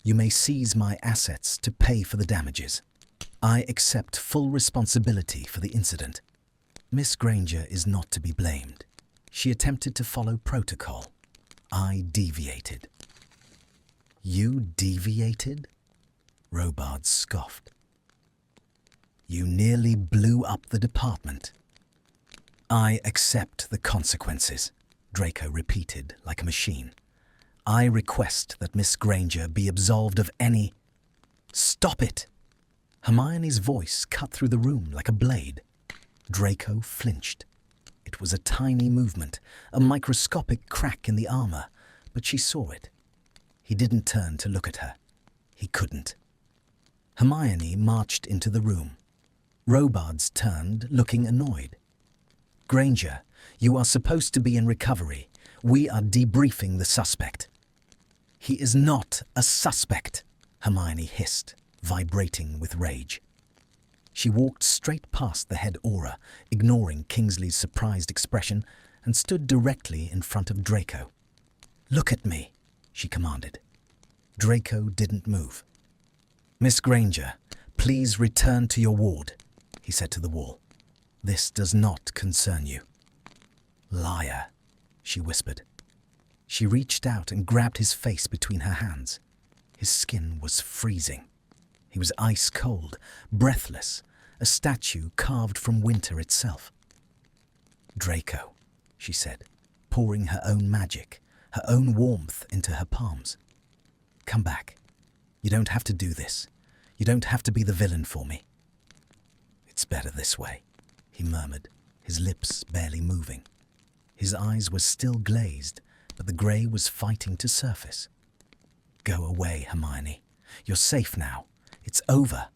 "You may seize my assets to pay for the damages. I accept full responsibility for the incident. Miss Granger is not to be blamed. She attempted to follow protocol. I deviated." "You deviated?" Robards scoffed. "You nearly blew up the department." "I accept the consequences," Draco repeated like a machine. "I request that Miss Granger be absolved of any—" "Stop it!" Hermione's voice cut through the room like a blade. Draco flinched. It was a tiny movement, a microscopic crack in the armor, but she saw it. He didn't turn to look at her. He couldn't. Hermione marched into the room. Robards turned, looking annoyed. "Granger, you are supposed to be in recovery. We are debriefing the suspect." "He is not a suspect," Hermione hissed, vibrating with rage. She walked straight past the head aura, ignoring Kingsley's surprised expression, and stood directly in front of Draco. "Look at me," she commanded. Draco didn't move. "Miss Granger, please return to your ward," he said to the wall. "This does not concern you." "Liar," she whispered. She reached out and grabbed his face between her hands. His skin was freezing. He was ice cold, breathless, a statue carved from winter itself. "Draco," she said, pouring her own magic, her own warmth into her palms. "Come back. You don't have to do this. You don't have to be the villain for me." "It's better this way," he murmured, his lips barely moving. His eyes were still glazed, but the grey was fighting to surface. "Go away, Hermione. You're safe now. It's over."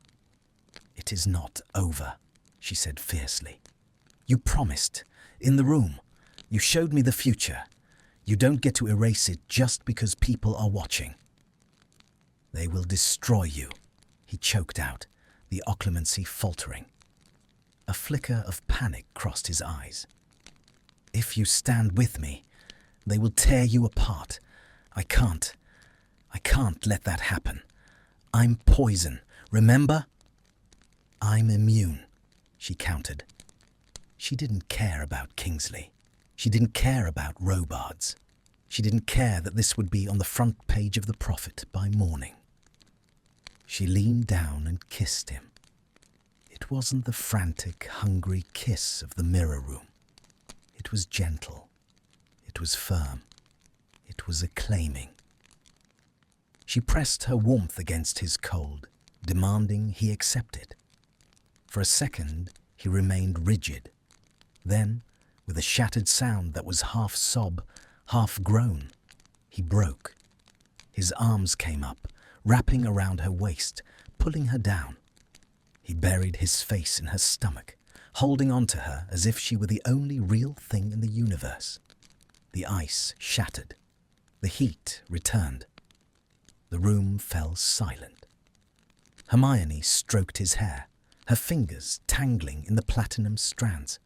"It is not over," she said fiercely. "You promised. In the room. You showed me the future. You don't get to erase it just because people are watching." "They will destroy you," he choked out, the occlumency faltering. A flicker of panic crossed his eyes. "If you stand with me, they will tear you apart. I can't let that happen. I'm poison, remember?" "I'm immune," she countered. She didn't care about Kingsley. She didn't care about Robards. She didn't care that this would be on the front page of the Prophet by morning. She leaned down and kissed him. It It wasn't the frantic, hungry kiss of the mirror room. It was gentle. It was firm. It was acclaiming. She pressed her warmth against his cold, demanding he accept it. For a second, he remained rigid. Then, with a shattered sound that was half sob, half groan, he broke. His arms came up, wrapping around her waist, pulling her down. He buried his face in her stomach, holding on to her as if she were the only real thing in the universe. The ice shattered. The heat returned. The room fell silent. Hermione stroked his hair, her fingers tangling in the platinum strands.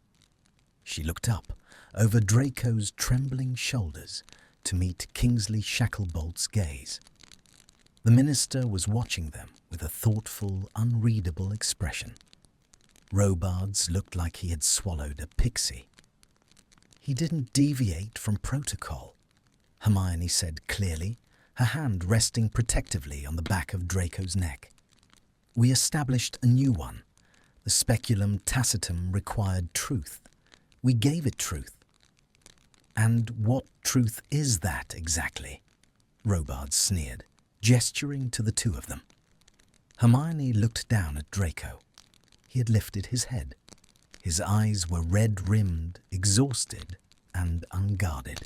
She looked up, over Draco's trembling shoulders, to meet Kingsley Shacklebolt's gaze. The minister was watching them with a thoughtful, unreadable expression. Robards looked like he had swallowed a pixie. He didn't deviate from protocol, Hermione said clearly, her hand resting protectively on the back of Draco's neck. We established a new one. The speculum tacitum required truth. We gave it truth. And what truth is that exactly? Robards sneered, gesturing to the two of them. Hermione looked down at Draco. He had lifted his head. His eyes were red-rimmed, exhausted, and unguarded.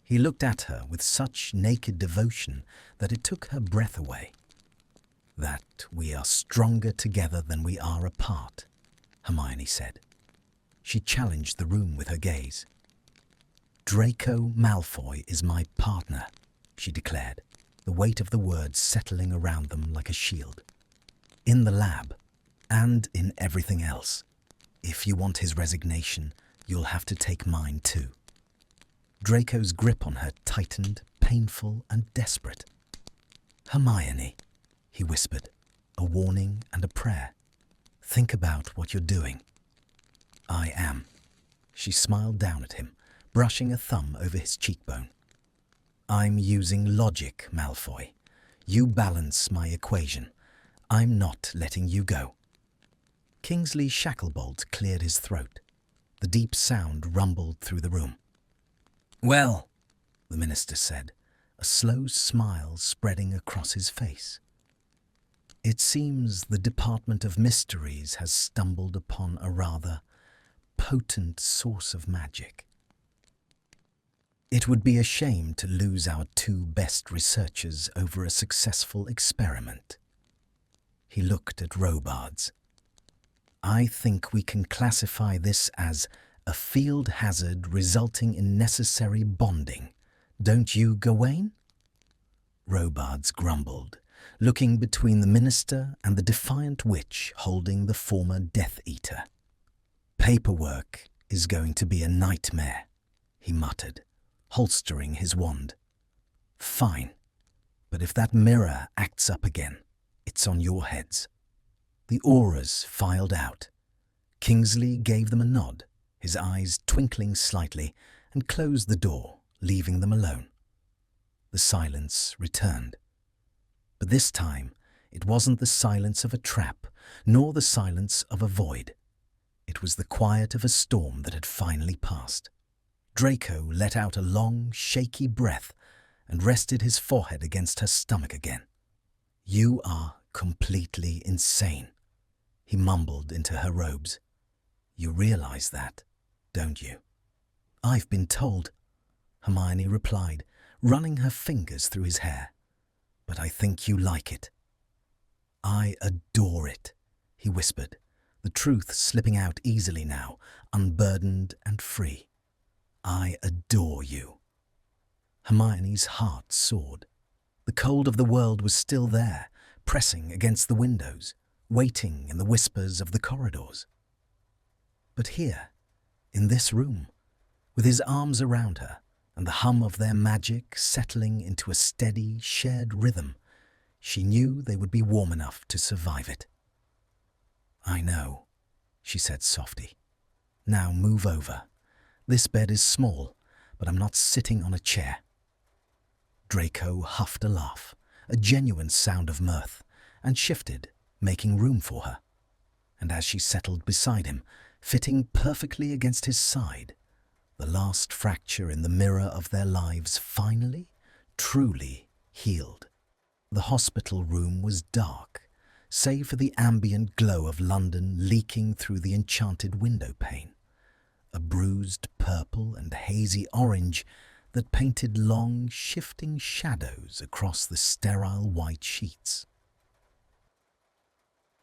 He looked at her with such naked devotion that it took her breath away. That we are stronger together than we are apart, Hermione said. She challenged the room with her gaze. Draco Malfoy is my partner, she declared, the weight of the words settling around them like a shield. In the lab, and in everything else. If you want his resignation, you'll have to take mine too. Draco's grip on her tightened, painful and desperate. Hermione, he whispered, a warning and a prayer. Think about what you're doing. I am. She smiled down at him, brushing a thumb over his cheekbone. I'm using logic, Malfoy. You balance my equation. I'm not letting you go. Kingsley Shacklebolt cleared his throat. The deep sound rumbled through the room. Well, the minister said, a slow smile spreading across his face. It seems the Department of Mysteries has stumbled upon a rather potent source of magic. It would be a shame to lose our two best researchers over a successful experiment. He looked at Robards. I think we can classify this as a field hazard resulting in necessary bonding. Don't you, Gawain? Robards grumbled, looking between the minister and the defiant witch holding the former Death Eater. Paperwork is going to be a nightmare, he muttered, holstering his wand. Fine, but if that mirror acts up again, it's on your heads. The auras filed out. Kingsley gave them a nod, his eyes twinkling slightly, and closed the door, leaving them alone. The silence returned. But this time, it wasn't the silence of a trap, nor the silence of a void. It was the quiet of a storm that had finally passed. Draco let out a long, shaky breath and rested his forehead against her stomach again. You are completely insane, he mumbled into her robes. You realize that, don't you? I've been told, Hermione replied, running her fingers through his hair. But I think you like it. I adore it, he whispered, the truth slipping out easily now, unburdened and free. I adore you. Hermione's heart soared. The cold of the world was still there, pressing against the windows, waiting in the whispers of the corridors. But here, in this room, with his arms around her and the hum of their magic settling into a steady, shared rhythm, she knew they would be warm enough to survive it. I know, she said softly. Now move over. This bed is small, but I'm not sitting on a chair. Draco huffed a laugh, a genuine sound of mirth, and shifted, making room for her. and as she settled beside him, fitting perfectly against his side, the last fracture in the mirror of their lives finally, truly healed. The hospital room was dark, save for the ambient glow of London leaking through the enchanted window pane, a bruised purple and hazy orange that painted long, shifting shadows across the sterile white sheets.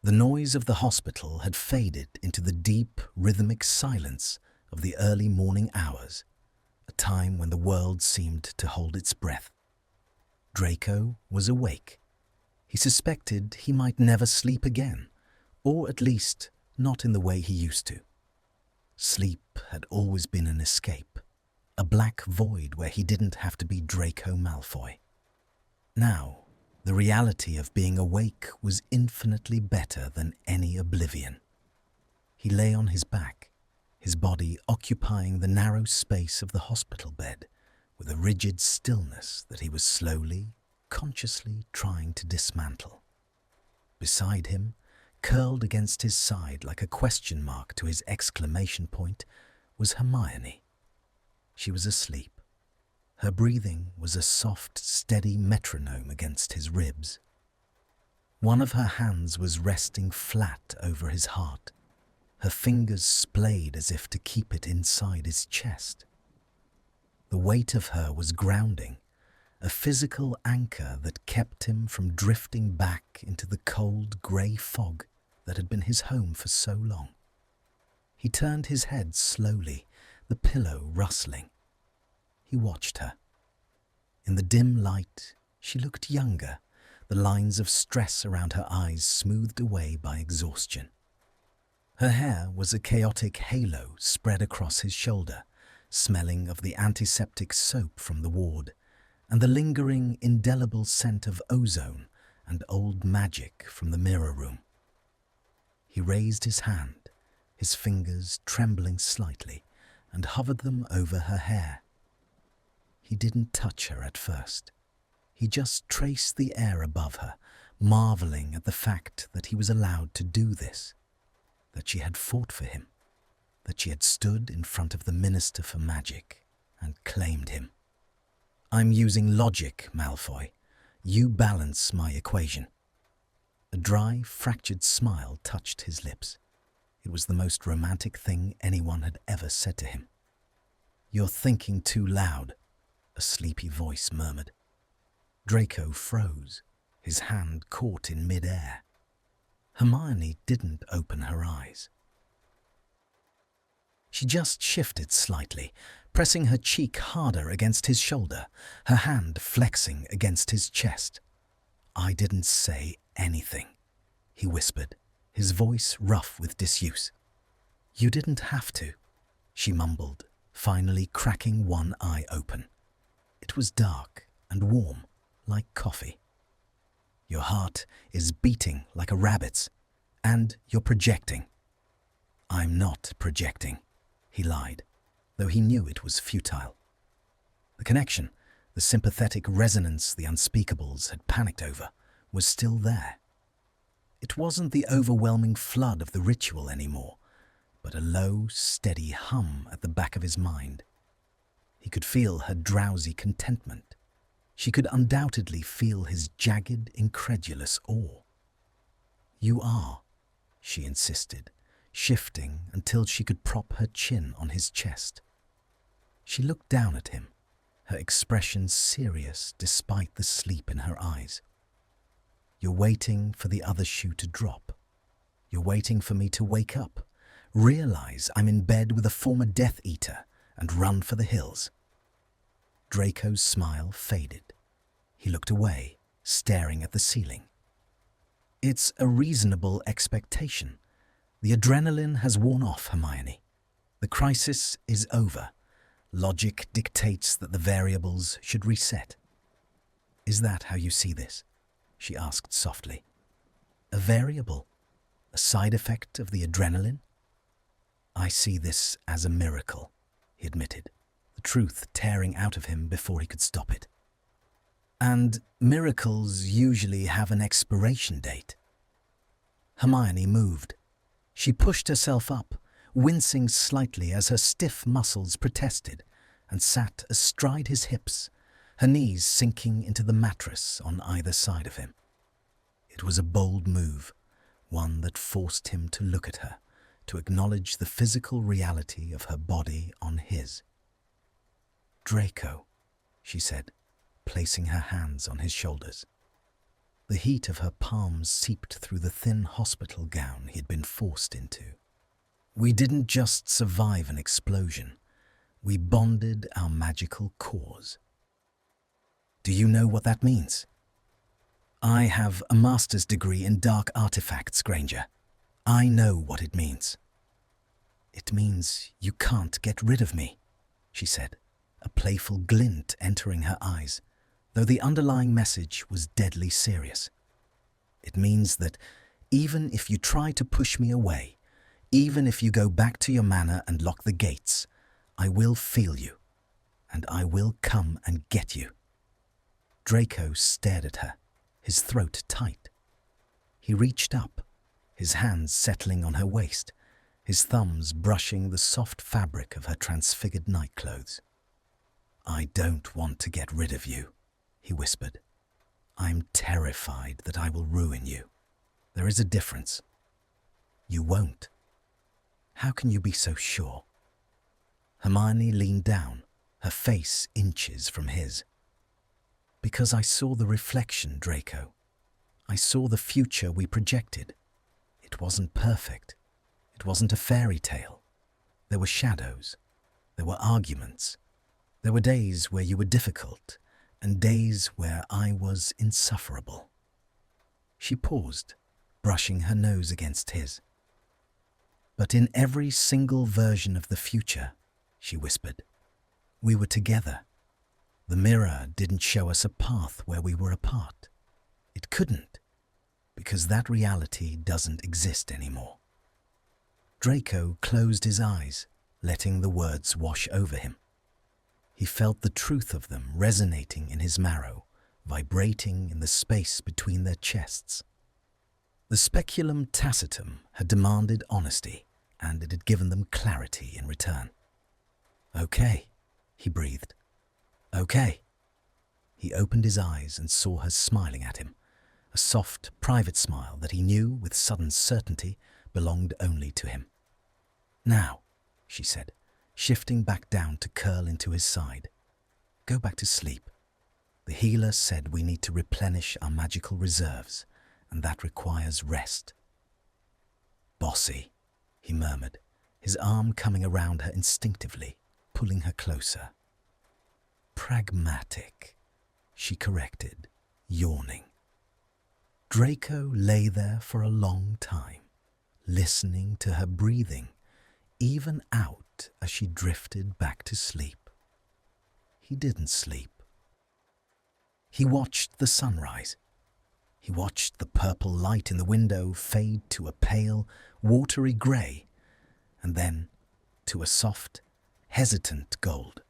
The noise of the hospital had faded into the deep, rhythmic silence of the early morning hours, a time when the world seemed to hold its breath. Draco was awake. He suspected he might never sleep again, or at least not in the way he used to. Sleep had always been an escape, a black void where he didn't have to be Draco Malfoy. Now, the reality of being awake was infinitely better than any oblivion. He lay on his back, his body occupying the narrow space of the hospital bed with a rigid stillness that he was slowly, consciously trying to dismantle. Beside him, curled against his side like a question mark to his exclamation point, was Hermione. She was asleep. Her breathing was a soft, steady metronome against his ribs. One of her hands was resting flat over his heart, her fingers splayed as if to keep it inside his chest. The weight of her was grounding, a physical anchor that kept him from drifting back into the cold, grey fog that had been his home for so long. He turned his head slowly, the pillow rustling. He watched her. In the dim light, she looked younger, the lines of stress around her eyes smoothed away by exhaustion. Her hair was a chaotic halo spread across his shoulder, smelling of the antiseptic soap from the ward, and the lingering, indelible scent of ozone and old magic from the mirror room. He raised his hand, his fingers trembling slightly, and hovered them over her hair. He didn't touch her at first. He just traced the air above her, marveling at the fact that he was allowed to do this, that she had fought for him, that she had stood in front of the Minister for Magic and claimed him. "I'm using logic, Malfoy. You balance my equation." A dry, fractured smile touched his lips. It was the most romantic thing anyone had ever said to him. "You're thinking too loud," a sleepy voice murmured. Draco froze, his hand caught in mid-air. Hermione didn't open her eyes. She just shifted slightly, pressing her cheek harder against his shoulder, her hand flexing against his chest. "I didn't say anything," he whispered, his voice rough with disuse. "You didn't have to," she mumbled, finally cracking one eye open. It was dark and warm, like coffee. "Your heart is beating like a rabbit's, and you're projecting." "I'm not projecting," he lied, though he knew it was futile. The connection, the sympathetic resonance the unspeakables had panicked over, was still there. It wasn't the overwhelming flood of the ritual anymore, but a low, steady hum at the back of his mind. He could feel her drowsy contentment. She could undoubtedly feel his jagged, incredulous awe. "You are," she insisted, shifting until she could prop her chin on his chest. She looked down at him, her expression serious despite the sleep in her eyes. "You're waiting for the other shoe to drop. You're waiting for me to wake up, realize I'm in bed with a former Death Eater, and run for the hills." Draco's smile faded. He looked away, staring at the ceiling. "It's a reasonable expectation. The adrenaline has worn off, Hermione. The crisis is over. Logic dictates that the variables should reset." "Is that how you see this?" she asked softly. "A variable? A side effect of the adrenaline?" "I see this as a miracle," he admitted, the truth tearing out of him before he could stop it. "And miracles usually have an expiration date." Hermione moved. She pushed herself up, wincing slightly as her stiff muscles protested, and sat astride his hips, her knees sinking into the mattress on either side of him. It was a bold move, one that forced him to look at her, to acknowledge the physical reality of her body on his. "Draco," she said, placing her hands on his shoulders. The heat of her palms seeped through the thin hospital gown he had been forced into. "We didn't just survive an explosion. We bonded our magical cause." "Do you know what that means?" "I have a master's degree in dark artifacts, Granger. I know what it means." "It means you can't get rid of me," she said, a playful glint entering her eyes, though the underlying message was deadly serious. "It means that even if you try to push me away, even if you go back to your manor and lock the gates, I will feel you, and I will come and get you." Draco stared at her, his throat tight. He reached up, his hands settling on her waist, his thumbs brushing the soft fabric of her transfigured nightclothes. "I don't want to get rid of you," he whispered. "I'm terrified that I will ruin you. There is a difference. You won't." "How can you be so sure?" Hermione leaned down, her face inches from his. "Because I saw the reflection, Draco. I saw the future we projected. It wasn't perfect. It wasn't a fairy tale. There were shadows. There were arguments. There were days where you were difficult, and days where I was insufferable." She paused, brushing her nose against his. "But in every single version of the future," she whispered, "we were together. The mirror didn't show us a path where we were apart. It couldn't, because that reality doesn't exist anymore." Draco closed his eyes, letting the words wash over him. He felt the truth of them resonating in his marrow, vibrating in the space between their chests. The speculum tacitum had demanded honesty, and it had given them clarity in return. "Okay," he breathed. "Okay." He opened his eyes and saw her smiling at him, a soft, private smile that he knew with sudden certainty belonged only to him. "Now," she said, shifting back down to curl into his side. "Go back to sleep. The healer said we need to replenish our magical reserves, and that requires rest." "Bossy," he murmured, his arm coming around her instinctively, pulling her closer. "Pragmatic," she corrected, yawning. Draco lay there for a long time, listening to her breathing, even out as she drifted back to sleep. He didn't sleep. He watched the sunrise. He watched the purple light in the window fade to a pale, watery grey, and then to a soft, hesitant gold.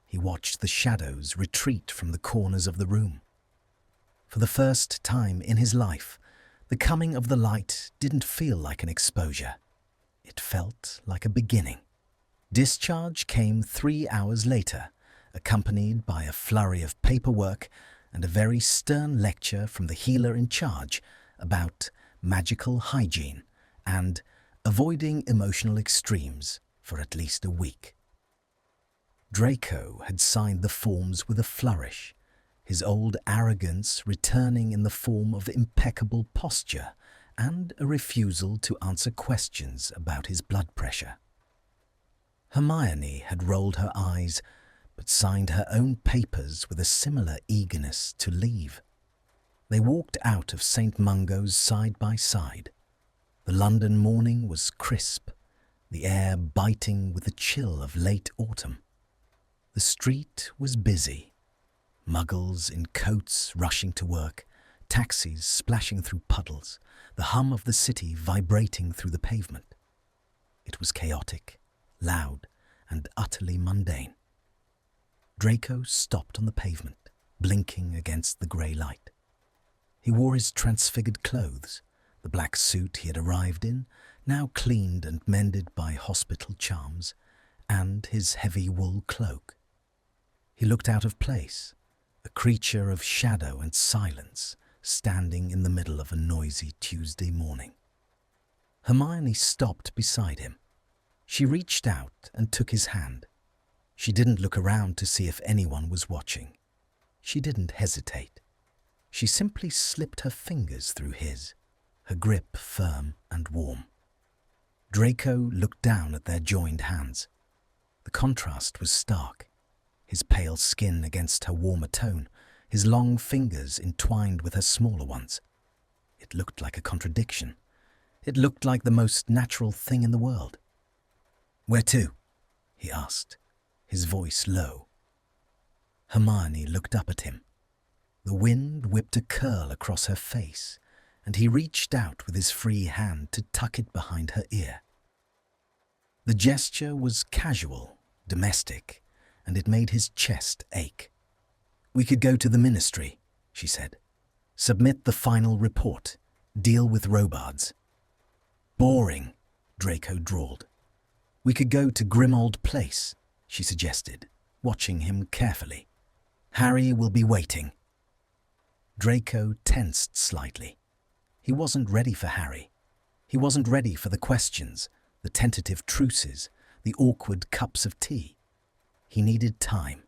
He watched the shadows retreat from the corners of the room. For the first time in his life, the coming of the light didn't feel like an exposure. It felt like a beginning. Discharge came 3 hours later, accompanied by a flurry of paperwork and a very stern lecture from the healer in charge about magical hygiene and avoiding emotional extremes for at least a week. Draco had signed the forms with a flourish, his old arrogance returning in the form of impeccable posture and a refusal to answer questions about his blood pressure. Hermione had rolled her eyes, but signed her own papers with a similar eagerness to leave. They walked out of St. Mungo's side by side. The London morning was crisp, the air biting with the chill of late autumn. The street was busy, muggles in coats rushing to work, taxis splashing through puddles, the hum of the city vibrating through the pavement. It was chaotic, loud, and utterly mundane. Draco stopped on the pavement, blinking against the grey light. He wore his transfigured clothes, the black suit he had arrived in, now cleaned and mended by hospital charms, and his heavy wool cloak. He looked out of place, a creature of shadow and silence, standing in the middle of a noisy Tuesday morning. Hermione stopped beside him. She reached out and took his hand. She didn't look around to see if anyone was watching. She didn't hesitate. She simply slipped her fingers through his, her grip firm and warm. Draco looked down at their joined hands. The contrast was stark. His pale skin against her warmer tone, his long fingers entwined with her smaller ones. It looked like a contradiction. It looked like the most natural thing in the world. "Where to?" he asked, his voice low. Hermione looked up at him. The wind whipped a curl across her face, and he reached out with his free hand to tuck it behind her ear. The gesture was casual, domestic, and it made his chest ache. "We could go to the ministry," she said. "Submit the final report. Deal with Robards." "Boring," Draco drawled. "We could go to Grimmauld Place," she suggested, watching him carefully. "Harry will be waiting." Draco tensed slightly. He wasn't ready for Harry. He wasn't ready for the questions, the tentative truces, the awkward cups of tea. He needed time.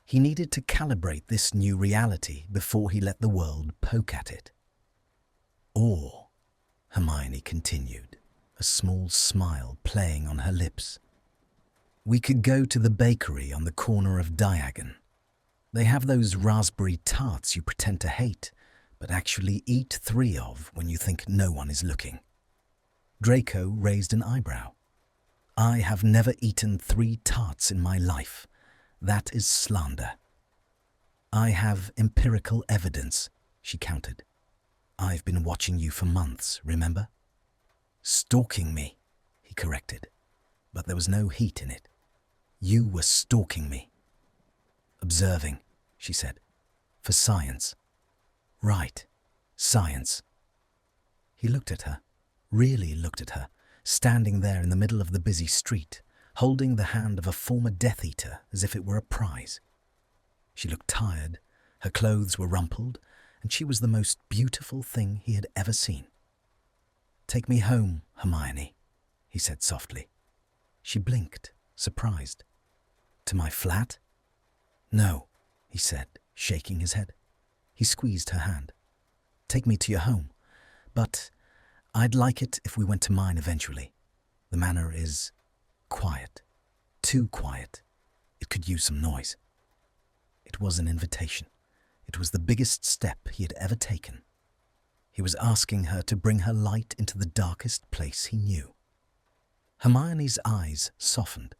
He needed to calibrate this new reality before he let the world poke at it. "Or," Hermione continued, a small smile playing on her lips, "we could go to the bakery on the corner of Diagon. They have those raspberry tarts you pretend to hate, but actually eat 3 of when you think no one is looking." Draco raised an eyebrow. "I have never eaten 3 tarts in my life. That is slander." "I have empirical evidence," she countered. "I've been watching you for months, remember?" "Stalking me," he corrected, but there was no heat in it. "You were stalking me." "Observing," she said, "for science." "Right, science." He looked at her, really looked at her, standing there in the middle of the busy street, holding the hand of a former Death Eater as if it were a prize. She looked tired, her clothes were rumpled, and she was the most beautiful thing he had ever seen. "Take me home, Hermione," he said softly. She blinked, surprised. "To my flat?" "No," he said, shaking his head. He squeezed her hand. "Take me to your home. But I'd like it if we went to mine eventually. The manor is quiet. Too quiet. It could use some noise." It was an invitation. It was the biggest step he had ever taken. He was asking her to bring her light into the darkest place he knew. Hermione's eyes softened.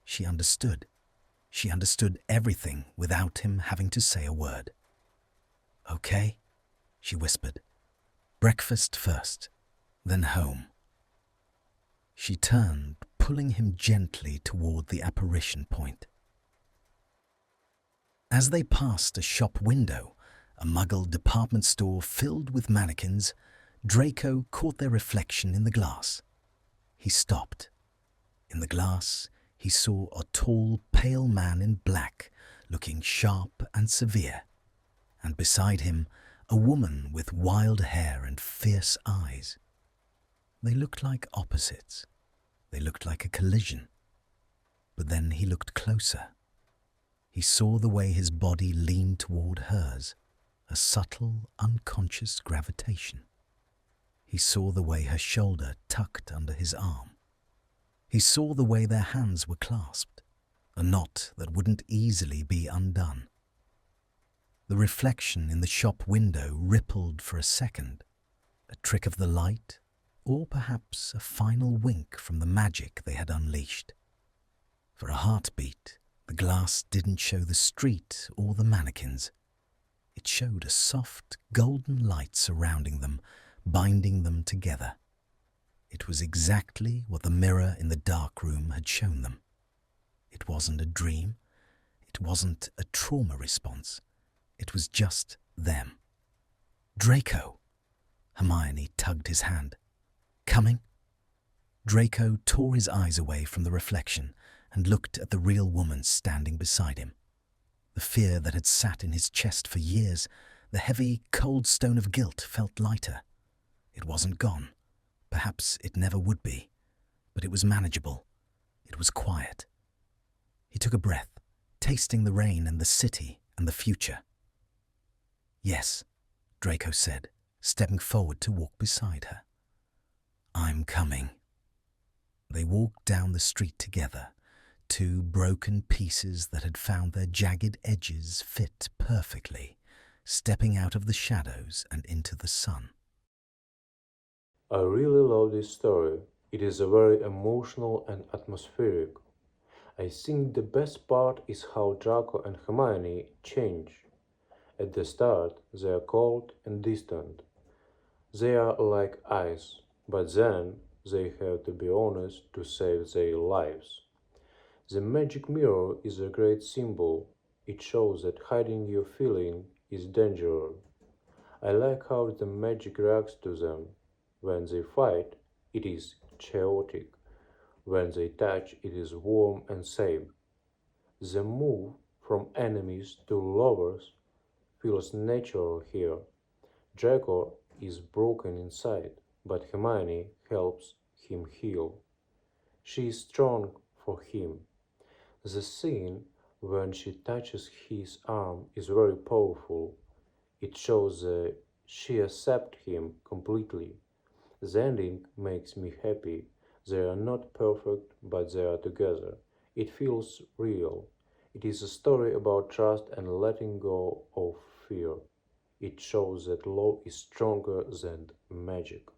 She understood. She understood everything without him having to say a word. "Okay," she whispered. "Breakfast first, then home." She turned, pulling him gently toward the apparition point. As they passed a shop window, a muggle department store filled with mannequins, Draco caught their reflection in the glass. He stopped. In the glass, he saw a tall, pale man in black, looking sharp and severe, and beside him, a woman with wild hair and fierce eyes. They looked like opposites. They looked like a collision. But then he looked closer. He saw the way his body leaned toward hers, a subtle, unconscious gravitation. He saw the way her shoulder tucked under his arm. He saw the way their hands were clasped, a knot that wouldn't easily be undone. The reflection in the shop window rippled for a second, a trick of the light, or perhaps a final wink from the magic they had unleashed. For a heartbeat, the glass didn't show the street or the mannequins. It showed a soft, golden light surrounding them, binding them together. It was exactly what the mirror in the dark room had shown them. It wasn't a dream. It wasn't a trauma response. It was just them. "Draco!" Hermione tugged his hand. "Coming?" Draco tore his eyes away from the reflection and looked at the real woman standing beside him. The fear that had sat in his chest for years, the heavy, cold stone of guilt, felt lighter. It wasn't gone. Perhaps it never would be. But it was manageable. It was quiet. He took a breath, tasting the rain and the city and the future. "Yes," Draco said, stepping forward to walk beside her. "I'm coming." They walked down the street together, two broken pieces that had found their jagged edges fit perfectly, stepping out of the shadows and into the sun. I really love this story. It is a very emotional and atmospheric. I think the best part is how Draco and Hermione change. At the start, they are cold and distant. They are like ice, but then they have to be honest to save their lives. The magic mirror is a great symbol. It shows that hiding your feeling is dangerous. I like how the magic reacts to them. When they fight, it is chaotic. When they touch, it is warm and safe. The move from enemies to lovers feels natural here. Draco is broken inside, but Hermione helps him heal. She is strong for him. The scene when she touches his arm is very powerful. It shows that she accepts him completely. The ending makes me happy. They are not perfect, but they are together. It feels real. It is a story about trust and letting go of fear. It shows that love is stronger than magic.